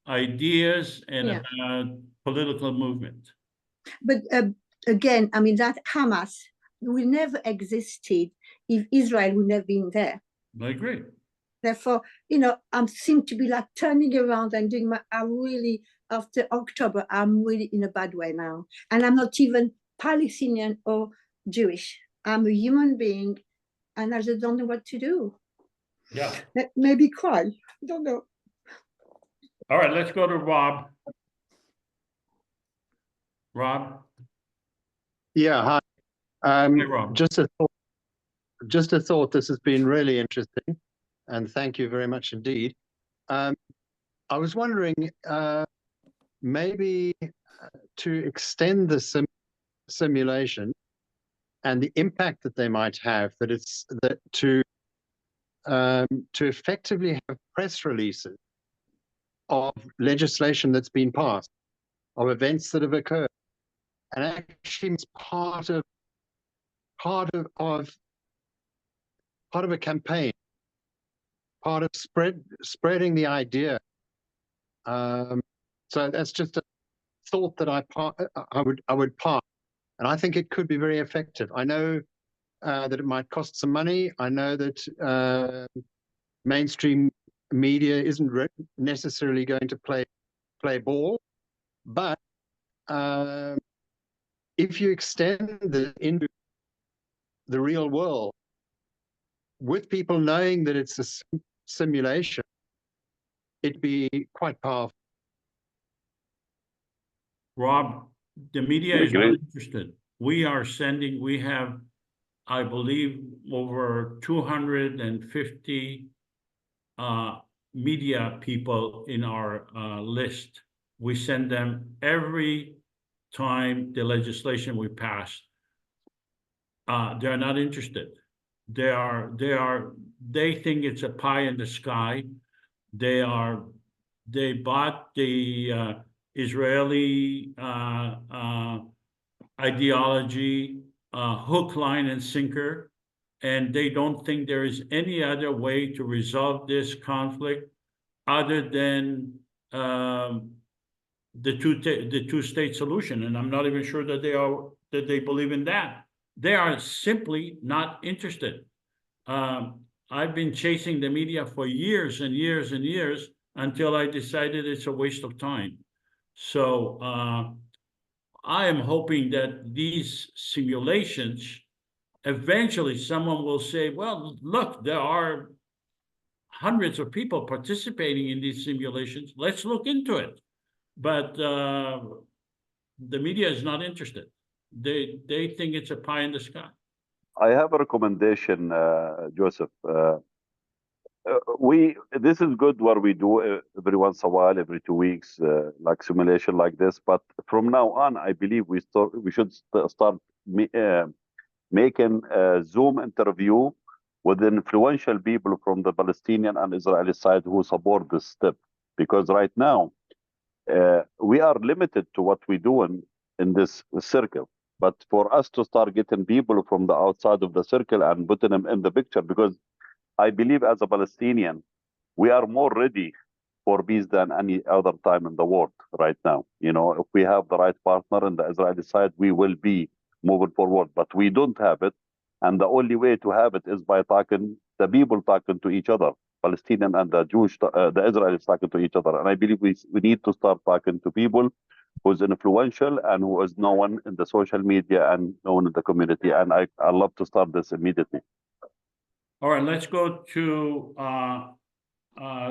ideas and about political movement. But again, I mean, that Hamas will never existed if Israel would have been there. I agree. Therefore, you know, I seem to be like turning around and doing after October, I'm really in a bad way now. And I'm not even Palestinian or Jewish. I'm a human being and I just don't know what to do. Yeah. Maybe cry. I don't know. All right, let's go to Rob. Rob? Yeah, hi. Hey, Rob. Just a thought. This has been really interesting, and thank you very much indeed. I was wondering, maybe to extend the simulation and the impact that they might have, to effectively have press releases of legislation that's been passed, of events that have occurred, and actually it's part of a campaign, part of spreading the idea. So that's just a thought that I would pass, and I think it could be very effective. I know that it might cost some money. I know that mainstream media isn't necessarily going to play ball, but if you extend it into the real world, with people knowing that it's a simulation, it'd be quite powerful. Rob, the media is not interested. We have, I believe, over 250 media people in our list. We send them every time the legislation we pass. They're not interested. They think it's a pie in the sky. They bought the Israeli ideology, hook, line, and sinker. and they don't think there is any other way to resolve this conflict other than the two-state solution. And I'm not even sure that they believe in that. They are simply not interested. I've been chasing the media for years and years and years until I decided it's a waste of time. So I am hoping that these simulations, eventually someone will say, well, look, there are hundreds of people participating in these simulations. Let's look into it. But the media is not interested. They think it's a pie in the sky. I have a recommendation, Joseph. This is good what we do every once a while, every 2 weeks, like simulation like this. But from now on, I believe we should start making a Zoom interview with influential people from the Palestinian and Israeli side who support this step. Because right now, we are limited to what we do in this circle. But for us to start getting people from the outside of the circle and putting them in the picture, because I believe as a Palestinian, we are more ready for peace than any other time in the world right now. You know, if we have the right partner in the Israeli side, we will be moving forward, but we don't have it. And the only way to have it is by the people talking to each other, Palestinian and the Israelis talking to each other. And I believe we need to start talking to people who's influential and who is known in the social media and known in the community. And I love to start this immediately. All right, let's go to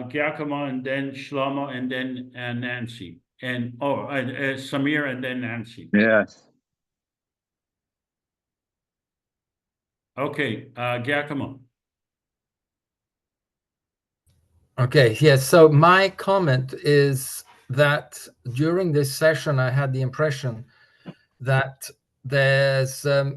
Giacomo and then Shlomo and then Nancy. And Samir and then Nancy. Yes. Okay, Giacomo. Okay, yes. So my comment is that during this session, I had the impression that there's, at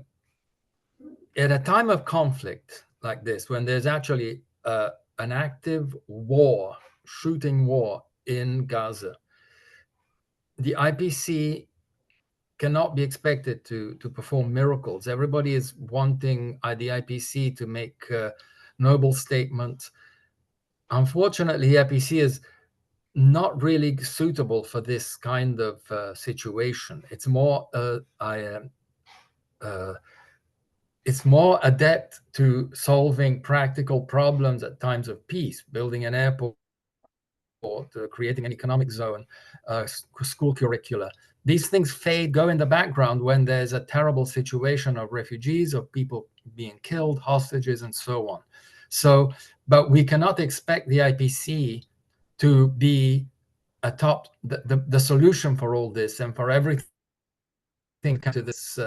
a time of conflict like this, when there's actually an active war, shooting war in Gaza, the IPC cannot be expected to perform miracles. Everybody is wanting the IPC to make noble statements. Unfortunately, the IPC is not really suitable for this kind of situation. It's more it's more adept to solving practical problems at times of peace, building an airport, creating an economic zone, school curricula. These things go in the background when there's a terrible situation of refugees, of people being killed, hostages, and so on. So, but we cannot expect the IPC to be the solution for all this and for everything to this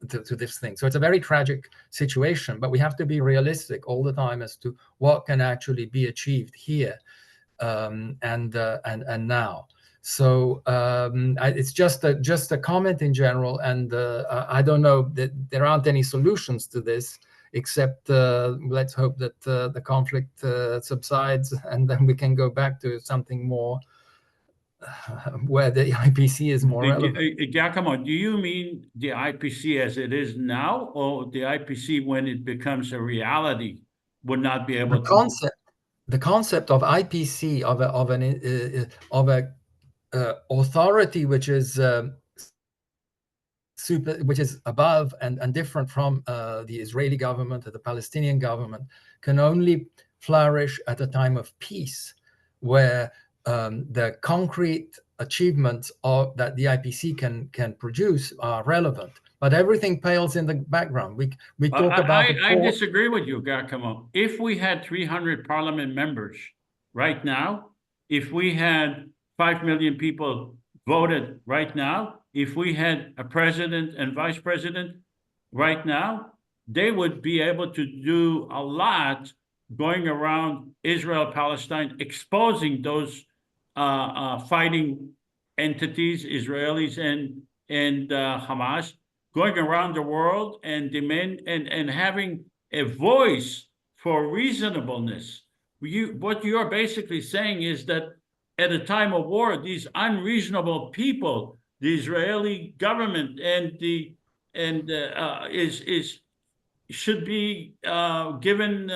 to this thing. So it's a very tragic situation, but we have to be realistic all the time as to what can actually be achieved here and now. So it's just a comment in general, and I don't know that there aren't any solutions to this, except let's hope that the conflict subsides, and then we can go back to something more where the IPC is more relevant. Giacomo, do you mean the IPC as it is now, or the IPC when it becomes a reality would not be able to? The concept of IPC, of a authority which is which is above and different from the Israeli government or the Palestinian government, can only flourish at a time of peace, where the concrete achievements that the IPC can produce are relevant, but everything pales in the background. We talk about. I disagree with you, Giacomo. If we had 300 parliament members right now, if we had 5 million people voted right now, if we had a president and vice president right now, they would be able to do a lot going around Israel-Palestine, exposing those fighting entities, Israelis and Hamas, going around the world and demand and having a voice for reasonableness. What you're basically saying is that at a time of war, these unreasonable people, the Israeli government is should be given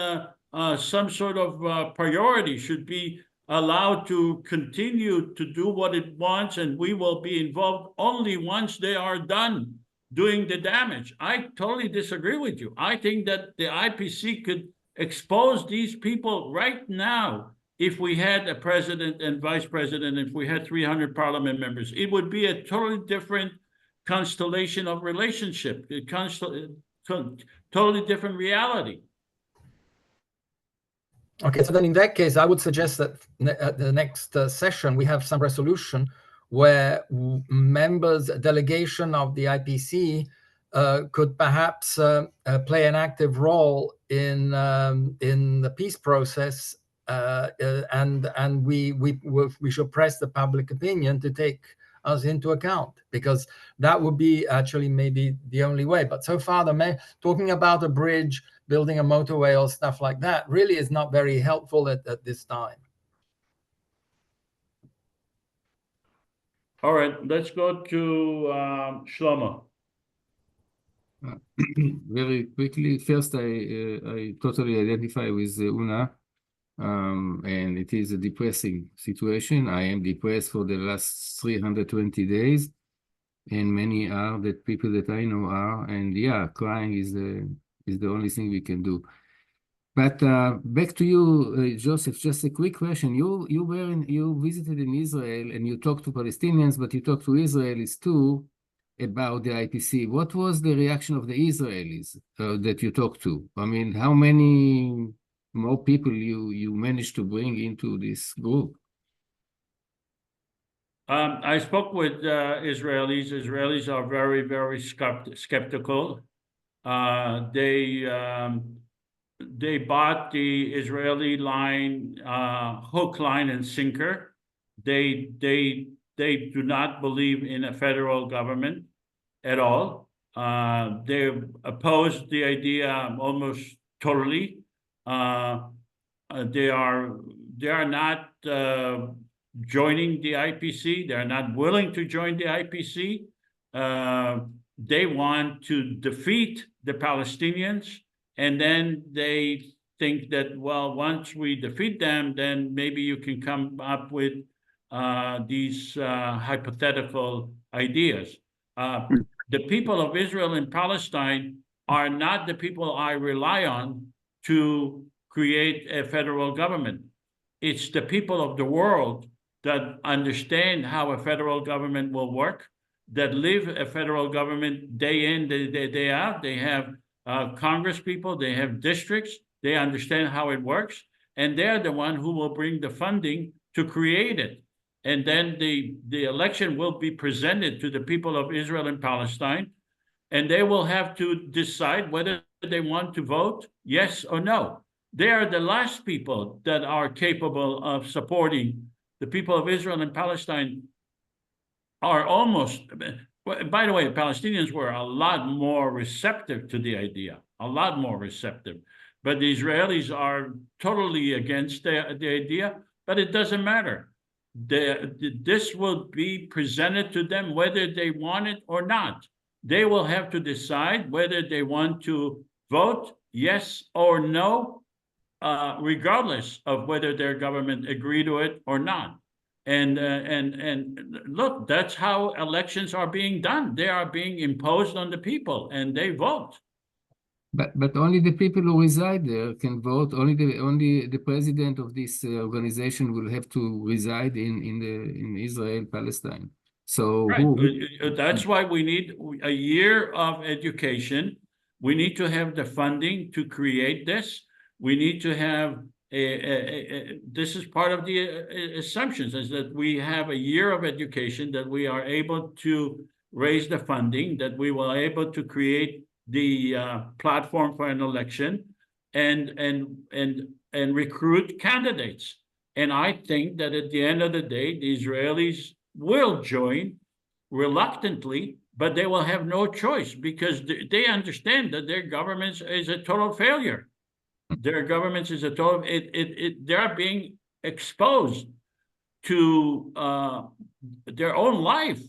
some sort of priority, should be allowed to continue to do what it wants, and we will be involved only once they are done doing the damage. I totally disagree with you. I think that the IPC could expose these people right now. If we had a president and vice president, if we had 300 parliament members, it would be a totally different constellation of relationship, totally different reality. Okay, so then in that case, I would suggest that at the next session, we have some resolution where members, delegation of the IPC could perhaps play an active role in the peace process, and we should press the public opinion to take us into account, because that would be actually maybe the only way. But so far, talking about a bridge, building a motorway or stuff like that really is not very helpful at this time. All right, let's go to Shlomo. Very quickly, first, I totally identify with Una, and it is a depressing situation. I am depressed for the last 320 days, and many are, that people that I know are, and yeah, crying is the only thing we can do. But back to you, Joseph, just a quick question. You visited in Israel and you talked to Palestinians, but you talked to Israelis too about the IPC. What was the reaction of the Israelis that you talked to? I mean, how many more people you managed to bring into this group? I spoke with Israelis. Israelis are very, very skeptical. They bought the Israeli line, hook, line, and sinker. They do not believe in a federal government at all. They oppose the idea almost totally. They are not joining the IPC. They're not willing to join the IPC. They want to defeat the Palestinians. And then they think that, well, once we defeat them, then maybe you can come up with these hypothetical ideas. The people of Israel and Palestine are not the people I rely on to create a federal government. It's the people of the world that understand how a federal government will work, that live a federal government day in, day out. They have Congress people, they have districts, they understand how it works, and they're the one who will bring the funding to create it. And then the election will be presented to the people of Israel and Palestine, and they will have to decide whether they want to vote yes or no. They are the last people that are capable of supporting. The people of Israel and Palestine are almost, by the way, the Palestinians were a lot more receptive to the idea, a lot more receptive. But the Israelis are totally against the idea, but it doesn't matter. This will be presented to them whether they want it or not. They will have to decide whether they want to vote yes or no, regardless of whether their government agree to it or not. And look, that's how elections are being done. They are being imposed on the people, and they vote. But only the people who reside there can vote. Only the president of this organization will have to reside in Israel-Palestine. So right. That's why we need a year of education. We need to have the funding to create this. We need to have this is part of the assumptions, is that we have a year of education, that we are able to raise the funding, that we will able to create the platform for an election and recruit candidates. And I think that at the end of the day, the Israelis will join reluctantly, but they will have no choice, because they understand that their government is a total failure. Their government is a total, they are being exposed to their own life.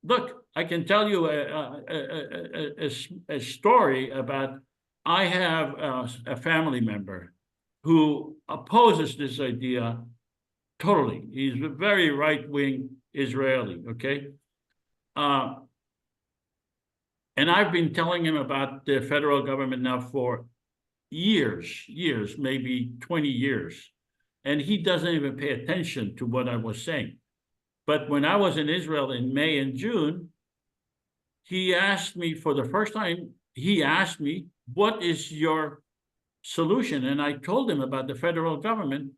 Look, I can tell you a story about I have a family member who opposes this idea totally. He's a very right-wing Israeli, okay? And I've been telling him about the federal government now for years, maybe 20 years. And he doesn't even pay attention to what I was saying. But when I was in Israel in May and June, he asked me for the first time, he asked me, what is your solution? And I told him about the federal government.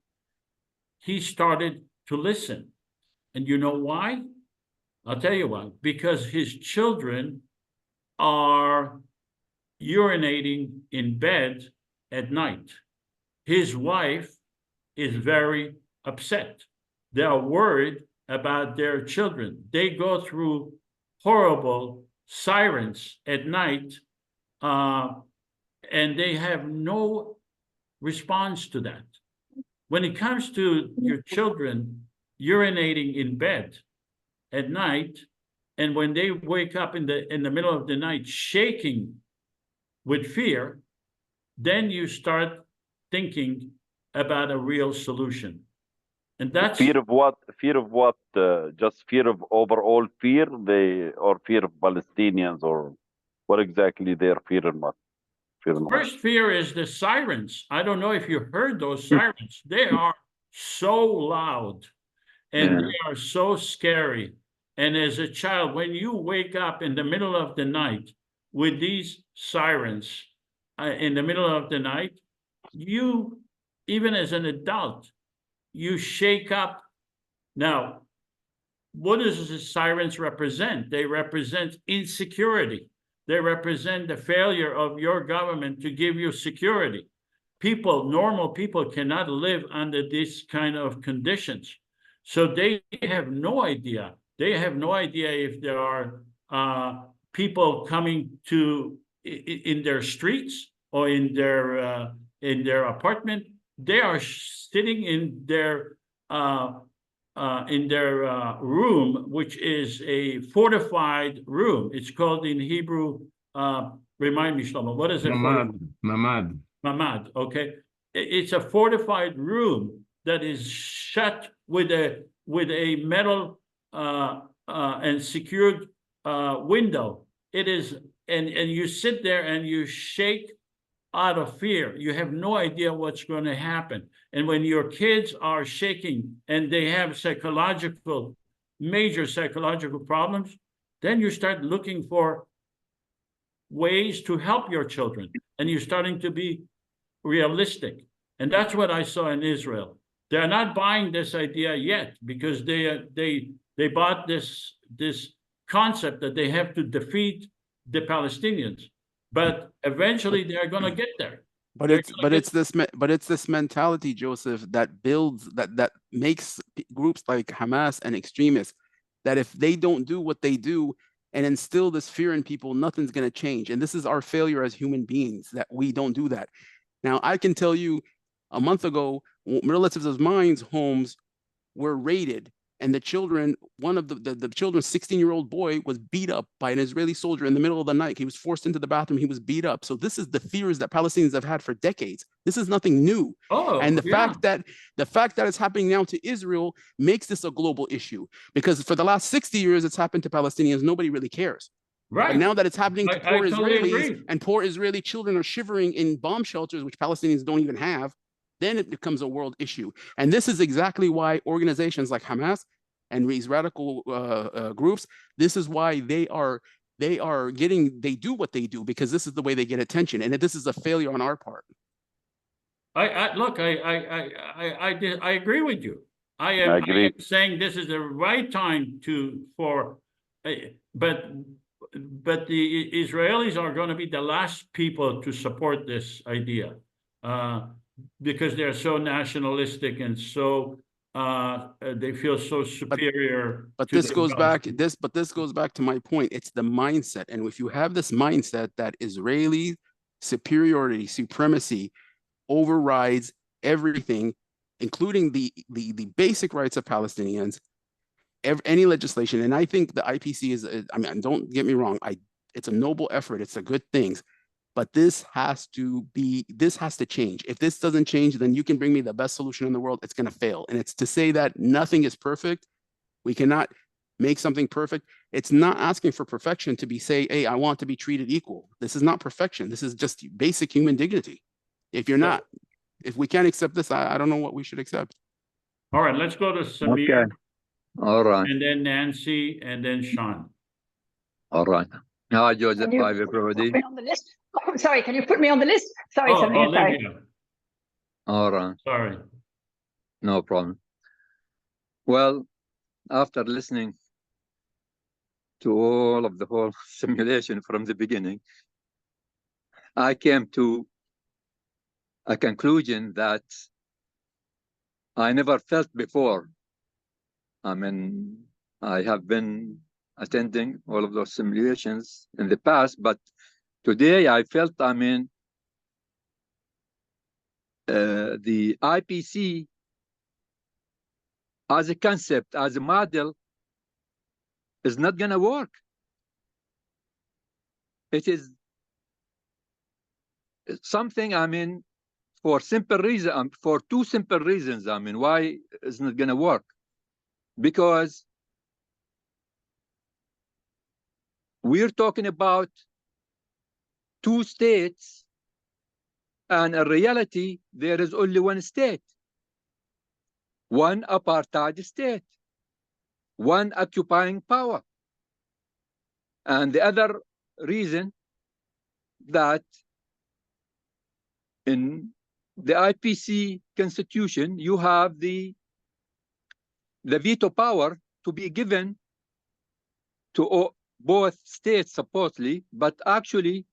He started to listen. And you know why? I'll tell you why. Because his children are urinating in bed at night. His wife is very upset. They are worried about their children. They go through horrible sirens at night, and they have no response to that. When it comes to your children urinating in bed at night, and when they wake up in the middle of the night shaking with fear, then you start thinking about a real solution. And that's fear of what? Fear of what? Just fear of overall fear, or fear of Palestinians, or what exactly they're fearing? First fear is the sirens. I don't know if you heard those sirens. They are so loud and they are so scary. And as a child, when you wake up in the middle of the night with these sirens in the middle of the night, you, even as an adult, you shake up. Now, what does the sirens represent? They represent insecurity. They represent the failure of your government to give you security. People, normal people, cannot live under this kind of conditions. So they have no idea. They have no idea if there are people coming to in their streets or in their apartment. They are sitting in their room, which is a fortified room. It's called in Hebrew, remind me, Shlomo, what is it? Mamad. Mamad, okay. It's a fortified room that is shut with a metal and secured window. It is, and you sit there and you shake out of fear. You have no idea what's going to happen. And when your kids are shaking and they have major psychological problems, then you start looking for ways to help your children. And you're starting to be realistic. And that's what I saw in Israel. They're not buying this idea yet because they bought this concept that they have to defeat the Palestinians. But eventually they're going to get there. But it's this mentality, Joseph, that builds that makes groups like Hamas and extremists, that if they don't do what they do and instill this fear in people, nothing's going to change. And this is our failure as human beings, that we don't do that. Now, I can tell you, a month ago, relatives of mine's homes were raided, and the children, one of the children's 16-year-old boy was beat up by an Israeli soldier in the middle of the night. He was forced into the bathroom. He was beat up. So this is the fears that Palestinians have had for decades. This is nothing new. And the fact that it's happening now to Israel makes this a global issue, because for the last 60 years, it's happened to Palestinians. Nobody really cares. Right. But now that it's happening to poor Israelis, agree. and poor Israeli children are shivering in bomb shelters, which Palestinians don't even have, then it becomes a world issue. And this is exactly why organizations like Hamas and these radical groups, this is why they do what they do, because this is the way they get attention. And this is a failure on our part. I agree with you. I am saying this is the right time but the Israelis are going to be the last people to support this idea. Because they're so nationalistic and so they feel so superior. But this goes back to my point. It's the mindset. And if you have this mindset that Israeli superiority, supremacy overrides everything, including the basic rights of Palestinians, any legislation, and I think the IPC is, I mean, don't get me wrong, it's a noble effort. It's a good thing. But this has to change. If this doesn't change, then you can bring me the best solution in the world, it's going to fail. And it's to say that nothing is perfect. We cannot make something perfect. It's not asking for perfection to be say, hey, I want to be treated equal. This is not perfection. This is just basic human dignity. If we can't accept this, I don't know what we should accept. All right, let's go to Samir. Okay. All right. And then Nancy, and then Sean. All right. Hi, Joseph. Can you Hi, everybody. put me on the list? Oh, sorry, can you put me on the list? Sorry, Oh, Samir, sorry. Olivia, All right. sorry. No problem. Well, after listening to all of the whole simulation from the beginning, I came to a conclusion that I never felt before. I mean, I have been attending all of those simulations in the past, but today I felt, I mean, the IPC as a concept, as a model, is not going to work. It is something, I mean, for simple reason, for two simple reasons, I mean, why it's not going to work. Because we're talking about two states, and in reality, there is only one state, one apartheid state, one occupying power. And the other reason that in the IPC constitution, you have the veto power to be given to both states, supposedly, but actually,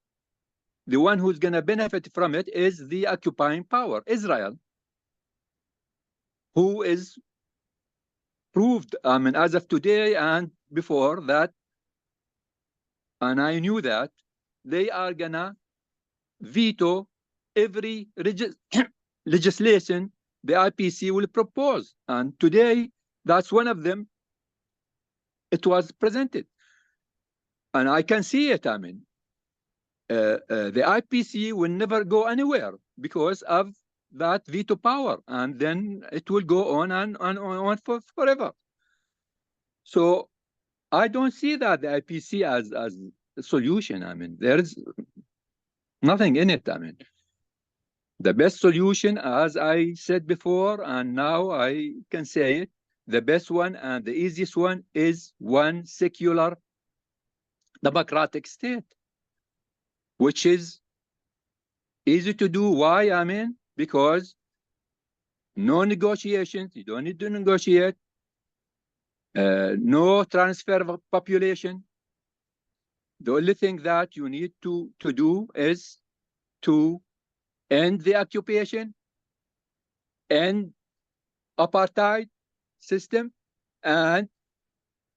the one who's going to benefit from it is the occupying power, Israel, who is proved, I mean, as of today and before that, and I knew that, they are going to veto every legislation the IPC will propose. And today, that's one of them. It was presented. And I can see it, I mean. The IPC will never go anywhere because of that veto power. And then it will go on and on for forever. So I don't see that the IPC as a solution. I mean, there is nothing in it. I mean, the best solution, as I said before, and now I can say it, the best one and the easiest one is one secular democratic state, which is easy to do. Why? I mean, because no negotiations, you don't need to negotiate, no transfer of population. The only thing that you need to do is to end the occupation, end apartheid system, and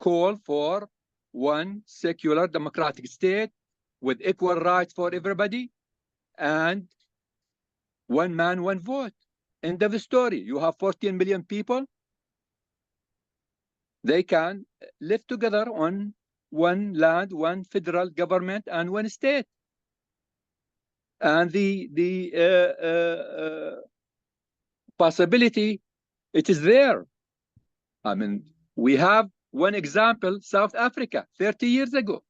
call for one secular democratic state with equal rights for everybody, and one man, one vote. End of the story. You have 14 million people. They can live together on one land, one federal government, and one state. And the possibility, it is there. I mean, we have one example, South Africa, 30 years ago.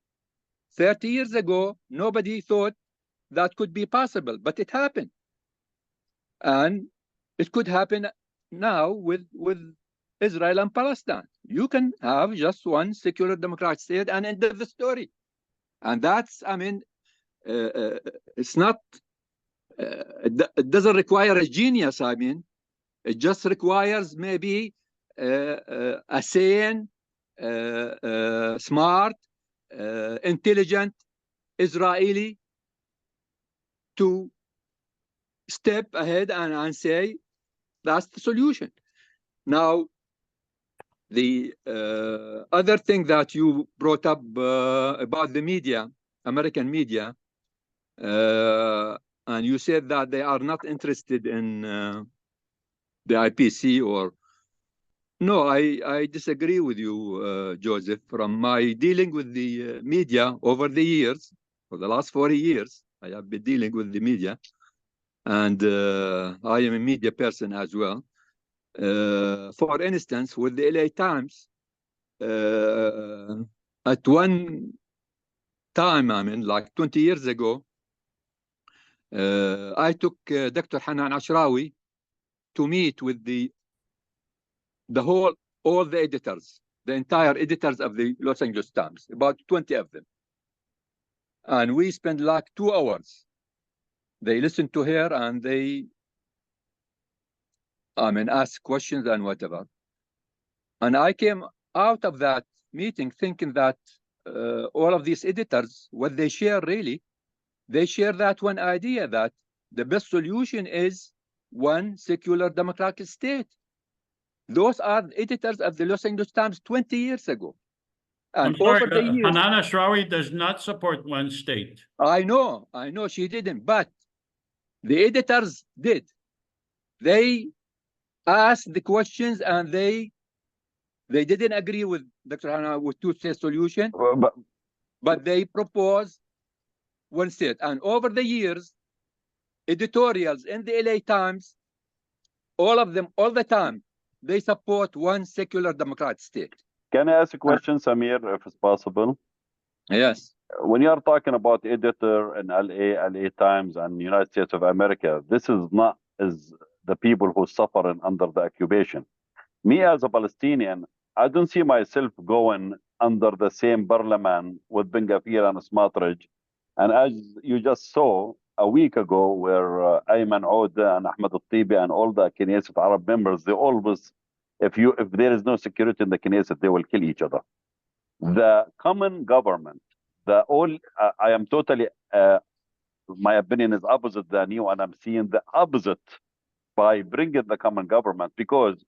30 years ago, nobody thought that could be possible, but it happened. And it could happen now with Israel and Palestine. You can have just one secular democratic state and end of the story. And that's, I mean, it's not, it doesn't require a genius, I mean. It just requires maybe a sane, smart, intelligent Israeli to step ahead and say, that's the solution. Now, the other thing that you brought up about the media, American media, and you said that they are not interested in the IPC or... No, I disagree with you, Joseph. From my dealing with the media over the years, for the last 40 years, I have been dealing with the media, and I am a media person as well. For instance, with the LA Times, at one time, I mean, like 20 years ago, I took Dr. Hanan Ashrawi to meet with all the editors, the entire editors of the Los Angeles Times, about 20 of them. And we spent like 2 hours. They listened to her and they, asked questions and whatever. And I came out of that meeting thinking that all of these editors, what they share really, they share that one idea that the best solution is one secular democratic state. Those are editors of the Los Angeles Times 20 years ago. And I'm sorry, over the years, Hanan Ashrawi does not support one state. I know she didn't, but the editors did. They asked the questions and they didn't agree with Dr. Hanan with two-state solution, but they proposed one state. And over the years, editorials in the LA Times, all of them, all the time, they support one secular democratic state. Can I ask a question, Samir, if it's possible? Yes. When you are talking about editor in LA Times and United States of America, this is not as the people who suffer under the occupation. Me as a Palestinian, I don't see myself going under the same parliament with Ben Gvir and Smotrich. And as you just saw a week ago, where Ayman Ouda and Ahmed Al-Tibi and all the Knesset Arab members, they always, if there is no security in the Knesset, they will kill each other. The common government, I am totally, my opinion is opposite than you, and I'm seeing the opposite by bringing the common government, because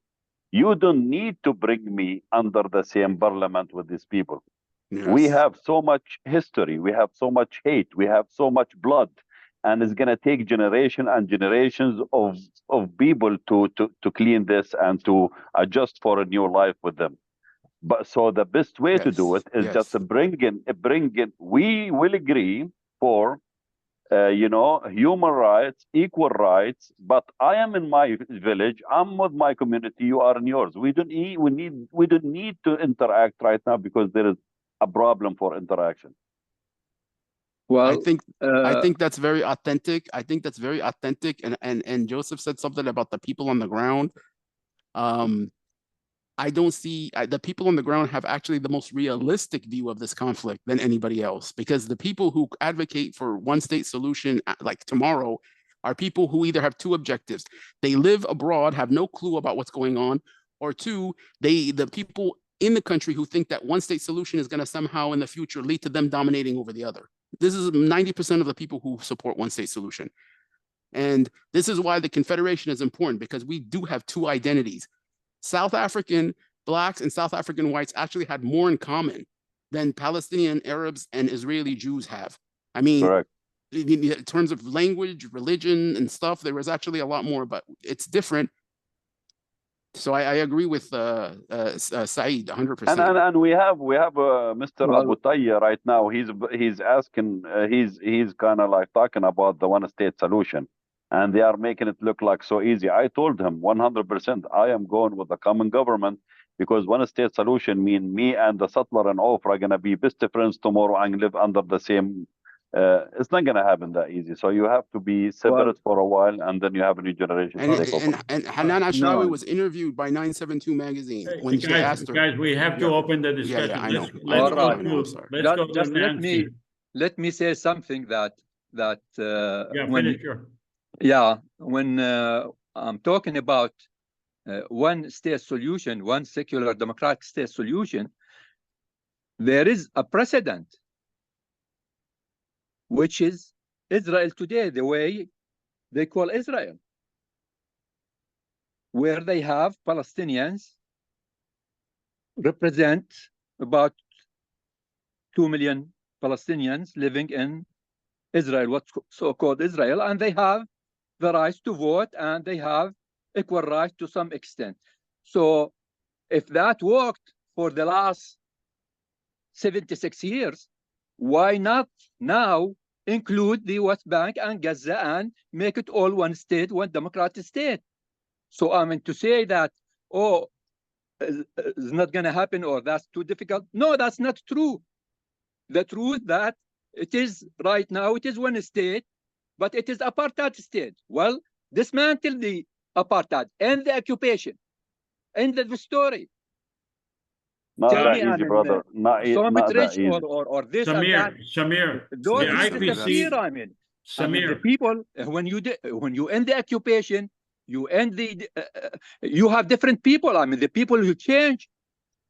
you don't need to bring me under the same parliament with these people. Yes. We have so much history, we have so much hate, we have so much blood, and it's going to take generation and generations of people to clean this and to adjust for a new life with them. But so the best way to do it is just to bring in. We will agree for human rights, equal rights. But I am in my village. I'm with my community. You are in yours. We don't need to interact right now because there is a problem for interaction. Well, I think that's very authentic. And Joseph said something about the people on the ground. I don't see the people on the ground have actually the most realistic view of this conflict than anybody else, because the people who advocate for one state solution like tomorrow are people who either have two objectives. They live abroad, have no clue about what's going on, or two, the people in the country who think that one state solution is going to somehow in the future lead to them dominating over the other. This is 90% of the people who support one state solution. And this is why the Confederation is important, because we do have two identities. South African blacks and South African whites actually had more in common than Palestinian Arabs and Israeli Jews have. I mean, in terms of language, religion, and stuff, there was actually a lot more, but it's different. So I agree with Saeed 100%. And we have Mr. Abu Tayya right now. He's asking. He's kind of like talking about the one state solution. And they are making it look like so easy. I told him 100%, I am going with the common government, because one state solution means me and the settler and Ofra are going to be best friends tomorrow and live under the same. It's not going to happen that easy. So you have to be separate for a while, and then you have a new generation. And Hanan Ashrawi was interviewed by 972 magazine when they asked her. Guys, we have to open the discussion. Yeah, I know. Let me say something that when I'm talking about one state solution, one secular democratic state solution, there is a precedent, which is Israel today, the way they call Israel, where they have Palestinians represent about 2 million Palestinians living in Israel, what's so-called Israel, and they have the right to vote, and they have equal rights to some extent. So if that worked for the last 76 years, why not now include the West Bank and Gaza and make it all one state, one democratic state. So I mean to say that, oh, it's not going to happen or that's too difficult. No, that's not true. The truth that it is right now, it is one state, but it is apartheid state. Well, dismantle the apartheid and the occupation. End of the story. Not Tell that me, I easy, mean, brother. Not that Rich easy. or this and that. Samir, Those the just disappear. IPC, I mean, the Samir, people when you end the occupation, you end the you have different people. I mean, the people who change,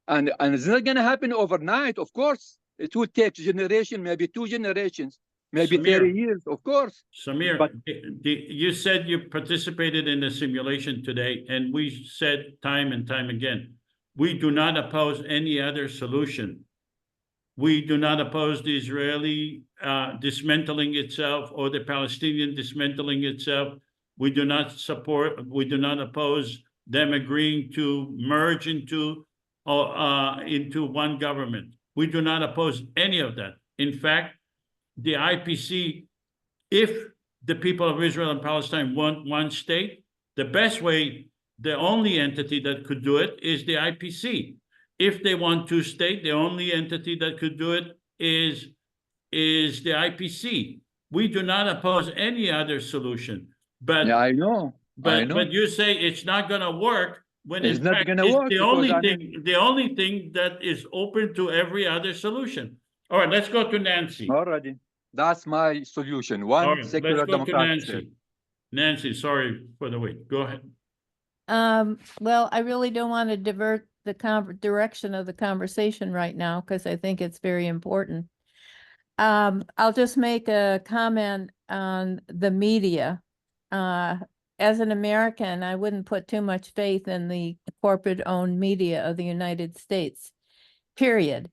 and it's not going to happen overnight. Of course, it will take generation, maybe 2 generations, maybe Samir. 30 years. Of course. Samir, But you said you participated in the simulation today, and we said time and time again, we do not oppose any other solution. We do not oppose the Israeli dismantling itself or the Palestinian dismantling itself. We do not oppose them agreeing to merge into one government. We do not oppose any of that. In fact, the IPC, if the people of Israel and Palestine want one state, the best way, the only entity that could do it is the IPC. If they want 2 states, the only entity that could do it is the IPC. We do not oppose any other solution. But yeah, I know. But you say it's not going to work when It's in not fact gonna it's work the because, only thing that is open to every other solution. All right, let's go to Nancy. Already. That's my solution. All One right, secular let's go to democratic state. Nancy. Nancy, sorry for the wait. Go ahead. Well, I really don't want to divert the direction of the conversation right now because I think it's very important. I'll just make a comment on the media. As an American, I wouldn't put too much faith in the corporate-owned media of the United States, period.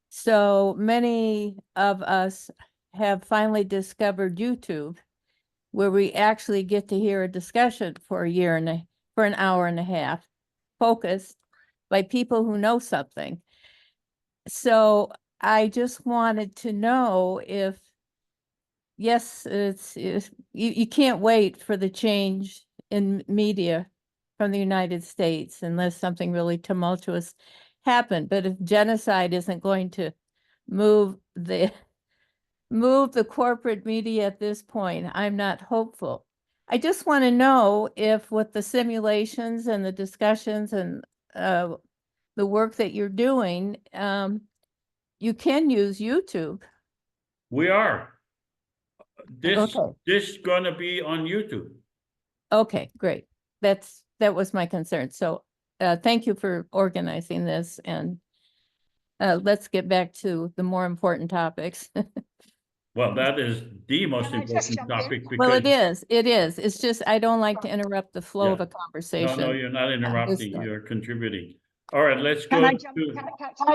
So many of us have finally discovered YouTube, where we actually get to hear a discussion for an hour and a half, focused by people who know something. So I just wanted to know if, yes, you can't wait for the change in media from the United States unless something really tumultuous happened. But if genocide isn't going to move the corporate media at this point, I'm not hopeful. I just want to know if with the simulations and the discussions and the work that you're doing, you can use YouTube. We are. This Okay. going to be on YouTube. Okay, great. That was my concern. So thank you for organizing this, and let's get back to the more important topics. Well, that is the most important topic because Well, it is. It's just I don't like to interrupt the flow of a no, conversation. you're not interrupting. You're contributing. All right, let's go Can I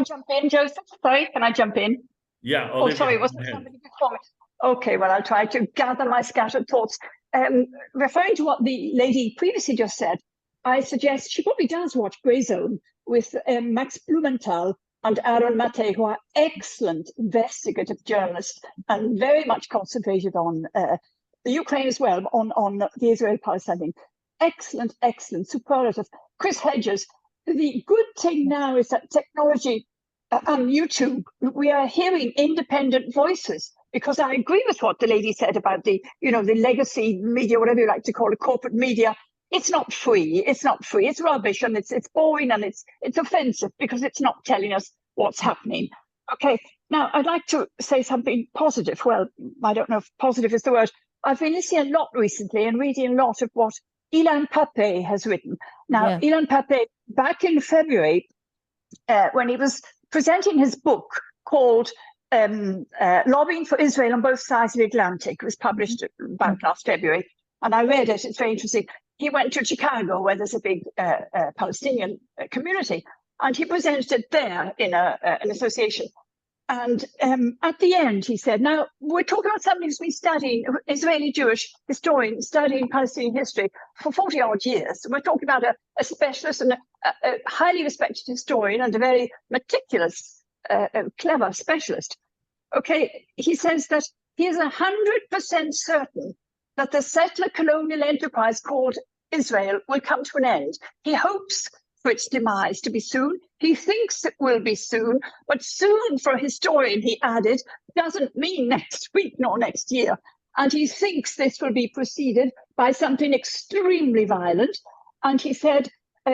jump in, Joseph? Sorry, can I jump in? Yeah. Oh, sorry, was there somebody before me? Okay, well, I'll try to gather my scattered thoughts. Referring to what the lady previously just said, I suggest she probably does watch Grey Zone with Max Blumenthal and Aaron Mate, who are excellent investigative journalists and very much concentrated on the Ukraine as well, on the Israel-Palestine. Excellent, superlative. Chris Hedges, the good thing now is that technology on YouTube, we are hearing independent voices, because I agree with what the lady said about the legacy media, whatever you like to call it, corporate media. It's not free. It's rubbish, and it's boring, and it's offensive because it's not telling us what's happening. Okay, now I'd like to say something positive. Well, I don't know if positive is the word. I've been listening a lot recently and reading a lot of what Ilan Pappé has written. Now, yeah. Ilan Pappé, back in February, when he was presenting his book called Lobbying for Israel on Both Sides of the Atlantic, it was published back last February, and I read it. It's very interesting. He went to Chicago, where there's a big Palestinian community, and he presented it there in an association. And at the end, he said, now, we're talking about somebody who's been studying, Israeli Jewish historian, studying Palestinian history for 40-odd years. We're talking about a specialist and a highly respected historian and a very meticulous, clever specialist. Okay, he says that he is 100% certain that the settler colonial enterprise called Israel will come to an end. He hopes for its demise to be soon. He thinks it will be soon, but soon for a historian, he added, doesn't mean next week nor next year. And he thinks this will be preceded by something extremely violent. And he said,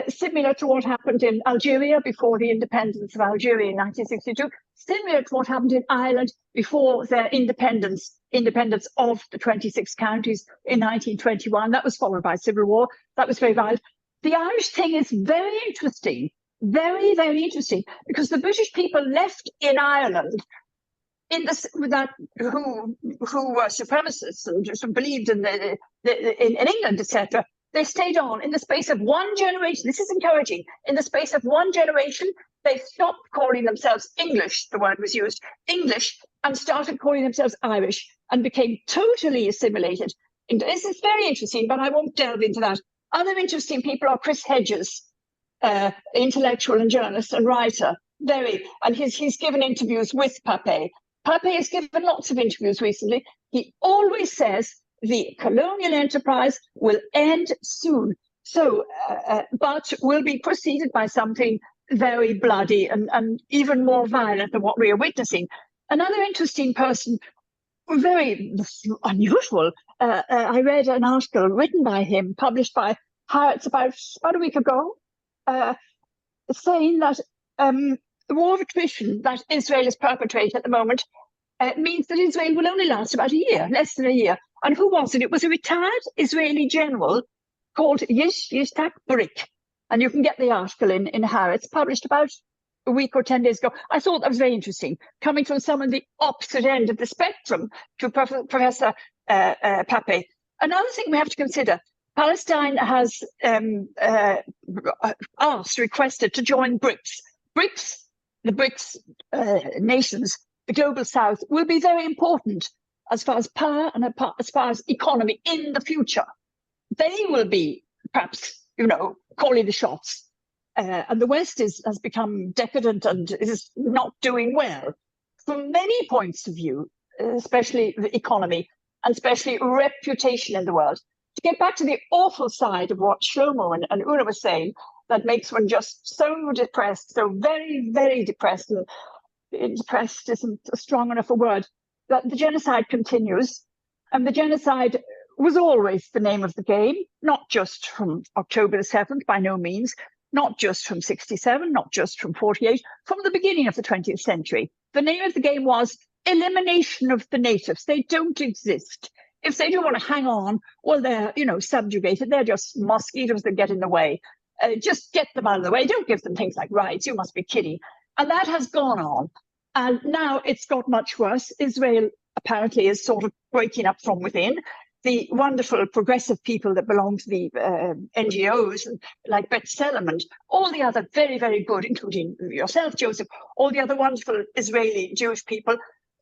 similar to what happened in Algeria before the independence of Algeria in 1962, similar to what happened in Ireland before their independence of the 26 counties in 1921. That was followed by civil war. That was very violent. The Irish thing is very interesting, very, very interesting, because the British people left in Ireland in this who were supremacists and just believed in in England, etc. They stayed on in the space of one generation. This is encouraging. In the space of one generation, they stopped calling themselves English, the word was used, English, and started calling themselves Irish and became totally assimilated. And this is very interesting, but I won't delve into that. Other interesting people are Chris Hedges, intellectual and journalist and writer, and he's given interviews with Pape. Pape has given lots of interviews recently. He always says the colonial enterprise will end soon, but will be preceded by something very bloody and even more violent than what we are witnessing. Another interesting person, very unusual, I read an article written by him, published by Harrods about a week ago, saying that the war of attrition that Israel is perpetrating at the moment means that Israel will only last about a year, less than a year. And who was it? It was a retired Israeli general called Yitzhak Brik. And you can get the article in Harrods, published about a week or 10 days ago. I thought that was very interesting, coming from someone at the opposite end of the spectrum to Professor Pape. Another thing we have to consider, Palestine has requested to join BRICS. The BRICS nations, the global south, will be very important as far as power and as far as economy in the future. They will be perhaps, calling the shots. And the West has become decadent and is not doing well from many points of view, especially the economy and especially reputation in the world. To get back to the awful side of what Shlomo and Una were saying, that makes one just so depressed, so very, very depressed, and depressed isn't a strong enough a word, that the genocide continues. And the genocide was always the name of the game, not just from October the 7th, by no means, not just from 67, not just from 48, from the beginning of the 20th century. The name of the game was elimination of the natives. They don't exist. If they do want to hang on, well, they're, subjugated. They're just mosquitoes that get in the way. Just get them out of the way. Don't give them things like rights. You must be kidding. And that has gone on. And now it's got much worse. Israel apparently is sort of breaking up from within. The wonderful progressive people that belong to the NGOs, like B'Tselem and all the other very, very good, including yourself, Joseph, all the other wonderful Israeli Jewish people,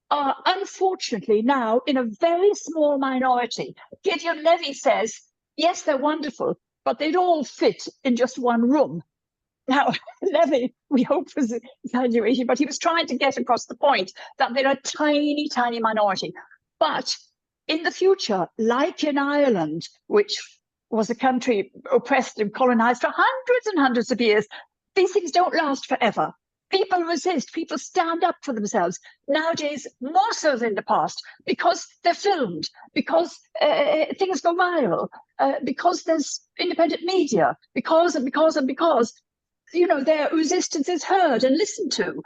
are unfortunately now in a very small minority. Gideon Levy says, yes, they're wonderful, but they'd all fit in just one room. Now, Levy, we hope was exaggerating, but he was trying to get across the point that they're a tiny, tiny minority. But in the future, like in Ireland, which was a country oppressed and colonized for hundreds and hundreds of years, these things don't last forever. People resist, people stand up for themselves. Nowadays, more so than in the past, because they're filmed, because things go viral, because there's independent media, because, their resistance is heard and listened to.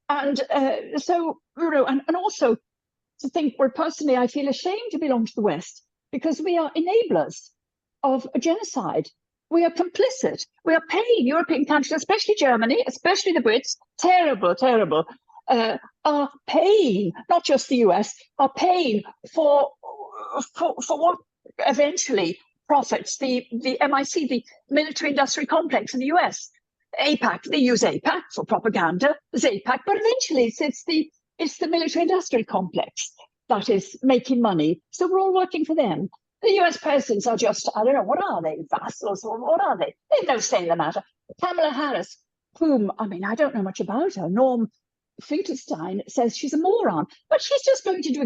And and also to think, well, personally, I feel ashamed to belong to the West because we are enablers of a genocide. We are complicit. We are paying European countries, especially Germany, especially the Brits, terrible, are paying, not just the US, are paying for what eventually profits the MIC, the military-industrial complex in the US. AIPAC, they use AIPAC for propaganda, there's AIPAC, but eventually it's the military-industrial complex that is making money. So we're all working for them. The US presidents are just, I don't know, what are they, vassals, or what are they? They've no say in the matter. Kamala Harris, whom, I don't know much about her. Norm Finkelstein says she's a moron, but she's just going to do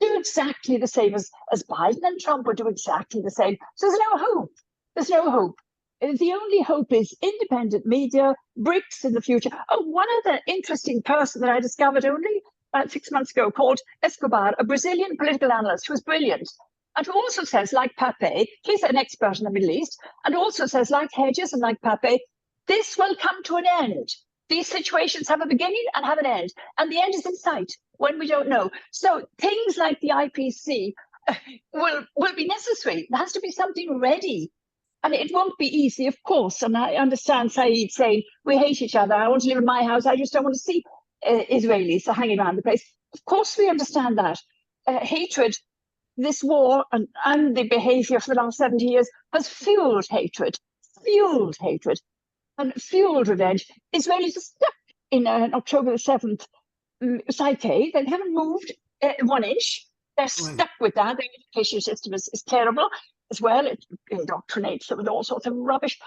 do exactly the same as Biden and Trump would do exactly the same. So there's no hope. There's no hope. The only hope is independent media, BRICS in the future. Oh, one other interesting person that I discovered only about 6 months ago called Escobar, a Brazilian political analyst who was brilliant and who also says, like Pape, he's an expert in the Middle East, and also says, like Hedges and like Pape, this will come to an end. These situations have a beginning and have an end, and the end is in sight when we don't know. So things like the IPC will be necessary. There has to be something ready. And it won't be easy, of course. And I understand Saeed saying, we hate each other. I want to live in my house. I just don't want to see Israelis hanging around the place. Of course, we understand that. Hatred, this war and the behavior for the last 70 years has fueled hatred, and fueled revenge. Israelis are stuck in October the 7th psyche. They haven't moved 1 inch. They're stuck with that. The education system is terrible as well. It indoctrinates them with all sorts of rubbish.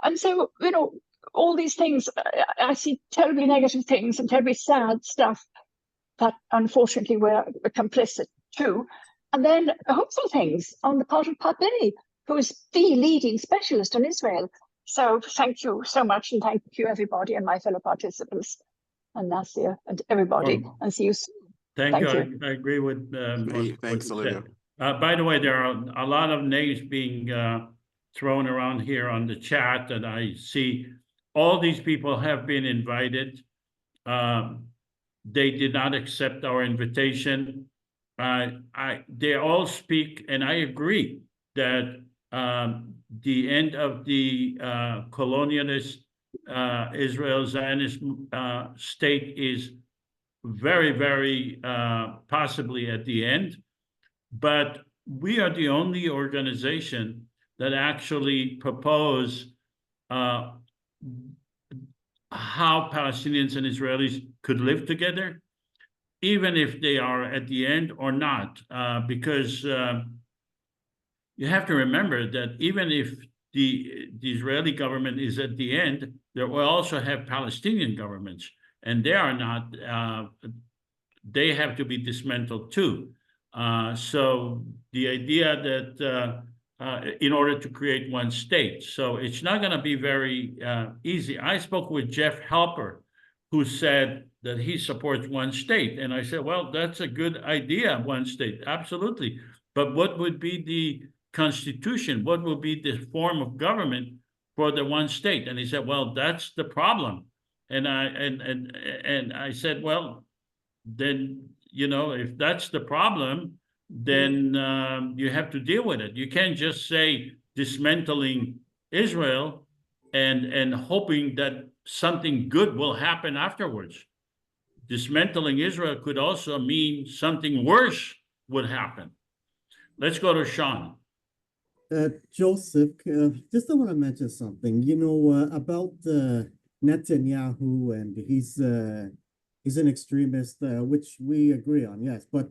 And so, you know, all these things, I see terribly negative things and terribly sad stuff that unfortunately we're complicit to. And then hopeful things on the part of Pape, who is the leading specialist on Israel. So thank you so much, and thank you everybody and my fellow participants and Nasir and everybody, and see you soon. Thank you. I agree with thanks, Olivia. By the way, there are a lot of names being thrown around here on the chat, and I see all these people have been invited. They did not accept our invitation. They all speak, and I agree that the end of the colonialist Israel Zionist state is very, very possibly at the end. But we are the only organization that actually propose how Palestinians and Israelis could live together, even if they are at the end or not, because you have to remember that even if the Israeli government is at the end, there will also have Palestinian governments, and they are not, they have to be dismantled too. So the idea that in order to create one state, so it's not going to be very easy. I spoke with Jeff Halper, who said that he supports one state. And I said, well, that's a good idea, one state, absolutely. But what would be the constitution? What will be the form of government for the one state? And he said, well, that's the problem. And I said, well, then, you know, if that's the problem, then you have to deal with it. You can't just say dismantling Israel and hoping that something good will happen afterwards. Dismantling Israel could also mean something worse would happen. Let's go to Sean. Joseph, just I want to mention something, you know, about Netanyahu, and he's an extremist, which we agree on, yes. But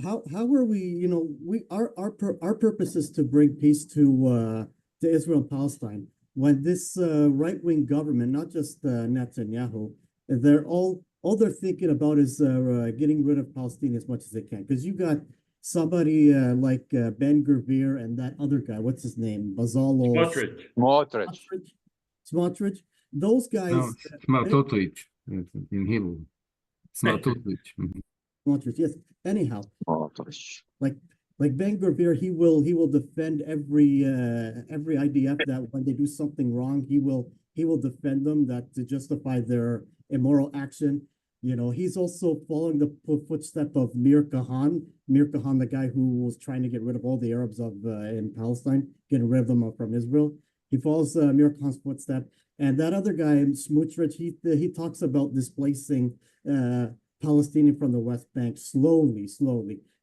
how are we? You know, our purpose is to bring peace to Israel and Palestine. When this right-wing government, not just Netanyahu, they're all they're thinking about is getting rid of Palestine as much as they can. Because you got somebody like Ben Gvir and that other guy, what's his name? Bazalo. Smotrich. Those guys. No, Smotrich in Hebrew. Smotrich. Smotrich, yes. Anyhow, like Ben Gvir, he will defend every IDF that when they do something wrong, he will defend them, that to justify their immoral action. You know, he's also following the footstep of Mir Kahan, the guy who was trying to get rid of all the Arabs in Palestine, getting rid of them from Israel. He follows Mir Kahan's footstep. And that other guy, Smotrich, he talks about displacing Palestinian from the West Bank slowly.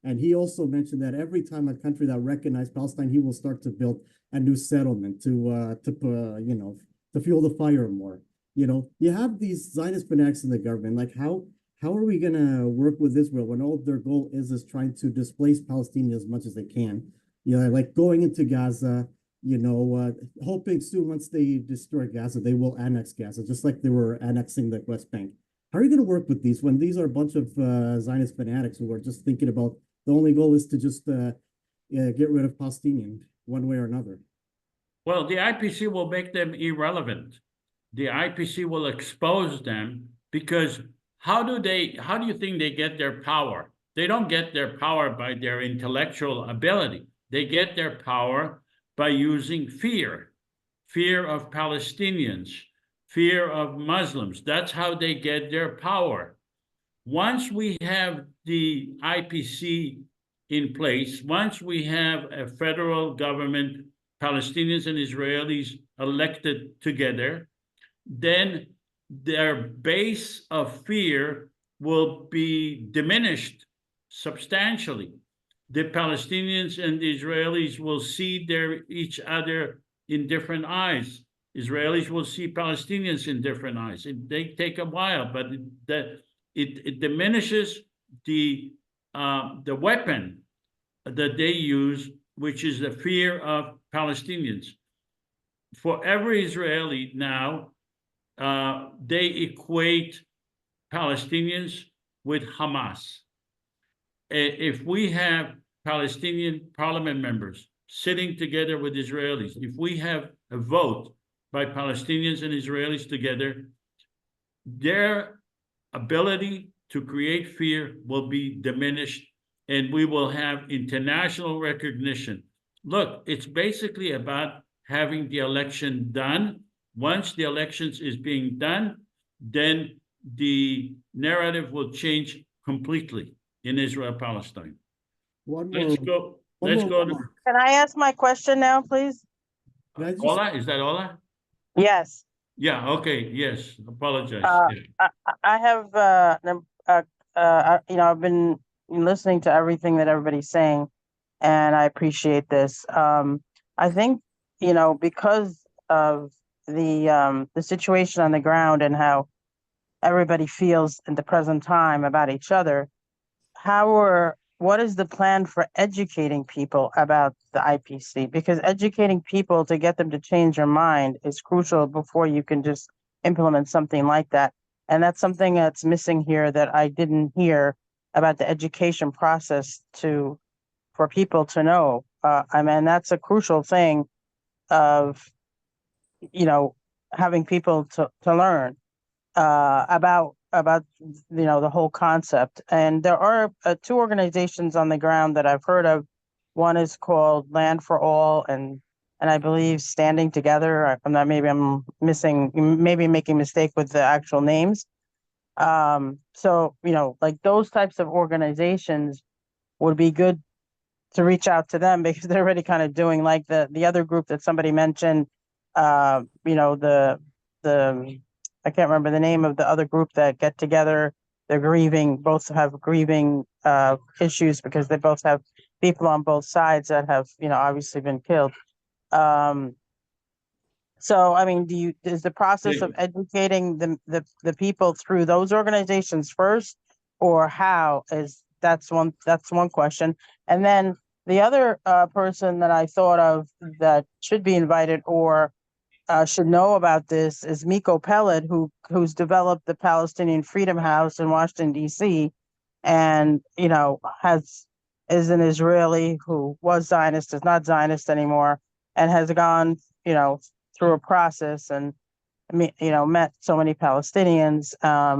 And he also mentioned that every time a country that recognizes Palestine, he will start to build a new settlement to fuel the fire more. You know, you have these Zionist fanatics in the government. Like, how are we going to work with Israel when all their goal is trying to displace Palestinians as much as they can? You know, like going into Gaza, you know, hoping soon once they destroy Gaza, they will annex Gaza, just like they were annexing the West Bank. How are you going to work with these when these are a bunch of Zionist fanatics who are just thinking about the only goal is to just get rid of Palestinian one way or another? Well, the IPC will make them irrelevant. The IPC will expose them because how do you think they get their power? They don't get their power by their intellectual ability. They get their power by using fear of Palestinians, fear of Muslims. That's how they get their power. Once we have the IPC in place, once we have a federal government, Palestinians and Israelis elected together, then their base of fear will be diminished substantially. The Palestinians and the Israelis will see each other in different eyes. Israelis will see Palestinians in different eyes. They take a while, but it diminishes the weapon that they use, which is the fear of Palestinians. For every Israeli now, they equate Palestinians with Hamas. If we have Palestinian parliament members sitting together with Israelis, if we have a vote by Palestinians and Israelis together, their ability to create fear will be diminished, and we will have international recognition. Look, it's basically about having the election done. Once the elections is being done, then the narrative will change completely in Israel-Palestine. Let's go. Can I ask my question now, please? Ola, is that Ola? Yes. Yeah, okay, yes, apologize. I have, I've been listening to everything that everybody's saying, and I appreciate this. I think, because of the situation on the ground and how everybody feels in the present time about each other, what is the plan for educating people about the IPC? Because educating people to get them to change their mind is crucial before you can just implement something like that. And that's something that's missing here that I didn't hear about the education process for people to know. I mean, that's a crucial thing of, having people to learn about the whole concept. And there are two organizations on the ground that I've heard of. One is called Land for All, and I believe Standing Together. I'm making a mistake with the actual names. So like those types of organizations would be good to reach out to them, because they're already kind of doing like the other group that somebody mentioned. I can't remember the name of the other group that get together. They're grieving, both have grieving issues because they both have people on both sides that have, obviously been killed. So, I mean, is the process of educating the people through those organizations first, or how that's one question. And then the other person that I thought of that should be invited or should know about this is Miko Peled, who's developed the Palestinian Freedom House in Washington, D.C., and, is an Israeli who was Zionist, is not Zionist anymore, and has gone, through a process and, met so many Palestinians,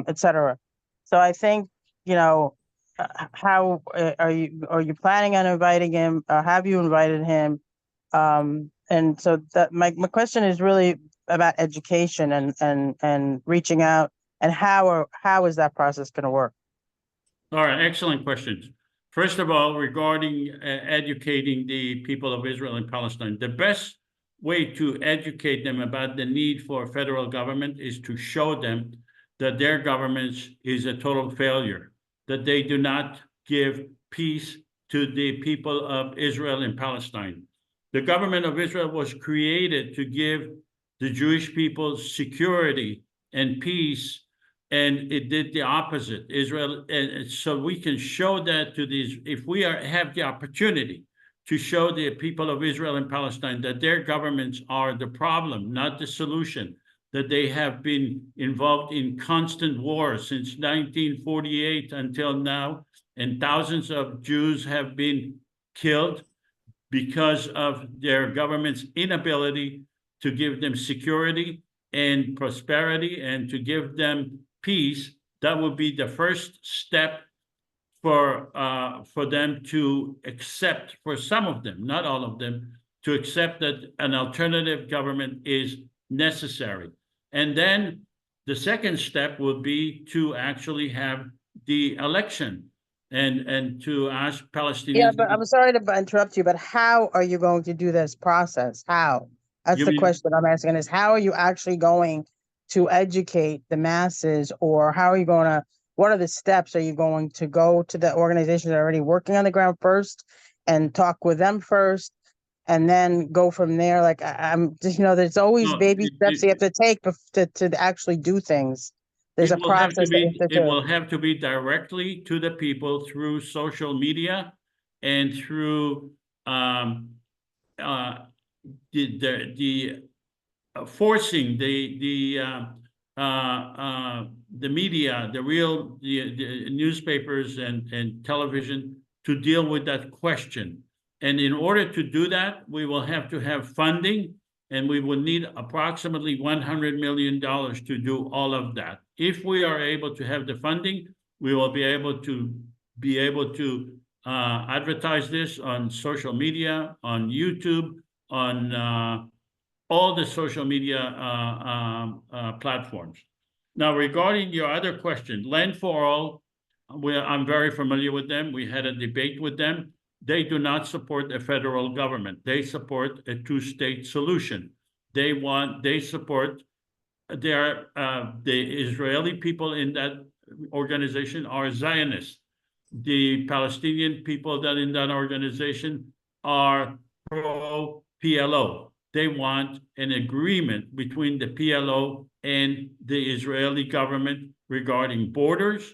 et cetera. So I think, how are you planning on inviting him? Have you invited him? And so that my question is really about education and reaching out, and how is that process going to work? All right, excellent questions. First of all, regarding educating the people of Israel and Palestine, the best way to educate them about the need for a federal government is to show them that their government is a total failure, that they do not give peace to the people of Israel and Palestine. The government of Israel was created to give the Jewish people security and peace, and it did the opposite. Israel, and so we can show that to these, if we have the opportunity to show the people of Israel and Palestine that their governments are the problem, not the solution, that they have been involved in constant war since 1948 until now, and thousands of Jews have been killed because of their government's inability to give them security and prosperity and to give them peace. That would be the first step for them to accept, for some of them, not all of them, to accept that an alternative government is necessary. And then the second step would be to actually have the election and to ask Palestinians. Yeah, but I'm sorry to interrupt you, but how are you going to do this process? How? That's the question I'm asking, is how are you actually going to educate the masses, or how are you going to, what are the steps? Are you going to go to the organizations that are already working on the ground first and talk with them first, and then go from there? Like, I'm just, there's always baby steps you have to take to actually do things. There's a process that you have to do. It will have to be directly to the people through social media and through forcing the media, the newspapers and television to deal with that question. And in order to do that, we will have to have funding, and we will need approximately $100 million to do all of that. If we are able to have the funding, we will be able to advertise this on social media, on YouTube, on all the social media platforms. Now, regarding your other question, Land for All, I'm very familiar with them. We had a debate with them. They do not support a federal government. They support a two-state solution. They support the Israeli people in that organization are Zionists. The Palestinian people that in that organization are pro-PLO. They want an agreement between the PLO and the Israeli government regarding borders,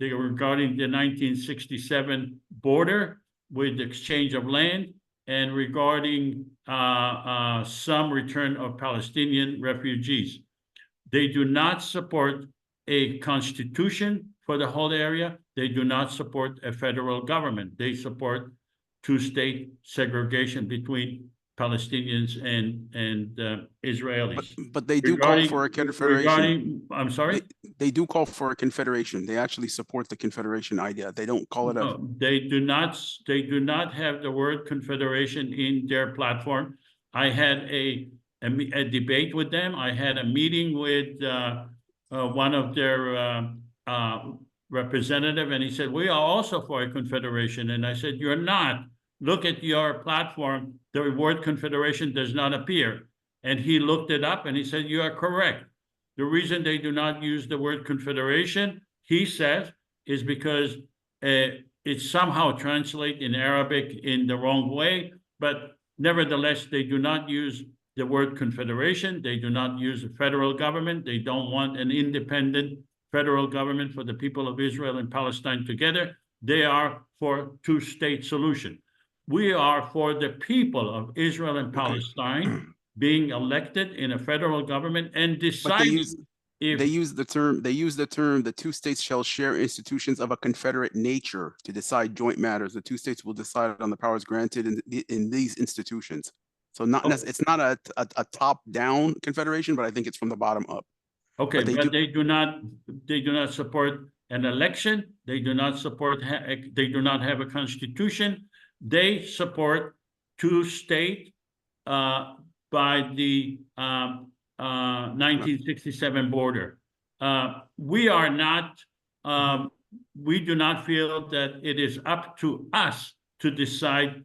regarding the 1967 border with exchange of land, and regarding some return of Palestinian refugees. They do not support a constitution for the whole area. They do not support a federal government. They support two-state segregation between Palestinians and Israelis. But they do call for a confederation. I'm sorry? They do call for a confederation. They actually support the confederation idea. They don't call it a... No, they do not have the word confederation in their platform. I had a debate with them. I had a meeting with one of their representative, and he said, we are also for a confederation. And I said, you're not. Look at your platform. The word confederation does not appear. And he looked it up and he said, you are correct. The reason they do not use the word confederation, he says, is because it somehow translates in Arabic in the wrong way. But nevertheless, they do not use the word confederation. They do not use a federal government. They don't want an independent federal government for the people of Israel and Palestine together. They are for two-state solution. We are for the people of Israel and Palestine being elected in a federal government and deciding. They use the term, the two states shall share institutions of a confederate nature to decide joint matters. The two states will decide on the powers granted in these institutions. So it's not a top-down confederation, but I think it's from the bottom up. Okay, but they do not support an election. They do not support, they do not have a constitution. They support two-state by the 1967 border. We are not, we do not feel that it is up to us to decide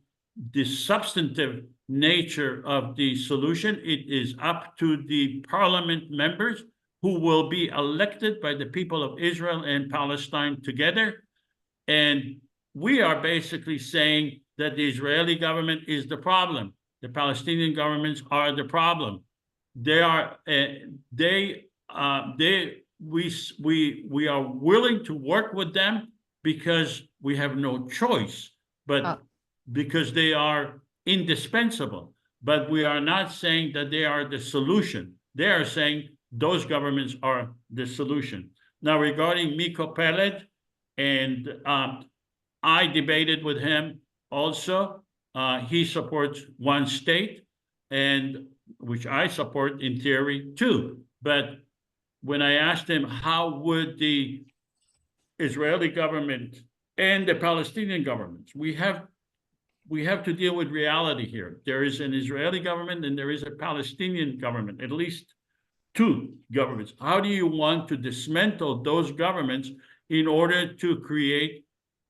the substantive nature of the solution. It is up to the parliament members who will be elected by the people of Israel and Palestine together. And we are basically saying that the Israeli government is the problem. The Palestinian governments are the problem. We are willing to work with them because we have no choice, but because they are indispensable. But we are not saying that they are the solution. They are saying those governments are the solution. Now, regarding Miko Peled, and I debated with him also. He supports one state, and which I support in theory too. But when I asked him how would the Israeli government and the Palestinian governments, we have to deal with reality here. There is an Israeli government and there is a Palestinian government, at least two governments. How do you want to dismantle those governments in order to create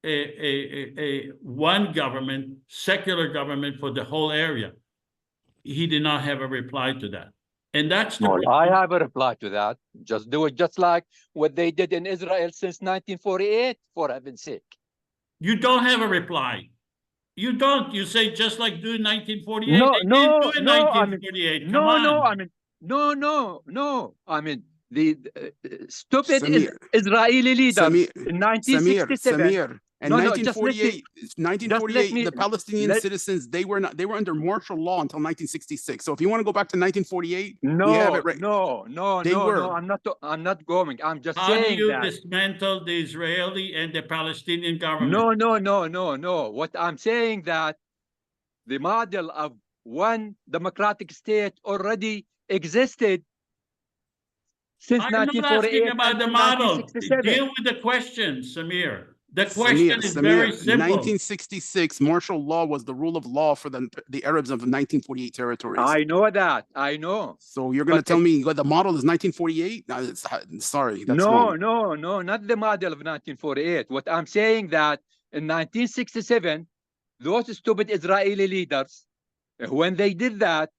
a one government, secular government for the whole area? He did not have a reply to that. And that's the Well, I have a reply to that. Just do it just like what they did in Israel since 1948, for heaven's sake. You don't have a reply. You don't. You say just like do 1948. No, they didn't no, do it no, 1948. I mean, Come on. no, I mean, no. I mean, the stupid Samir. Israeli leaders in 1967. Samir. In 1948, the Palestinian let- citizens, they were under martial law until 1966. So if you want to go back to 1948, No, we have it right. no, They were. no. I'm not going. I'm just How do saying you that. dismantle the Israeli and the Palestinian government? No. What I'm saying that the model of one democratic state already existed since I'm not 1948 asking about the and model. 1967. Deal with the question, Samir. The question is very simple. 1966, martial law was the rule of law for the Arabs of 1948 territories. I know that. I know. So you're going to tell me the model is 1948? No, sorry, that's wrong. No, not the model of 1948. What I'm saying that in 1967, those stupid Israeli leaders, when they did that,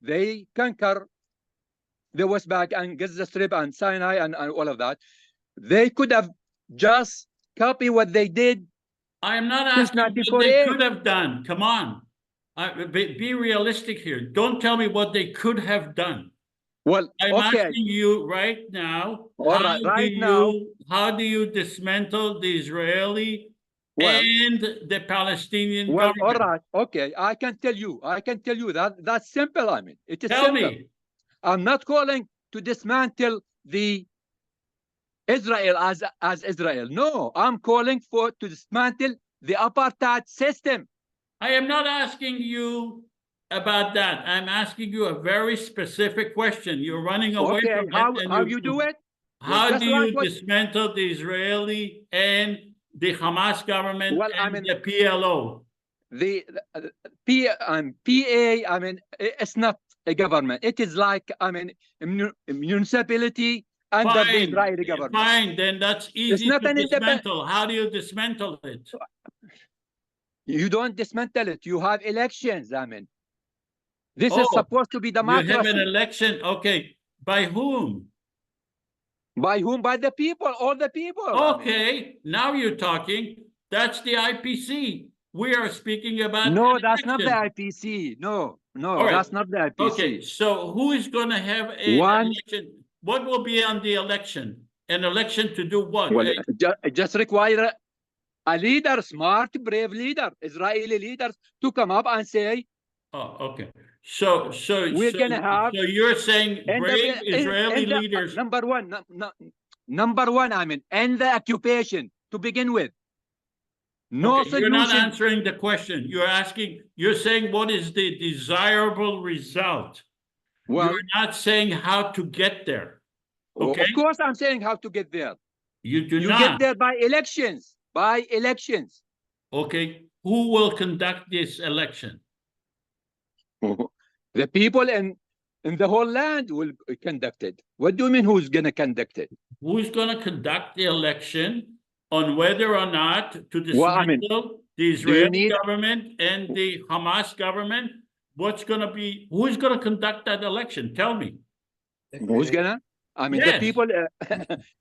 they conquer the West Bank and Gaza Strip and Sinai and all of that. They could have just copy what they did. I am not asking what they could have done. Come on. Be realistic here. Don't tell me what they could have done. Well, I'm okay. asking you right now, how do you dismantle the Israeli and the Palestinian Well, government? all right. Okay. I can tell you that that's simple. I mean, it is Tell simple. me. I'm not calling to dismantle the Israel as Israel. No, I'm calling to dismantle the apartheid system. I am not asking you about that. I'm asking you a very specific question. You're running away from it. How you do it? How do you dismantle the Israeli and the Hamas government and the PLO? The PA, I mean, it's not a government. It is like, I mean, a municipality under the Israeli government. Fine, then that's easy to dismantle. How do you dismantle it? You don't dismantle it. You have elections, I mean. This is supposed to be democracy. You have an election, okay. By whom? By whom? By the people, all the people. Okay, now you're talking. That's the IPC. We are speaking about No, that's not the IPC. No, that's not the IPC. Okay, so who is going to have an election? What will be on the election? An election to do what? Well, just require a leader, smart, brave leader, Israeli leaders to come up and say, oh, okay. So we're gonna have. So you're saying brave Israeli leaders. Number one, I mean, end the occupation to begin with. No okay, you're not answering the question. You're saying what is the desirable result. Well, you're not saying how to get there. Okay. Of course, I'm saying how to get there. You do not. You get there by elections. By elections. Okay. Who will conduct this election? The people in the whole land will conduct it. What do you mean who's going to conduct it? Who's going to conduct the election on whether or not to dismantle the Israeli government and the Hamas government? Who's going to conduct that election? Tell me. Who's going to? I mean, the people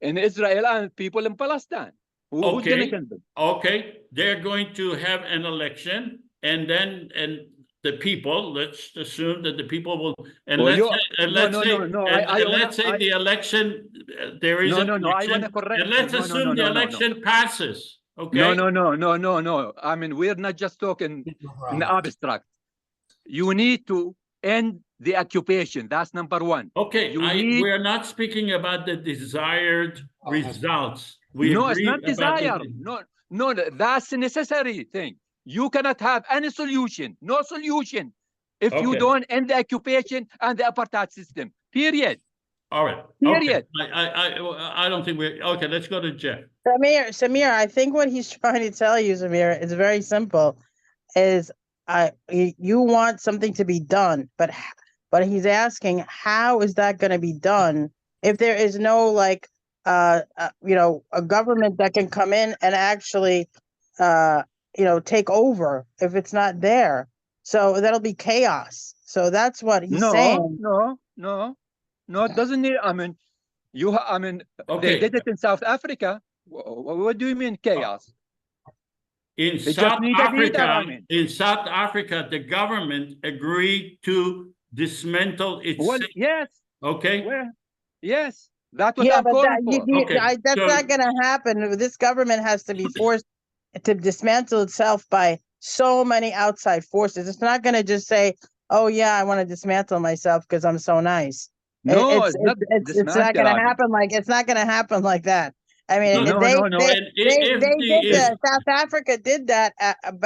in Israel and people in Palestine. Who's going to conduct? Okay. They're going to have an election and the people, let's assume that the people will, and let's say the election, there is an election, and let's assume the election passes, okay? No. I mean, we're not just talking in the abstract. You need to end the occupation. That's number one. Okay, You need. we're not speaking about the desired results. We No, it's agree not about desire. No, that's a necessary thing. You cannot have any solution, no solution, if you Okay. don't end the occupation and the apartheid system. Period. All right. Period. Okay. I don't think we're okay. Let's go to Jeff. Samir, I think what he's trying to tell you, Samir, is very simple. Is you want something to be done, but he's asking, how is that going to be done if there is no a government that can come in and actually take over if it's not there. So that'll be chaos. So that's what he's saying. No, it doesn't need. I mean, they did it in South Africa. What do you mean chaos? In South Africa, the government agreed to dismantle its. Well, yes. Okay. Well, yes. That's what I'm calling for. That's not going to happen. This government has to be forced to dismantle itself by so many outside forces. It's not going to just say, "Oh yeah, I want to dismantle myself because I'm so nice." No, it's not going to happen it's not going to happen like that. I mean, South Africa did that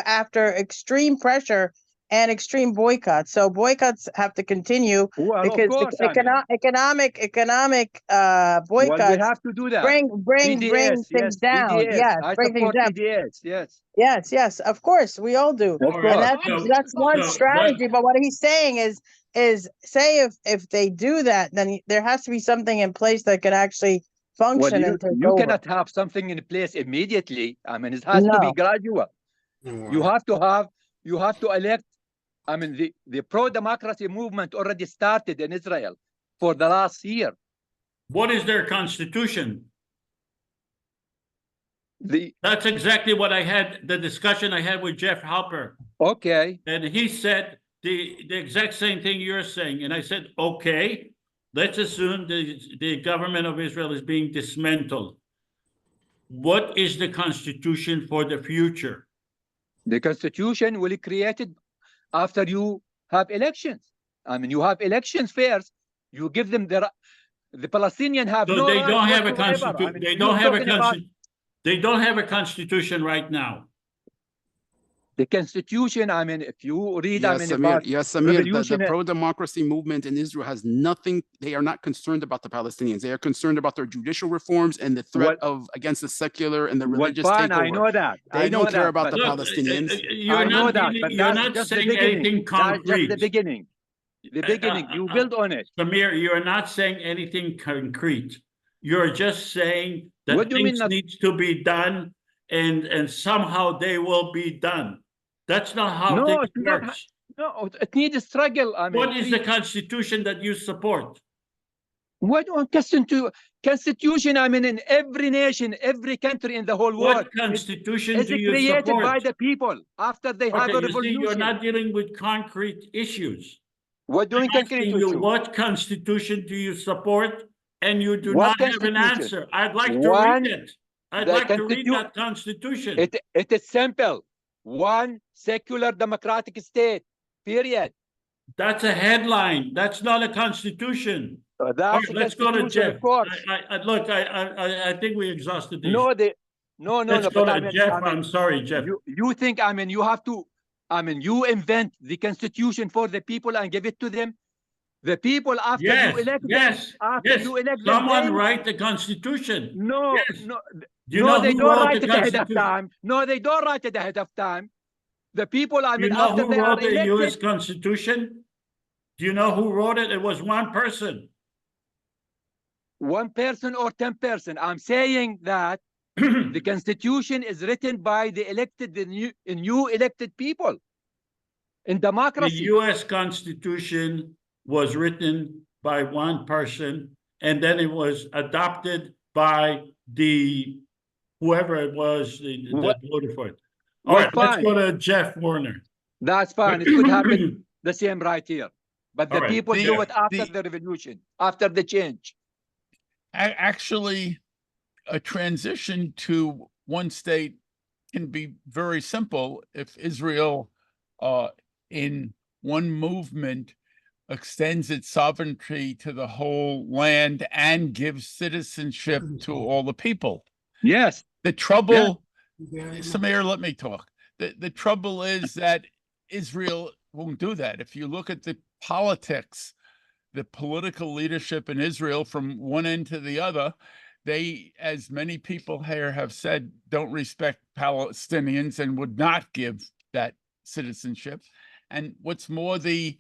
after extreme pressure and extreme boycotts. So boycotts have to continue because economic boycotts. Well, we have to do that. Bring things down. BDS. Yes, I bring things support down. BDS. Yes. Of course, we all do. And that's one strategy. But what he's saying is say if they do that, then there has to be something in place that can actually function and take you over. Cannot have something in place immediately. I mean, it has to be gradual. You have to elect. I mean, the pro-democracy movement already started in Israel for the last year. What is their constitution? That's exactly what the discussion I had with Jeff Halper. Okay. And he said the exact same thing you're saying. And I said, okay, let's assume the government of Israel is being dismantled. What is the constitution for the future? The constitution will be created after you have elections. I mean, you have elections first. You give them the Palestinians have so no they right don't have a whatsoever. constitution. I mean, they don't have a constitution right now. The constitution, I mean, if you read, Samir, the pro-democracy movement in Israel has nothing. They are not concerned about the Palestinians. They are concerned about their judicial reforms and the threat against the secular and the religious takeover. I know that. They don't care about the Palestinians. You're not saying anything concrete. That's just the beginning. The beginning. You build on it. Samir, you're not saying anything concrete. You're just saying that things needs to be done, and somehow they will be done. That's not how things works. No, it needs a struggle. I mean, what is the constitution that you support? What constitution? I mean, in every nation, every country in the whole world. What constitution do you created support? by the people after they have a revolution? You're not dealing with concrete issues. What doing concrete issues? What constitution do you support? And you do not have an answer. I'd like to read it. I'd like to read that constitution. It is simple. One secular democratic state, period. That's a headline. That's not a constitution. Let's go to Jeff. I think we exhausted these. Let's go to Jeff. I'm sorry, Jeff. You think, I mean, you have to, I mean, you invent the constitution for the people and give it to them? The people after you elect them, someone write the constitution. No, they don't write it ahead of time. No, they don't write it ahead of time. The people, I mean, after who wrote the U.S. Constitution? Do you know who wrote it? It was one person. 1 person or 10 person. I'm saying that the Constitution is written by the new elected people in democracy. The U.S. Constitution was written by one person, and then it was adopted by whoever it was that voted for it. All right, let's go to Jeff Warner. That's fine. It could happen the same right here. But the people do it after the revolution, after the change. Actually, a transition to one state can be very simple if Israel in one movement extends its sovereignty to the whole land and gives citizenship to all the people. Yes. The trouble, Samir, let me talk. The trouble is that Israel won't do that. If you look at the politics, the political leadership in Israel from one end to the other, they, as many people here have said, don't respect Palestinians and would not give that citizenship. And what's more, the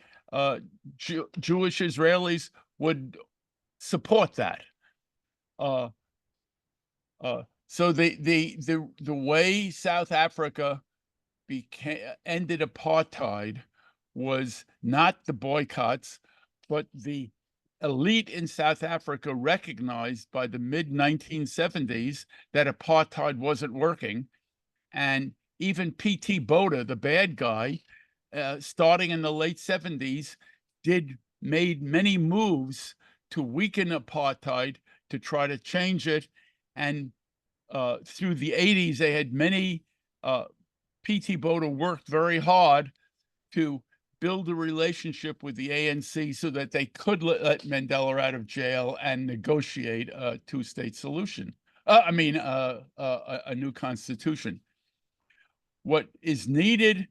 Jewish Israelis would support that. So the way South Africa ended apartheid was not the boycotts, but the elite in South Africa recognized by the mid-1970s that apartheid wasn't working. And even P.T. Botha, the bad guy, starting in the late 70s, made many moves to weaken apartheid, to try to change it. And through the 80s, they had many, P.T. Botha worked very hard to build a relationship with the ANC so that they could let Mandela out of jail and negotiate a two-state solution. A new constitution. What is needed,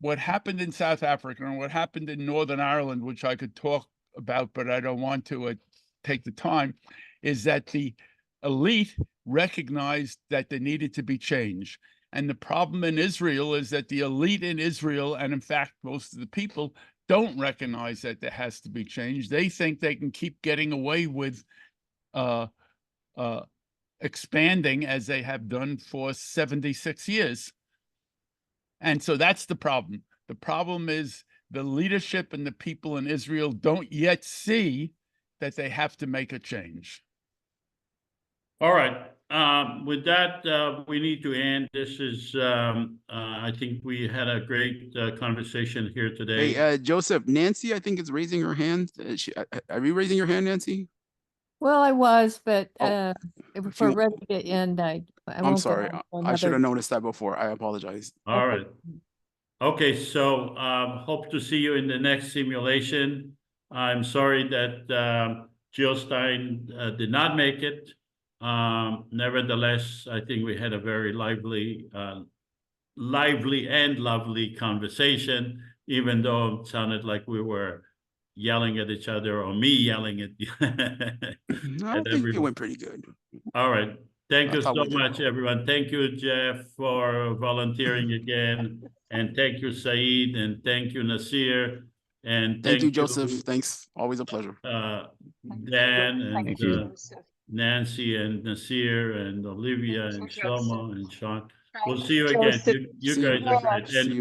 what happened in South Africa and what happened in Northern Ireland, which I could talk about, but I don't want to take the time, is that the elite recognized that there needed to be change. And the problem in Israel is that the elite in Israel, and in fact, most of the people, don't recognize that there has to be change. They think they can keep getting away with expanding as they have done for 76 years. And so that's the problem. The problem is the leadership and the people in Israel don't yet see that they have to make a change. All right. With that, we need to end. This is, I think we had a great conversation here today. Hey, Joseph, Nancy, I think is raising her hand. Are you raising your hand, Nancy? Well, I was, but if we're you- ready to end, I I'm won't go sorry. on for I should have another- noticed that before. I apologize. All right. Okay, so hope to see you in the next simulation. I'm sorry that Jill Stein did not make it. Nevertheless, I think we had a very lively and lovely conversation, even though it sounded like we were yelling at each other or me yelling at you. I think it went pretty good. All right. Thank I you thought so we did much, everyone. Thank you, Jeff, for volunteering again. And thank you, Saeed, and thank you, Nasir. And Thank you, Joseph. Thanks. Always a pleasure. Dan and Nancy and Nasir and Olivia and Shlomo and Sean. We'll see you again. You guys are great. And